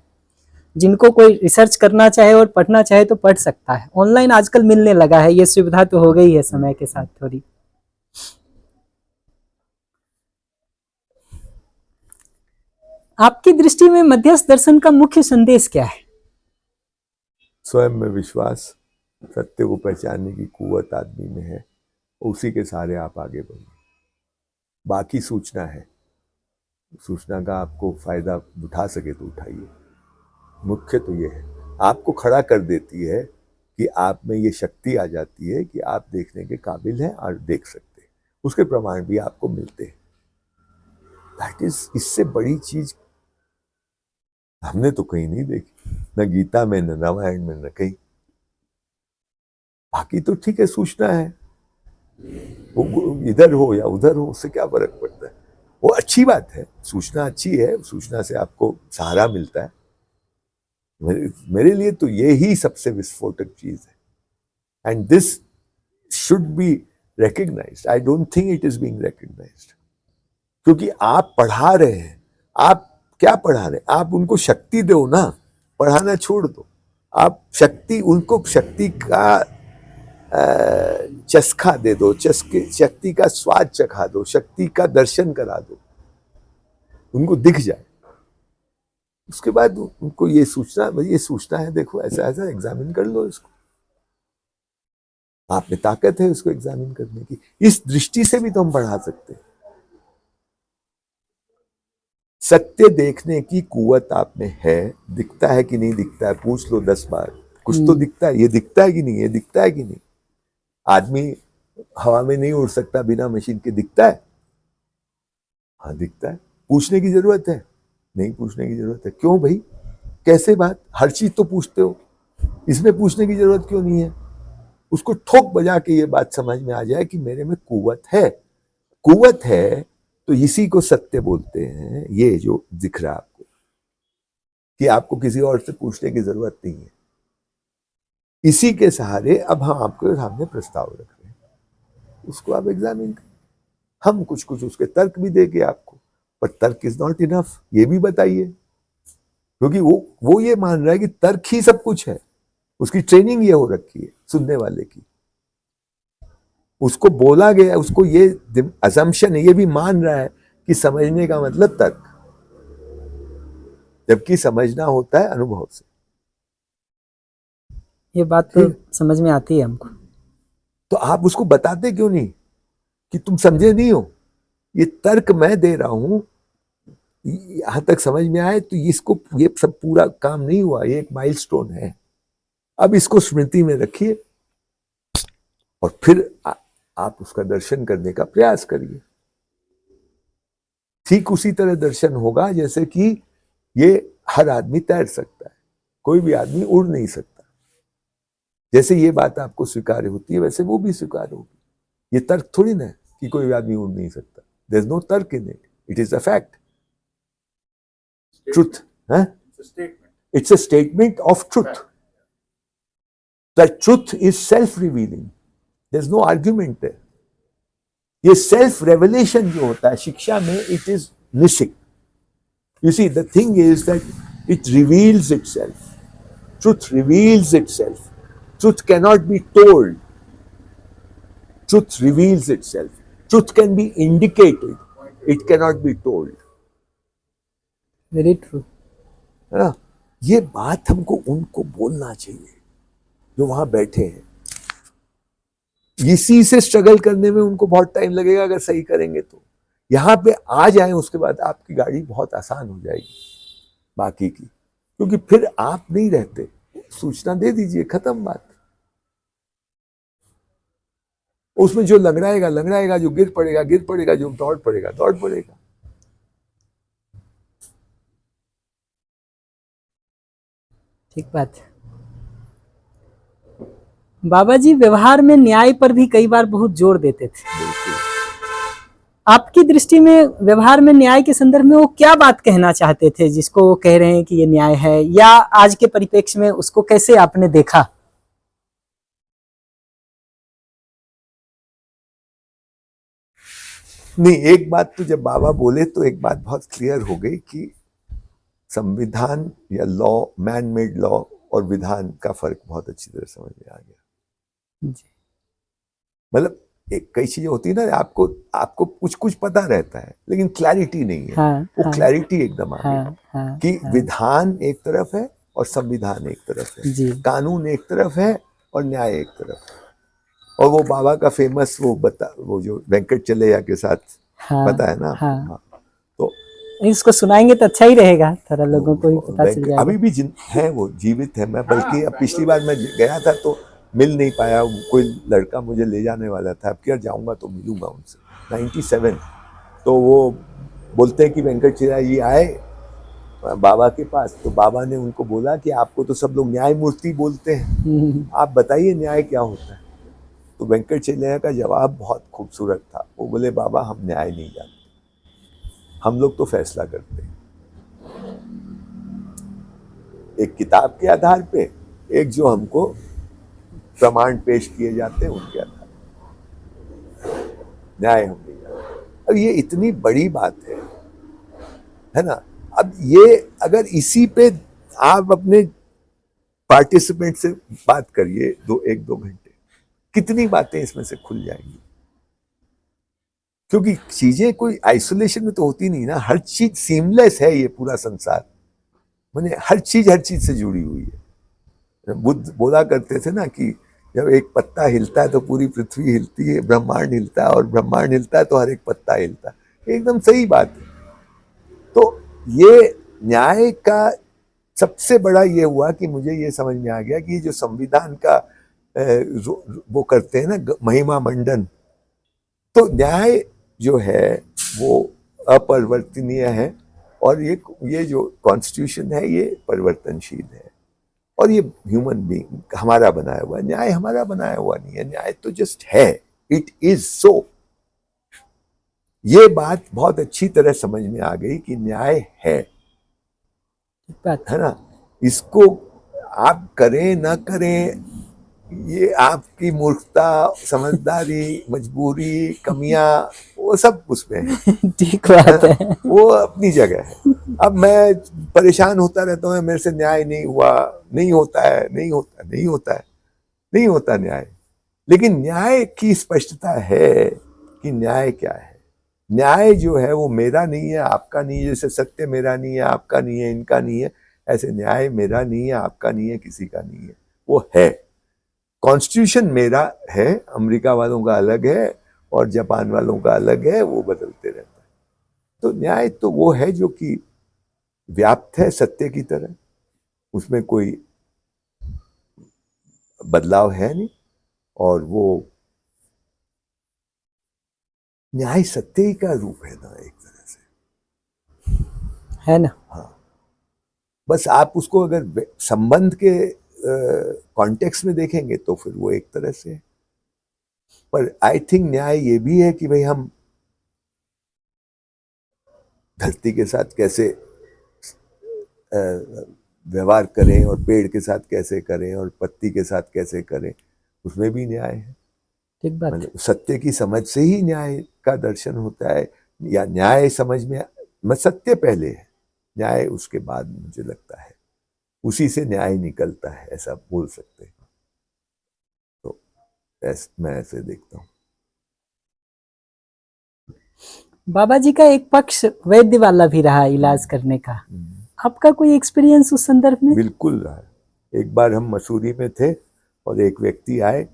जिनको कोई रिसर्च करना चाहे और पढ़ना चाहे तो पढ़ सकता है। ऑनलाइन आजकल मिलने लगा है, ये सुविधा तो हो गई है समय के साथ थोड़ी। आपकी दृष्टि में मध्यस्थ दर्शन का मुख्य संदेश क्या है? स्वयं में विश्वास, सत्य को पहचानने की कुवत आदमी में है, उसी के सहारे आप आगे बढ़िए, बाकी सूचना है। सूचना का आपको फायदा उठा सके तो उठाइए। मुख्य तो ये है, आपको खड़ा कर देती है कि आप में ये शक्ति आ जाती है कि आप देखने के काबिल हैं और देख सकते हैं, उसके प्रमाण भी आपको मिलते हैं। दैट इज, इससे बड़ी चीज हमने तो कहीं नहीं देखी, न गीता में, न रामायण में, न कहीं। बाकी तो ठीक है, सूचना है, वो इधर हो या उधर हो, उससे क्या फर्क पड़ता है। वो अच्छी बात है, सूचना अच्छी है, सूचना से आपको सहारा मिलता है। मेरे लिए तो ये ही सबसे विस्फोटक चीज है, and this should be recognized. I don't think it is being recognized. क्योंकि आप पढ़ा रहे हैं, आप क्या पढ़ा रहे हैं, आप उनको शक्ति दो ना, पढ़ाना छोड़ दो। आप शक्ति, उनको शक्ति का चस्का दे दो, शक्ति का स्वाद चखा दो, शक्ति का दर्शन करा दो, उनको दिख जाए। उसके बाद उनको ये सूचना है, देखो ऐसा ऐसा, एग्जामिन कर लो इसको, आप में ताकत है उसको एग्जामिन करने की। इस दृष्टि से भी तो हम पढ़ा सकते हैं। सत्य देखने की कुवत आप में है, दिखता है कि नहीं दिखता है, पूछ लो 10 बार, कुछ तो दिखता है, ये दिखता है कि नहीं, ये दिखता है कि नहीं। आदमी हवा में नहीं उड़ सकता बिना मशीन के, दिखता है? हाँ दिखता है। पूछने की जरूरत है? नहीं पूछने की जरूरत है। क्यों भाई, कैसे बात, हर चीज तो पूछते हो, इसमें पूछने की जरूरत क्यों नहीं है? उसको ठोक बजा के ये बात समझ में आ जाए कि मेरे में कुवत है। कुवत है तो इसी को सत्य बोलते हैं। ये जो दिख रहा है आपको, कि आपको किसी और से पूछने की जरूरत नहीं है, इसी के सहारे अब हम आपके सामने प्रस्ताव रख रहे हैं, उसको आप एग्जामिन करें। हम कुछ कुछ उसके तर्क भी देंगे आपको, पर तर्क इज नॉट इनफ, ये भी बताइए। क्योंकि वो ये मान रहा है कि तर्क ही सब कुछ है, उसकी ट्रेनिंग ये हो रखी है सुनने वाले की, उसको बोला गया, उसको ये असम्पशन है, ये भी मान रहा है कि समझने का मतलब तर्क, जबकि समझना होता है अनुभव से। ये बात तो समझ में आती है हमको। तो आप उसको बताते क्यों नहीं कि तुम समझे नहीं हो, ये तर्क मैं दे रहा हूं, यहां तक समझ में आए तो इसको, ये सब पूरा काम नहीं हुआ, ये एक माइलस्टोन है। अब इसको स्मृति में रखिए और फिर आप उसका दर्शन करने का प्रयास करिए। ठीक उसी तरह दर्शन होगा जैसे कि ये हर आदमी तैर सकता है, कोई भी आदमी उड़ नहीं सकता। जैसे ये बात आपको स्वीकार्य होती है, वैसे वो भी स्वीकार्य होगी। ये तर्क थोड़ी ना है कि कोई आदमी उड़ नहीं सकता। देयर इज नो तर्क in it, it is a fact, truth है, it's a statement of truth. That truth is self revealing, there is no argument there. ये सेल्फ रेवलेशन जो होता है शिक्षा में, it is missing. You see, the thing is that it reveals itself. Truth reveals itself. Truth cannot be told. Truth reveals itself. Truth can be indicated. It cannot be told. Very true. है ना? ये बात हमको उनको बोलना चाहिए जो वहां बैठे हैं। इसी से स्ट्रगल करने में उनको बहुत टाइम लगेगा अगर सही करेंगे तो। यहां पे आ जाए उसके बाद आपकी गाड़ी बहुत आसान हो जाएगी बाकी की, क्योंकि फिर आप नहीं रहते, सूचना दे दीजिए, खत्म बात। उसमें जो लंगड़ाएगा, जो गिर पड़ेगा, जो दौड़ पड़ेगा। ठीक बात है। बाबा जी व्यवहार में न्याय पर भी कई बार बहुत जोर देते थे। बिल्कुल। आपकी दृष्टि में व्यवहार में न्याय के संदर्भ में वो क्या बात कहना चाहते थे जिसको वो कह रहे हैं कि ये न्याय है, या आज के परिप्रेक्ष्य में उसको कैसे आपने देखा? नहीं, एक बात तो जब बाबा बोले तो एक बात बहुत क्लियर हो गई कि संविधान या लॉ, मैन मेड लॉ और विधान का फर्क बहुत अच्छी तरह समझ में आ गया। मतलब एक कई चीजें होती है ना, आपको कुछ पता रहता है लेकिन क्लैरिटी नहीं है। हाँ, वो क्लैरिटी एकदम आ गई कि विधान एक तरफ है और संविधान एक तरफ है, कानून एक तरफ है और न्याय एक तरफ है। और वो बाबा का फेमस वो जो वेंकट चलैया के साथ पता है ना, तो इसको सुनाएंगे तो अच्छा ही रहेगा, थोड़ा लोगों को भी पता चल जाएगा। अभी भी है, वो जीवित है। मैं बल्कि अब पिछली बार मैं गया था तो मिल नहीं पाया, कोई लड़का मुझे ले जाने वाला था, अब क्या जाऊंगा तो मिलूंगा उनसे। 97 तो वो बोलते हैं कि वेंकटचिरा जी आए बाबा के पास, तो बाबा ने उनको बोला कि आपको तो सब लोग न्यायमूर्ति बोलते हैं, आप बताइए न्याय क्या होता है। तो वेंकटचिरा का जवाब बहुत खूबसूरत था। वो बोले बाबा हम न्याय नहीं जानते, हम लोग तो फैसला करते हैं एक किताब के आधार पे, एक जो हमको प्रमाण पेश किए जाते हैं उनके आधार पर। न्याय हम नहीं जानते। अब ये इतनी बड़ी बात है ना। अब ये अगर इसी पे आप अपने पार्टिसिपेंट से बात करिए 1-2 घंटे, कितनी बातें इसमें से खुल जाएंगी। क्योंकि चीजें कोई आइसोलेशन में तो होती नहीं ना, हर चीज सीमलेस है। ये पूरा संसार माने हर चीज से जुड़ी हुई है। बुद्ध बोला करते थे ना कि जब एक पत्ता हिलता है तो पूरी पृथ्वी हिलती है, ब्रह्मांड हिलता है, और ब्रह्मांड हिलता है तो हर एक पत्ता हिलता है। एकदम सही बात है। तो ये न्याय का सबसे बड़ा ये हुआ कि मुझे ये समझ में आ गया कि जो संविधान का वो करते हैं ना महिमा मंडन, तो न्याय जो है वो अपरिवर्तनीय है, और ये जो कॉन्स्टिट्यूशन है ये परिवर्तनशील है, और ये ह्यूमन बीइंग हमारा बनाया हुआ, न्याय हमारा बनाया हुआ नहीं है। न्याय तो जस्ट है, इट इज सो। ये बात बहुत अच्छी तरह समझ में आ गई कि न्याय है ना। इसको आप करें ना करें, ये आपकी मूर्खता, समझदारी, मजबूरी, कमियां, वो सब उसमें है। ठीक बात है, वो अपनी जगह है। अब मैं परेशान होता रहता हूँ, मेरे से न्याय नहीं हुआ, नहीं होता है, नहीं होता, नहीं होता है, नहीं होता न्याय। लेकिन न्याय की स्पष्टता है कि न्याय क्या है। न्याय जो है वो मेरा नहीं है, आपका नहीं है। जैसे सत्य मेरा नहीं है, आपका नहीं है, इनका नहीं है, ऐसे न्याय मेरा नहीं है, आपका नहीं है, किसी का नहीं है, वो है। कॉन्स्टिट्यूशन मेरा है, अमेरिका वालों का अलग है और जापान वालों का अलग है, वो बदलते रहता है। तो न्याय तो वो है जो कि व्याप्त है सत्य की तरह, उसमें कोई बदलाव है नहीं, और वो न्याय सत्य ही का रूप है ना, एक तरह से, है ना। हाँ, बस आप उसको अगर संबंध के कॉन्टेक्स्ट में देखेंगे तो फिर वो एक तरह से है। पर आई थिंक न्याय ये भी है कि भाई हम धरती के साथ कैसे व्यवहार करें, और पेड़ के साथ कैसे करें, और पत्ती के साथ कैसे करें, उसमें भी न्याय है। ठीक बात है। सत्य की समझ से ही न्याय का दर्शन होता है, या न्याय समझ में सत्य पहले है, न्याय उसके बाद, मुझे लगता है उसी से न्याय निकलता है, ऐसा बोल सकते हैं। तो मैं ऐसे देखता हूँ। बाबा जी का एक पक्ष वैद्य वाला भी रहा इलाज करने का, आपका कोई एक्सपीरियंस उस संदर्भ में? बिल्कुल रहा। एक बार हम मसूरी में थे और एक व्यक्ति आए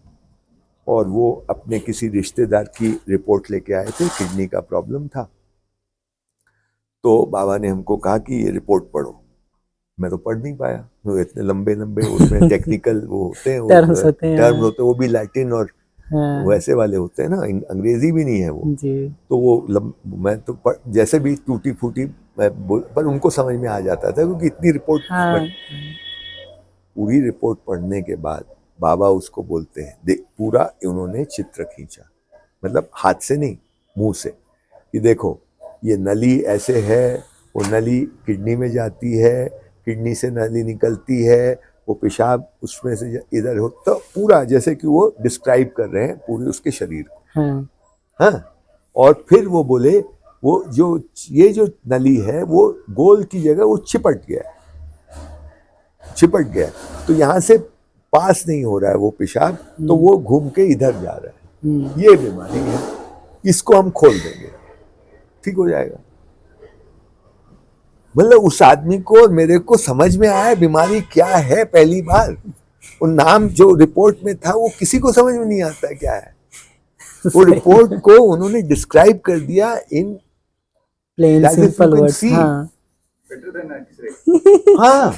और वो अपने किसी रिश्तेदार की रिपोर्ट लेके आए थे, किडनी का प्रॉब्लम था। तो बाबा ने हमको कहा कि ये रिपोर्ट पढ़ो। मैं तो पढ़ नहीं पाया, वो इतने लंबे लंबे उसमें टेक्निकल वो होते हैं, टर्म्स होते हैं, वो भी लैटिन और वैसे वाले होते हैं ना, अंग्रेजी भी नहीं है वो जी। तो वो मैं तो जैसे भी टूटी फूटी पर उनको समझ में आ जाता था, क्योंकि इतनी रिपोर्ट पूरी रिपोर्ट पढ़ने के बाद बाबा उसको बोलते हैं, देख पूरा उन्होंने चित्र खींचा, मतलब हाथ से नहीं, मुंह से, कि देखो ये नली ऐसे है, वो नली किडनी में जाती है, किडनी से नली निकलती है, वो पेशाब उसमें से इधर हो, तो पूरा जैसे कि वो डिस्क्राइब कर रहे हैं पूरे उसके शरीर को। हाँ, और फिर वो बोले वो ये जो नली है वो गोल की जगह वो चिपट गया, तो यहाँ से पास नहीं हो रहा है वो पेशाब, तो वो घूम के इधर जा रहा है, ये बीमारी है, इसको हम खोल देंगे, ठीक हो जाएगा। मतलब उस आदमी को और मेरे को समझ में आया बीमारी क्या है पहली बार। वो नाम जो रिपोर्ट में था वो किसी को समझ में नहीं आता है क्या है। वो रिपोर्ट को उन्होंने डिस्क्राइब कर दिया in plain As if you simple can words, see. हाँ बेटर देन एक्सरे। हाँ,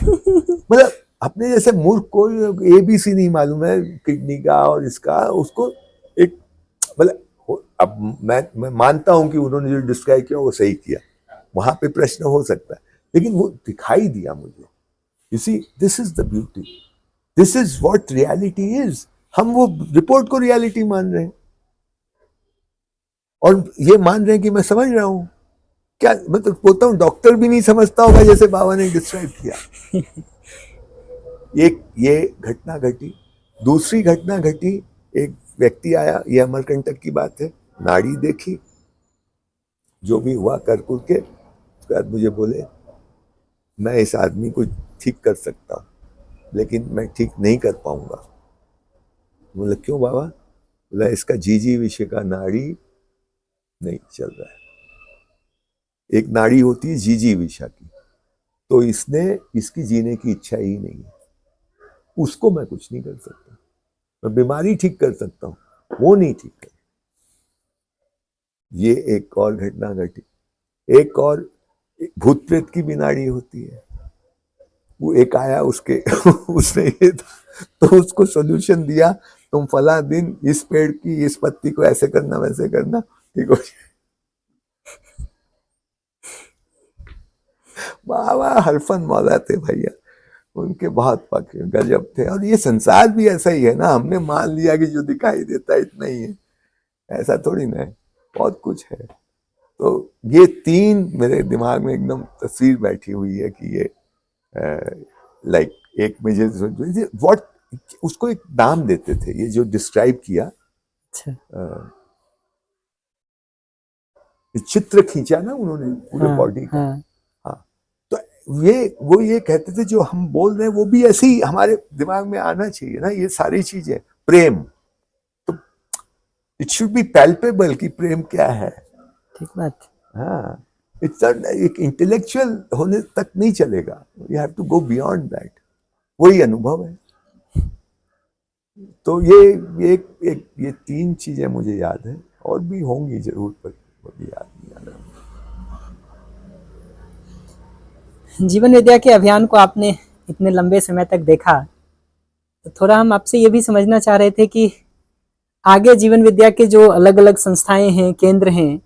मतलब अपने जैसे मूर्ख को ABC नहीं मालूम है किडनी का और इसका, उसको एक मतलब अब मैं मानता हूं कि उन्होंने जो डिस्क्राइब किया वो सही किया, वहां पे प्रश्न हो सकता है, लेकिन वो दिखाई दिया मुझे। You see, this is the beauty, this is what reality is. हम वो रिपोर्ट को रियलिटी मान रहे हैं और ये मान रहे हैं कि मैं समझ रहा हूं। क्या मतलब बोलता हूँ, डॉक्टर भी नहीं समझता होगा जैसे बाबा ने डिस्क्राइब किया। एक ये घटना घटी, दूसरी घटना घटी, एक व्यक्ति आया, ये अमरकंटक की बात है, नाड़ी देखी, जो भी हुआ कर कुर के, उसके बाद मुझे बोले मैं इस आदमी को ठीक कर सकता हूँ लेकिन मैं ठीक नहीं कर पाऊंगा। बोले क्यों बाबा? बोला इसका जीजी विषय का नाड़ी नहीं चल रहा है। एक नाड़ी होती है जीजी विषय की, तो इसने इसकी जीने की इच्छा ही नहीं है, उसको मैं कुछ नहीं कर सकता। मैं बीमारी ठीक कर सकता हूँ, वो नहीं ठीक कर। ये एक और घटना घटी। एक और भूत प्रेत की बीमारी होती है। वो एक आया, उसके उसने ये तो उसको सोल्यूशन दिया, तुम फला दिन इस पेड़ की इस पत्ती को ऐसे करना वैसे करना, ठीक हो। बाबा हरफन मौला थे भैया, उनके बहुत पक्के गजब थे। और ये संसार भी ऐसा ही है ना, हमने मान लिया कि जो दिखाई देता है इतना ही है, ऐसा थोड़ी ना है, बहुत कुछ है। तो ये तीन मेरे दिमाग में एकदम तस्वीर बैठी हुई है कि ये लाइक एक मुझे व्हाट, उसको एक नाम देते थे, ये जो डिस्क्राइब किया, चित्र खींचा ना उन्होंने पूरे बॉडी का। हाँ, तो वो ये कहते थे जो हम बोल रहे हैं वो भी ऐसे ही हमारे दिमाग में आना चाहिए ना, ये सारी चीजें। प्रेम तो इट शुड बी पैल्पेबल कि प्रेम क्या है। ठीक बात। हाँ, इट्स एक इंटेलेक्चुअल होने तक नहीं चलेगा, you have to go beyond that. वही अनुभव है। तो ये तीन चीजें मुझे याद है, और भी होंगी जरूर, पर अभी याद नहीं आ रहा। जीवन विद्या के अभियान को आपने इतने लंबे समय तक देखा, तो थोड़ा हम आपसे ये भी समझना चाह रहे थे कि आगे जीवन विद्या के जो अलग अलग संस्थाएं हैं, केंद्र हैं,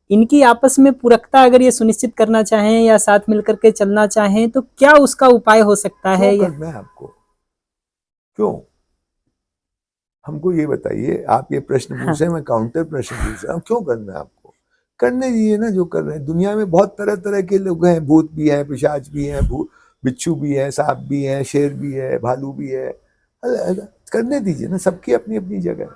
इनकी आपस में पूरकता अगर ये सुनिश्चित करना चाहें या साथ मिलकर के चलना चाहें तो क्या उसका उपाय हो सकता है? क्यों करना है आपको? क्यों? हमको ये बताइए, आप ये प्रश्न पूछ रहे हैं, मैं काउंटर प्रश्न पूछ रहा हूँ, क्यों करना है आपको? करने दीजिए ना जो कर रहे हैं। दुनिया में बहुत तरह तरह के लोग हैं, भूत भी हैं, पिशाच भी हैं, बिच्छू भी है, सांप भी है, शेर भी है, भालू भी है, करने दीजिए ना, सबकी अपनी अपनी जगह है,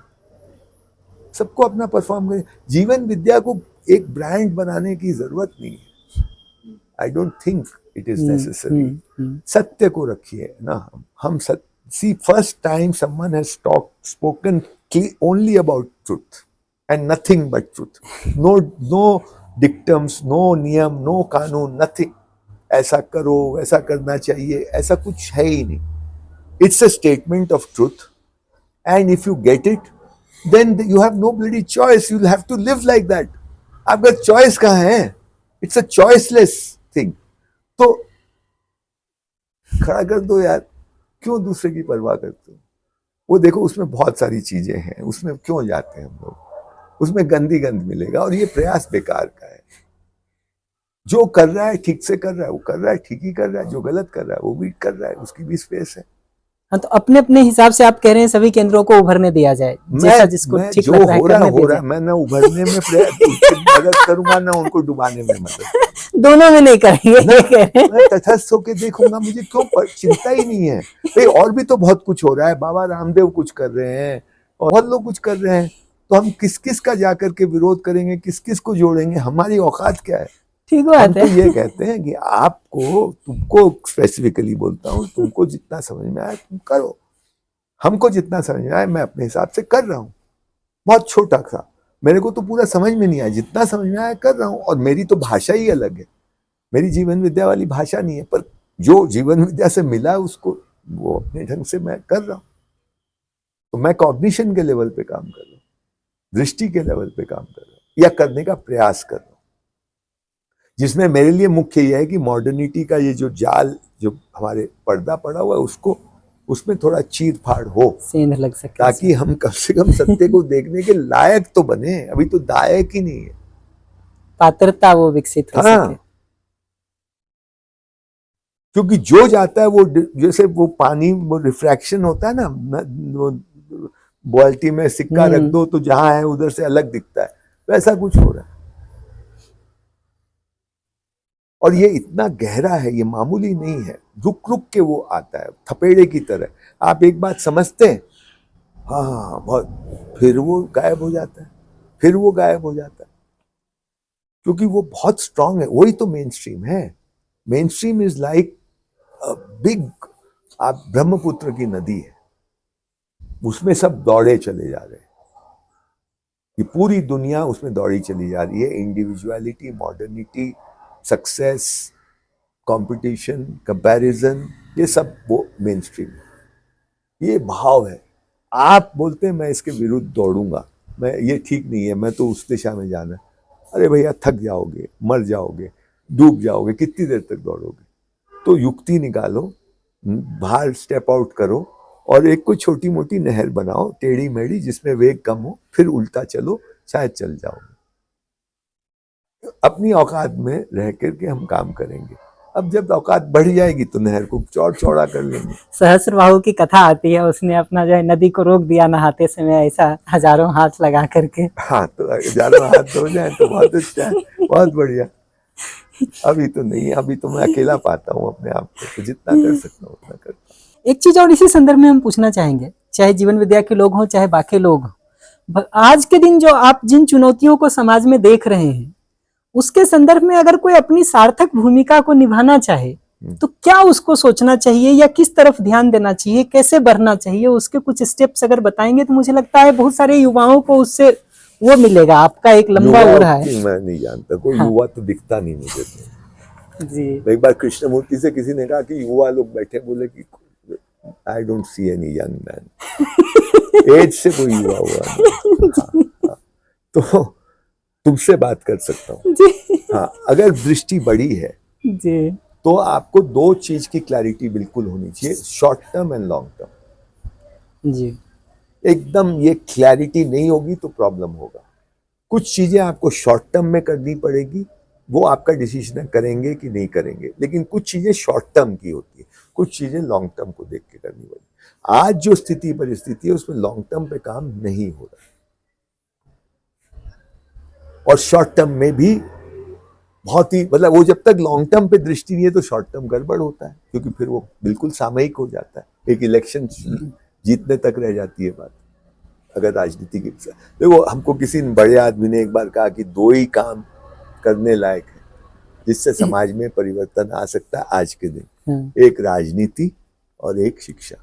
सबको अपना परफॉर्म करें। जीवन विद्या को एक ब्रांड बनाने की जरूरत नहीं है, I don't think it is necessary. सत्य को रखिए ना, हम सत्य। See, first time someone has spoken only about truth and nothing but truth. No dictums, no नियम, no कानून, nothing. ऐसा करो, ऐसा करना चाहिए, ऐसा कुछ है ही नहीं. It's a statement of truth, and if you get it, then you have no bloody choice. You'll have to live like that. आपका choice कहाँ है? It's a choiceless thing. तो खड़ा कर दो यार, क्यों दूसरे की परवाह करते हो? वो देखो उसमें बहुत सारी चीजें हैं, उसमें क्यों जाते हैं हम लोग? उसमें गंदी गंद मिलेगा, और ये प्रयास बेकार का है। जो कर रहा है ठीक से कर रहा है, वो कर रहा है ठीक ही कर रहा है, जो गलत कर रहा है वो भी कर रहा है, उसकी भी स्पेस है। हाँ, तो अपने अपने हिसाब से आप कह रहे हैं सभी केंद्रों को उभरने दिया जाए, जैसा जिसको ठीक जो लगता है हो रहा करने है, मैं ना उभरने में मदद करूंगा, ना उनको डुबाने में मदद। दोनों में नहीं करेंगे। मैं तटस्थ होकर देखूंगा, मुझे क्यों चिंता ही नहीं है भाई। और भी तो बहुत कुछ हो रहा है, बाबा रामदेव कुछ कर रहे हैं और बहुत लोग कुछ कर रहे हैं, तो हम किस किस का जाकर के विरोध करेंगे, किस किस को जोड़ेंगे? हमारी औकात क्या है? ठीक बात हम तो ये कहते हैं कि तुमको स्पेसिफिकली बोलता हूँ, तुमको जितना समझ में आए तुम करो, हमको जितना समझ में आए मैं अपने हिसाब से कर रहा हूँ। बहुत छोटा सा, मेरे को तो पूरा समझ में नहीं आया, जितना समझ में आया कर रहा हूँ। और मेरी तो भाषा ही अलग है, मेरी जीवन विद्या वाली भाषा नहीं है, पर जो जीवन विद्या से मिला उसको वो अपने ढंग से मैं कर रहा हूँ। तो मैं कॉग्निशन के लेवल पे काम कर रहा हूँ, दृष्टि के लेवल पे काम कर रहा हूँ, या करने का प्रयास कर रहा हूँ। जिसमें मेरे लिए मुख्य यह है कि मॉडर्निटी का ये जो जाल जो हमारे पर्दा पड़ा हुआ है उसको उसमें थोड़ा चीर फाड़ हो, सेंध लग सके, ताकि हम कम से कम सत्य को देखने के लायक तो बने। अभी तो दायक ही नहीं है, पात्रता वो विकसित हो हाँ। सके। क्योंकि जो जाता है वो जैसे वो पानी वो रिफ्रैक्शन होता है ना, वो बाल्टी में सिक्का रख दो तो जहां है उधर से अलग दिखता है, वैसा कुछ हो रहा है। और ये इतना गहरा है, ये मामूली नहीं है, रुक रुक के वो आता है थपेड़े की तरह। आप एक बात समझते हैं, हाँ बहुत, फिर वो गायब हो जाता है, फिर वो गायब हो जाता है, क्योंकि वो बहुत स्ट्रांग है। वही तो मेन स्ट्रीम है। Main stream is like big, आप ब्रह्मपुत्र की नदी है, उसमें सब दौड़े चले जा रहे हैं, ये पूरी दुनिया उसमें दौड़ी चली जा रही है। Individuality, modernity, success, competition, comparison, ये सब वो मेन स्ट्रीम, ये भाव है। आप बोलते हैं मैं इसके विरुद्ध दौड़ूंगा, मैं ये ठीक नहीं है, मैं तो उस दिशा में जाना है। अरे भैया थक जाओगे, मर जाओगे, डूब जाओगे, कितनी देर तक दौड़ोगे? तो युक्ति निकालो, बाहर स्टेप आउट करो और एक कोई छोटी मोटी नहर बनाओ टेढ़ी मेढ़ी, जिसमें वेग कम हो, फिर उल्टा चलो, शायद चल जाओगे। अपनी औकात में रह करके हम काम करेंगे। अब जब औकात बढ़ जाएगी तो नहर को चौड़ा कर लेंगे। सहस्त्रबाहु की कथा आती है, उसने अपना जो है नदी को रोक दिया नहाते समय, ऐसा हजारों हाथ लगा करके। हाँ, तो हजारों हाथ धो जाए तो बहुत अच्छा है, बहुत बढ़िया। अभी तो नहीं, अभी तो मैं अकेला पाता हूँ अपने आप को, तो जितना कर सकता हूँ उतना करता हूँ। एक चीज और इसी संदर्भ में हम पूछना चाहेंगे, चाहे जीवन विद्या के लोग हों चाहे बाकी लोग, आज के दिन जो आप जिन चुनौतियों को समाज में देख रहे हैं, उसके संदर्भ में अगर कोई अपनी सार्थक भूमिका को निभाना चाहे तो क्या उसको सोचना चाहिए या किस तरफ ध्यान देना चाहिए, कैसे बढ़ना चाहिए, उसके कुछ स्टेप्स अगर बताएंगे तो मुझे लगता है बहुत सारे युवाओं को उससे वो मिलेगा। आपका एक लंबा हो रहा है। मैं नहीं जानता, कोई हाँ। युवा तो दिखता नहीं मुझे तो। जी। एक बार कृष्णमूर्ति से किसी ने कहा कि युवा लोग बैठे, बोले कि I don't see any young man, age से कोई युवा हुआ नहीं। हाँ, तो तुमसे बात कर सकता हूँ। हाँ, अगर दृष्टि बड़ी है जी, तो आपको दो चीज की क्लैरिटी बिल्कुल होनी चाहिए, short term and long term. जी, एकदम ये क्लैरिटी नहीं होगी तो प्रॉब्लम होगा। कुछ चीजें आपको शॉर्ट टर्म में करनी पड़ेगी, वो आपका डिसीजन करेंगे कि नहीं करेंगे, लेकिन कुछ चीजें शॉर्ट टर्म की होती है, कुछ चीजें लॉन्ग टर्म को देख के करनी पड़ेगी। आज जो स्थिति परिस्थिति है उसमें लॉन्ग टर्म पे काम नहीं हो रहा, और शॉर्ट टर्म में भी बहुत ही, मतलब वो जब तक लॉन्ग टर्म पे दृष्टि नहीं है तो शॉर्ट टर्म गड़बड़ होता है, क्योंकि फिर वो बिल्कुल सामयिक हो जाता है, एक इलेक्शन जीतने तक रह जाती है बात। अगर राजनीति की, देखो हमको किसी बड़े आदमी ने एक बार कहा कि दो ही काम करने लायक है जिससे समाज में परिवर्तन आ सकता है आज के दिन, एक राजनीति और एक शिक्षा।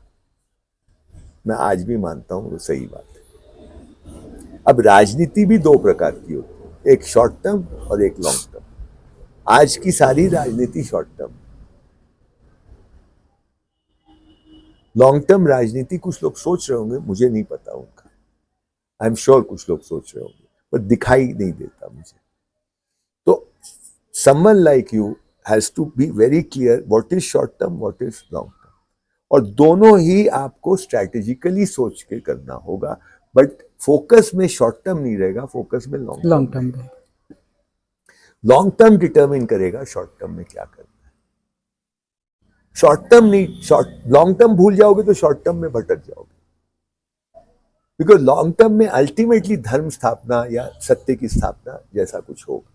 मैं आज भी मानता हूं वो सही बात है। अब राजनीति भी दो प्रकार की होती है, एक शॉर्ट टर्म और एक लॉन्ग टर्म। आज की सारी राजनीति शॉर्ट टर्म, लॉन्ग टर्म राजनीति कुछ लोग सोच रहे होंगे, मुझे नहीं पता उनका, आई एम श्योर कुछ लोग सोच रहे होंगे, पर दिखाई नहीं देता मुझे। तो someone like you has to be very clear what is short term, what is long term, और दोनों ही आपको स्ट्रैटेजिकली सोच के करना होगा। बट फोकस में शॉर्ट टर्म नहीं रहेगा, फोकस में long term. Long term determine करेगा शॉर्ट टर्म में क्या करना है। शॉर्ट टर्म नहीं, लॉन्ग टर्म भूल जाओगे तो शॉर्ट टर्म में भटक जाओगे, बिकॉज लॉन्ग टर्म में अल्टीमेटली धर्म स्थापना या सत्य की स्थापना जैसा कुछ होगा।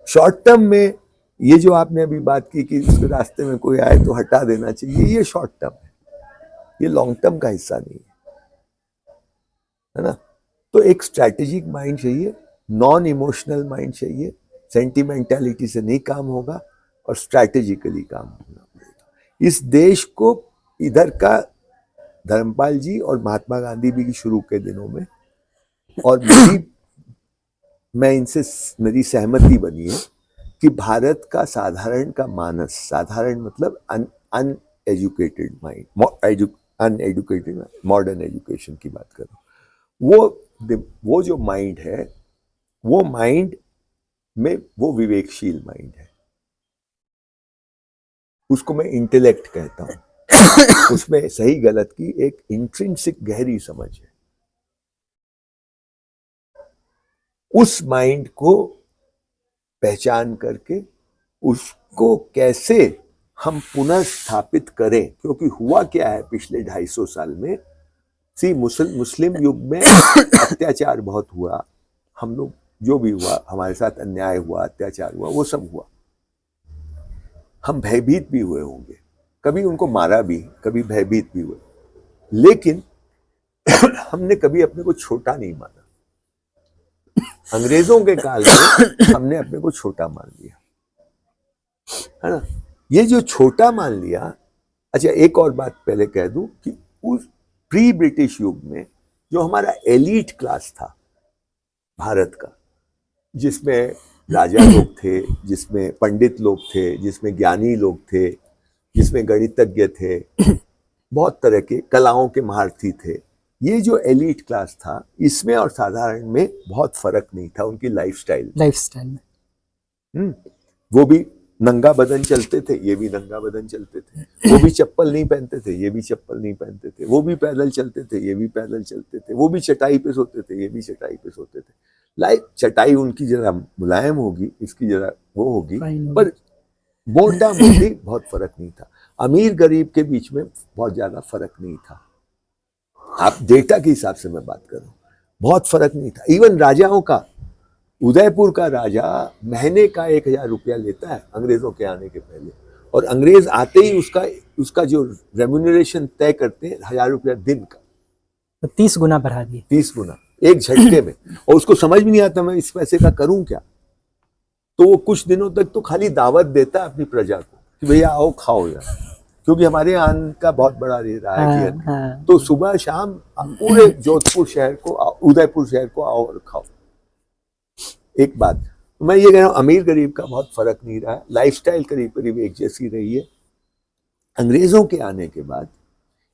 शॉर्ट टर्म में ये जो आपने अभी बात की कि उसके रास्ते में कोई आए तो हटा देना चाहिए, ये शॉर्ट टर्म है, ये लॉन्ग टर्म का हिस्सा नहीं है ना। तो एक स्ट्रैटेजिक माइंड चाहिए, नॉन इमोशनल माइंड चाहिए, सेंटिमेंटलिटी से नहीं काम होगा और स्ट्रैटेजिकली काम होना पड़ेगा। इस देश को इधर का धर्मपाल जी और महात्मा गांधी भी शुरू के दिनों में, और मैं इनसे मेरी सहमति बनी है कि भारत का साधारण का मानस, साधारण मतलब uneducated mind, uneducated modern education की बात करो, वो जो माइंड है, वो माइंड में वो विवेकशील माइंड है, उसको मैं इंटेलेक्ट कहता हूं। उसमें सही गलत की एक इंट्रिंसिक गहरी समझ है। उस माइंड को पहचान करके उसको कैसे हम पुनर्स्थापित करें, क्योंकि हुआ क्या है पिछले 250 साल में, मुस्लिम युग में अत्याचार बहुत हुआ, हम लोग जो भी हुआ, हमारे साथ अन्याय हुआ, अत्याचार हुआ, वो सब हुआ, हम भयभीत भी हुए होंगे, कभी उनको मारा भी, कभी भयभीत भी हुए, लेकिन हमने कभी अपने को छोटा नहीं माना। अंग्रेजों के काल में हमने अपने को छोटा मान लिया, है ना। ये जो छोटा मान लिया, अच्छा एक और बात पहले कह दूं कि उस प्री ब्रिटिश युग में जो हमारा एलीट क्लास था भारत का, जिसमें राजा लोग थे, जिसमें पंडित लोग थे, जिसमें ज्ञानी लोग थे, जिसमें गणितज्ञ थे, बहुत तरह के कलाओं के महारथी थे, ये जो एलीट क्लास था, इसमें और साधारण में बहुत फर्क नहीं था उनकी लाइफस्टाइल में। वो भी नंगा बदन चलते थे, ये भी नंगा बदन चलते थे, वो भी चप्पल नहीं पहनते थे, ये भी चप्पल नहीं पहनते थे, वो भी पैदल चलते थे, ये भी पैदल चलते थे, वो भी चटाई पे सोते थे, ये भी चटाई पे सोते थे। लाइक चटाई उनकी जरा मुलायम होगी, इसकी जरा वो होगी, पर मोटा मोटी बहुत फर्क नहीं था। अमीर गरीब के बीच में बहुत ज्यादा फर्क नहीं था। आप डेटा के हिसाब से मैं बात कर रहा हूं, बहुत फर्क नहीं था। इवन राजाओं का, उदयपुर का राजा महीने का 1000 रुपया लेता है अंग्रेजों के आने के पहले, और अंग्रेज आते ही उसका जो रेम्यूनरेशन तय करते हैं 1000 रुपया दिन का, तो 30 गुना बढ़ा दिए, 30 गुना एक झटके में। और उसको समझ भी नहीं आता मैं इस पैसे का करूं क्या, तो वो कुछ दिनों तक तो खाली दावत देता है अपनी प्रजा को कि भैया आओ खाओ यार, क्योंकि हमारे यहाँ अन्न का बहुत बड़ा रहा है कि तो सुबह शाम पूरे जोधपुर शहर को, उदयपुर शहर को आओ और खाओ। एक बात मैं ये कह रहा हूँ, अमीर गरीब का बहुत फर्क नहीं रहा है, लाइफस्टाइल करीब करीब एक जैसी रही है। अंग्रेजों के आने के बाद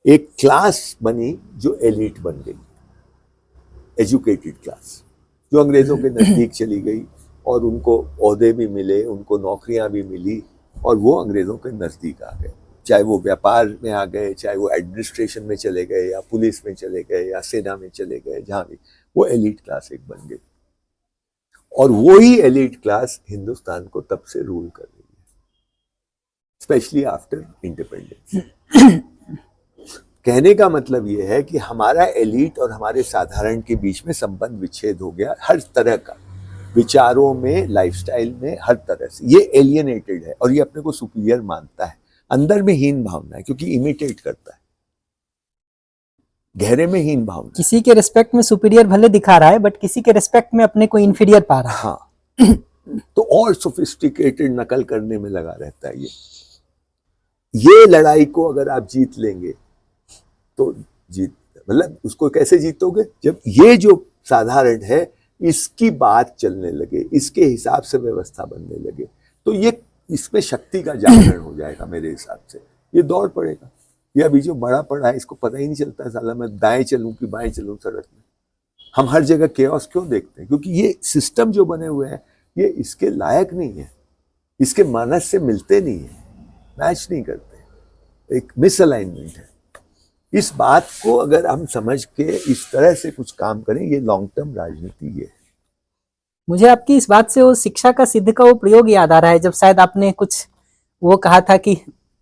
एक क्लास बनी जो एलिट बन गई, एजुकेटेड क्लास, जो अंग्रेजों के नजदीक चली गई और उनको ओहदे भी मिले, उनको नौकरियां भी मिली, और वो अंग्रेजों के नजदीक आ गए, चाहे वो व्यापार में आ गए, चाहे वो एडमिनिस्ट्रेशन में चले गए, या पुलिस में चले गए, या सेना में चले गए, जहां भी, वो एलिट क्लास एक बन गई। और वो ही एलिट क्लास हिंदुस्तान को तब से रूल कर रही है, स्पेशली आफ्टर इंडिपेंडेंस। कहने का मतलब ये है कि हमारा एलिट और हमारे साधारण के बीच में संबंध विच्छेद हो गया, हर तरह का, विचारों में, लाइफस्टाइल में, हर तरह से। ये एलियनेटेड है और ये अपने को सुपीरियर मानता है, अंदर में हीन भावना है, क्योंकि इमिटेट करता है, गहरे में हीन भावना। किसी के रिस्पेक्ट में सुपीरियर भले दिखा रहा है, बट किसी के रिस्पेक्ट में अपने को इंफीरियर पा रहा है। हाँ तो और सोफिस्टिकेटेड नकल करने में लगा रहता है। ये लड़ाई को अगर आप जीत लेंगे तो जीत, मतलब उसको कैसे जीतोगे, जब ये जो साधारण है इसकी बात चलने लगे, इसके हिसाब से व्यवस्था बनने लगे, तो ये इसमें शक्ति का जागरण हो जाएगा। मेरे हिसाब से ये दौड़ पड़ेगा। ये अभी जो बड़ा पड़ा है इसको पता ही नहीं चलता है, साला मैं दाएं चलूं कि बाएं चलूं सड़क में। हम हर जगह केओस क्यों देखते हैं, क्योंकि ये सिस्टम जो बने हुए हैं ये इसके लायक नहीं है, इसके मानस से मिलते नहीं है, मैच नहीं करते, एक मिसअलाइनमेंट है। इस बात को अगर हम समझ के इस तरह से कुछ काम करें, ये लॉन्ग टर्म राजनीति ये है। मुझे आपकी इस बात से वो शिक्षा का सिद्ध का वो प्रयोग याद आ रहा है, जब शायद आपने कुछ वो कहा था कि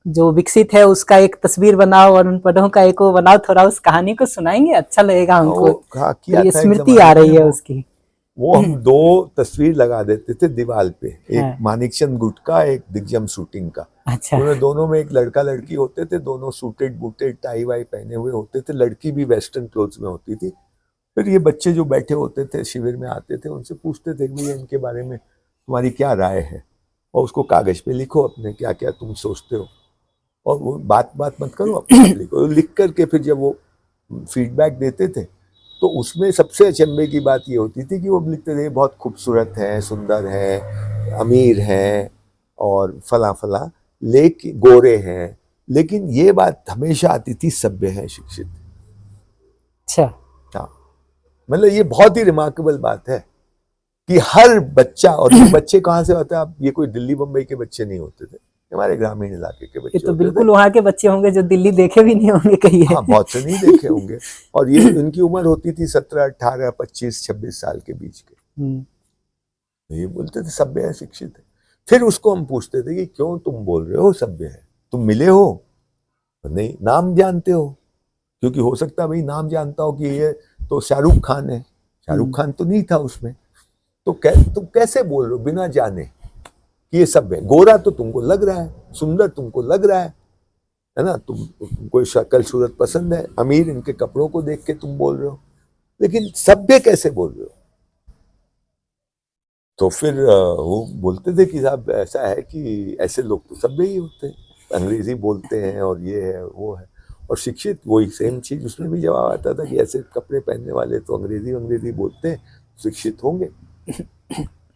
जो विकसित है उसका एक तस्वीर बनाओ और उन पदों का एक वो बनाओ, थोड़ा उस कहानी को सुनाएंगे, अच्छा लगेगा हमको। तो ये स्मृति आ रही है उसकी। वो हम 2 तस्वीर लगा देते थे दीवार पे, एक मानिकचंद गुटका, एक दिग्जम शूटिंग का। अच्छा। उन्हें दोनों में एक लड़का लड़की होते थे, दोनों सूटेड बूटेड टाई वाई पहने हुए होते थे, लड़की भी वेस्टर्न क्लोथ्स में होती थी। फिर ये बच्चे जो बैठे होते थे शिविर में आते थे, उनसे पूछते थे कि इनके बारे में तुम्हारी क्या राय है, और उसको कागज पे लिखो अपने क्या क्या तुम सोचते हो, और वो बात मत करो, अपने लिखो। लिख करके फिर जब वो फीडबैक देते थे तो उसमें सबसे अचंभे की बात ये होती थी कि वो लिखते थे बहुत खूबसूरत है, सुंदर है, अमीर है और फला फला, लेकिन गोरे हैं, लेकिन ये बात हमेशा आती थी सभ्य है, शिक्षित। अच्छा। हाँ, मतलब ये बहुत ही रिमार्केबल बात है कि हर बच्चा, और ये बच्चे कहाँ से होते हैं, आप ये कोई दिल्ली बम्बई के बच्चे नहीं होते थे, हमारे ग्रामीण इलाके के ये बच्चे तो होते बिल्कुल थे। वहाँ के बच्चे होंगे जो दिल्ली देखे भी नहीं होंगे कहीं। हाँ, बहुत से नहीं देखे होंगे। और ये इनकी उम्र होती थी 17, 18, 25, 26 साल के बीच के। ये बोलते थे सभ्य है, शिक्षित है। फिर उसको हम पूछते थे कि क्यों तुम बोल रहे हो सभ्य है, तुम मिले हो? नहीं, नाम जानते हो? क्योंकि हो सकता है भाई नाम जानता हो कि ये तो शाहरुख खान है, शाहरुख खान तो नहीं था उसमें, तो तुम कैसे बोल रहे हो बिना जाने कि ये सभ्य है? गोरा तो तुमको लग रहा है, सुंदर तुमको लग रहा है ना, तुमको शक्ल सूरत पसंद है, अमीर इनके कपड़ों को देख के तुम बोल रहे हो, लेकिन सभ्य कैसे बोल रहे हो? तो फिर वो बोलते थे कि साहब ऐसा है कि ऐसे लोग तो सभ्य ही होते हैं, अंग्रेजी बोलते हैं और ये है वो है। और शिक्षित वही सेम चीज उसमें भी जवाब आता था कि ऐसे कपड़े पहनने वाले तो अंग्रेजी बोलते हैं, शिक्षित होंगे।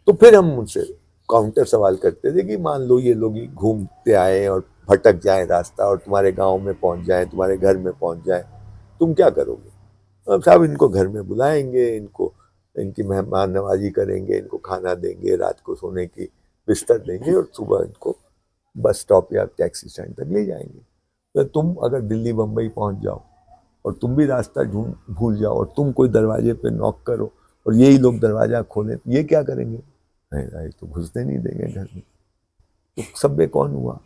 तो फिर हम उनसे काउंटर सवाल करते थे कि मान लो ये लोग घूमते आए और भटक जाए रास्ता और तुम्हारे गांव में पहुंच जाए, तुम्हारे घर में पहुंच जाए, तुम क्या करोगे? अब साहब इनको घर में बुलाएंगे, इनकी मेहमान नवाजी करेंगे, इनको खाना देंगे, रात को सोने की बिस्तर देंगे और सुबह इनको बस स्टॉप या टैक्सी स्टैंड तक ले जाएंगे। तो तुम अगर दिल्ली बम्बई पहुंच जाओ और तुम भी रास्ता भूल जाओ और तुम कोई दरवाजे पे नॉक करो और यही लोग दरवाजा खोलें, ये क्या करेंगे? नहीं, तो घुसने नहीं देंगे घर में। तो सभ्य कौन हुआ?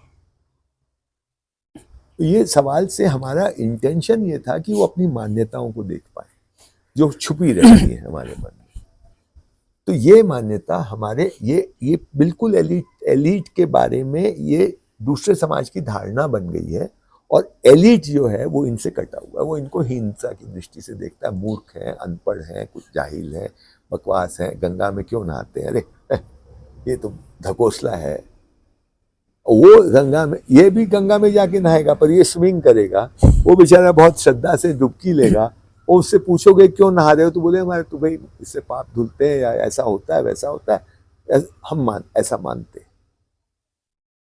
तो ये सवाल से हमारा इंटेंशन ये था कि वो अपनी मान्यताओं को देख पाए जो छुपी रहती है हमारे मन में। तो ये मान्यता हमारे ये बिल्कुल एलीट के बारे में ये दूसरे समाज की धारणा बन गई है। और एलीट जो है वो इनसे कटा हुआ है, वो इनको हिंसा की दृष्टि से देखता है, मूर्ख है, अनपढ़ है, कुछ जाहिल है, बकवास है, गंगा में क्यों नहाते हैं, अरे ये तो धकोसला है। वो गंगा में, ये भी गंगा में जाके नहाएगा पर ये स्विमिंग करेगा, वो बेचारा बहुत श्रद्धा से डुबकी लेगा, और उससे पूछोगे क्यों नहा रहे हो तो बोले हमारे तो भाई इससे पाप धुलते हैं, या ऐसा होता है वैसा होता है, हम ऐसा मानते हैं।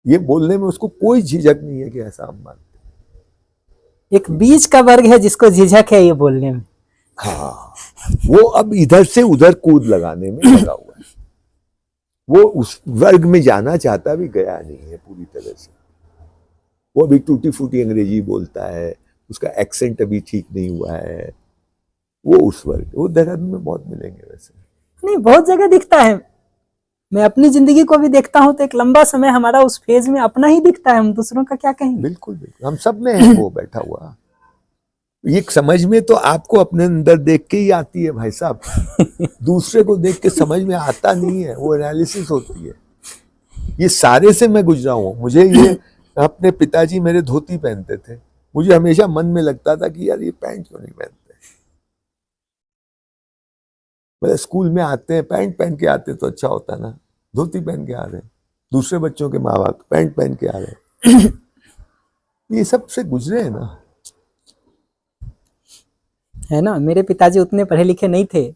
ये बोलने में उसको कोई झिझक नहीं है कि ऐसा हम मानते हैं। एक बीच का वर्ग है जिसको झिझक है ये बोलने में। हाँ, वो अब इधर से उधर कूद लगाने में लगा हुआ है। वो उस वर्ग में जाना चाहता भी गया नहीं है पूरी तरह से। वो अभी टूटी फूटी अंग्रेजी बोलता है, उसका एक्सेंट अभी ठीक नहीं हुआ है। वो उस वर्ग, वो देहरादून में बहुत मिलेंगे वैसे। नहीं, बहुत जगह दिखता है। मैं अपनी जिंदगी को भी देखता हूँ तो एक लंबा समय हमारा उस फेज में अपना ही दिखता है, हम दूसरों का क्या कहेंगे। बिल्कुल बिल्कुल, हम सब में है वो बैठा हुआ। ये समझ में तो आपको अपने अंदर देख के ही आती है भाई साहब, दूसरे को देख के समझ में आता नहीं है, वो एनालिसिस होती है। ये सारे से मैं गुजरा हूँ। मुझे ये अपने पिताजी मेरे धोती पहनते थे, मुझे हमेशा मन में लगता था कि यार ये पैंट क्यों नहीं पहनते। मतलब स्कूल में आते हैं पैंट पहन के आते तो अच्छा होता ना, धोती पहन के आ रहे हैं, दूसरे बच्चों के माँ बाप पैंट पहन के आ रहे हैं। ये सब से गुजरे हैं ना, है ना। मेरे पिताजी उतने पढ़े लिखे नहीं थे,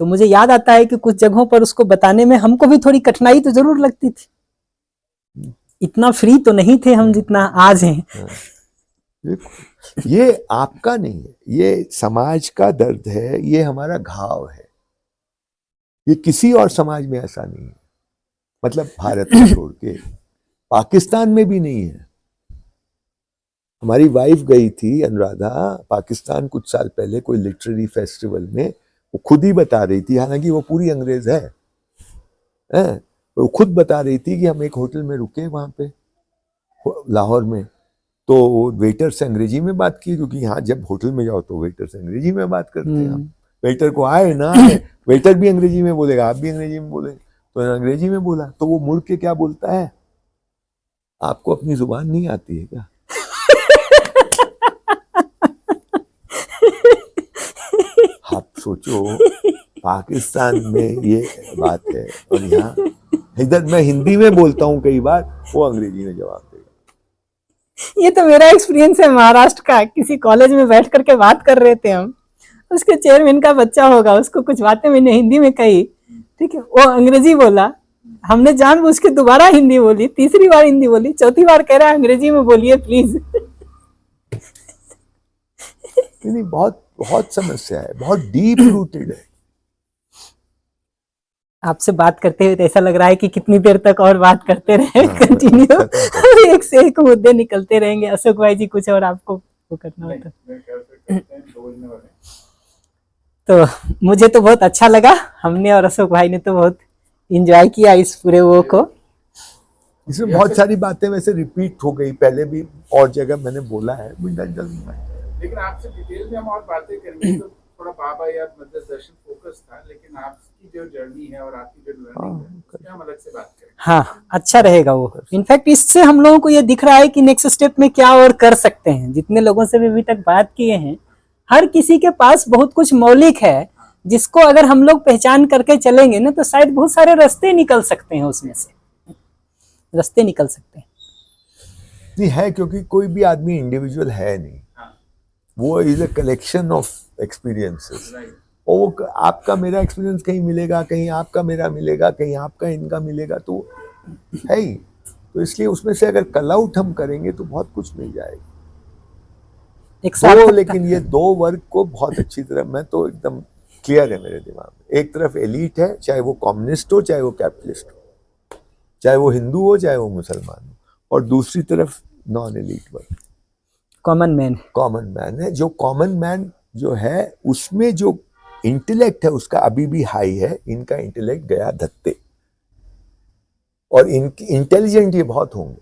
तो मुझे याद आता है कि कुछ जगहों पर उसको बताने में हमको भी थोड़ी कठिनाई तो जरूर लगती थी। इतना फ्री तो नहीं थे हम जितना आज हैं। ये आपका नहीं है, ये समाज का दर्द है, ये हमारा घाव है। ये किसी और समाज में ऐसा नहीं है, मतलब भारत को छोड़ के पाकिस्तान में भी नहीं है। हमारी वाइफ गई थी अनुराधा पाकिस्तान कुछ साल पहले कोई लिटरेरी फेस्टिवल में, वो खुद ही बता रही थी, हालांकि वो पूरी अंग्रेज है, वो खुद बता रही थी कि हम एक होटल में रुके वहां पे लाहौर में, तो वेटर से अंग्रेजी में बात की, क्योंकि यहाँ जब होटल में जाओ तो वेटर से अंग्रेजी में बात करते हैं हम। वेटर को आए ना आए, वेटर भी अंग्रेजी में बोलेगा, आप भी अंग्रेजी में बोले, तो अंग्रेजी में बोला, तो वो मुड़ के क्या बोलता है, आपको अपनी जुबान नहीं आती है क्या? आप सोचो पाकिस्तान में ये बात है, और यहाँ इधर मैं हिंदी में बोलता हूँ कई बार, वो अंग्रेजी में जवाब देगा। ये तो मेरा एक्सपीरियंस है महाराष्ट्र का। किसी कॉलेज में बैठ करके बात कर रहे थे हम, उसके चेयरमैन का बच्चा होगा, उसको कुछ बातें मैंने हिंदी में कही, ठीक है, वो अंग्रेजी बोला, हमने जानबूझ के दोबारा हिंदी बोली, तीसरी बार हिंदी बोली, चौथी बार कह रहा है अंग्रेजी में बोलिए प्लीज। नहीं, बहुत बहुत समस्या है, बहुत डीप रूटेड है। आपसे बात करते हुए तो ऐसा लग रहा है कि कितनी देर तक और बात करते रहे, हाँ, कंटिन्यू खत्म एक से एक मुद्दे निकलते रहेंगे। अशोक भाई जी कुछ और आपको वो करना नहीं, होता मेरे ख्याल से करते हैं, बोलने वाले तो मुझे तो बहुत अच्छा लगा। हमने और अशोक भाई ने तो बहुत इंजॉय किया इस पूरे वो को। इसमें बहुत सारी बातें वैसे रिपीट हो गई, पहले भी और जगह मैंने बोला है, लेकिन आपसे डिटेल में हम और बातें करेंगे। तो थोड़ा बाबा या मतलब दर्शन फोकस था, लेकिन आपकी जो जर्नी है और आपकी जो लर्निंग है उसमें हम अलग से बात करेंगे। हाँ, अच्छा रहेगा वो। इनफैक्ट इससे हम लोगों को ये दिख रहा है कि नेक्स्ट स्टेप में क्या और कर सकते हैं। जितने लोगों से भी अभी तक बात किए हैं, हर किसी के पास बहुत कुछ मौलिक है, जिसको अगर हम लोग पहचान करके चलेंगे ना तो शायद बहुत सारे रास्ते निकल सकते हैं, उसमें से रास्ते निकल सकते हैं। नहीं है, क्योंकि कोई भी आदमी इंडिविजुअल है नहीं, वो is a collection of experiences. और वो आपका मेरा एक्सपीरियंस कहीं मिलेगा, कहीं आपका मेरा मिलेगा, कहीं आपका इनका मिलेगा, तो है ही। तो इसलिए उसमें से अगर कल आउट हम करेंगे तो बहुत कुछ मिल जाएगा। लेकिन ये दो वर्ग को बहुत अच्छी तरह, मैं तो एकदम क्लियर है मेरे दिमाग में। एक तरफ एलीट है, चाहे वो कम्युनिस्ट हो, चाहे वो कैपिटलिस्ट हो, चाहे वो हिंदू हो, चाहे वो मुसलमान हो, और दूसरी तरफ नॉन एलीट वर्ग, कॉमन मैन है। जो कॉमन मैन जो है उसमें जो इंटेलेक्ट है उसका अभी भी हाई है, इनका इंटेलेक्ट गया धत्ते। और इनकी इंटेलिजेंट ये बहुत होंगे,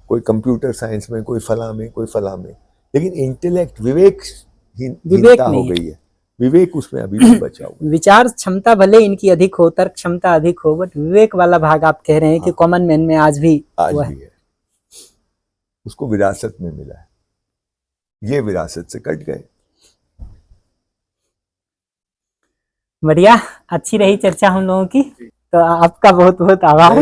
कोई कंप्यूटर साइंस में, कोई फला में, कोई फला में, लेकिन इंटेलेक्ट विवेक हो गई है। विवेक उसमें अभी भी बचा हुआ। विचार क्षमता भले इनकी अधिक हो, तर्क क्षमता अधिक हो, बट विवेक वाला भाग आप कह रहे हैं कि कॉमन मैन में आज भी है। उसको विरासत में मिला है, ये विरासत से कट गए। बढ़िया, अच्छी रही चर्चा हम लोगों की। तो आपका बहुत बहुत आभार।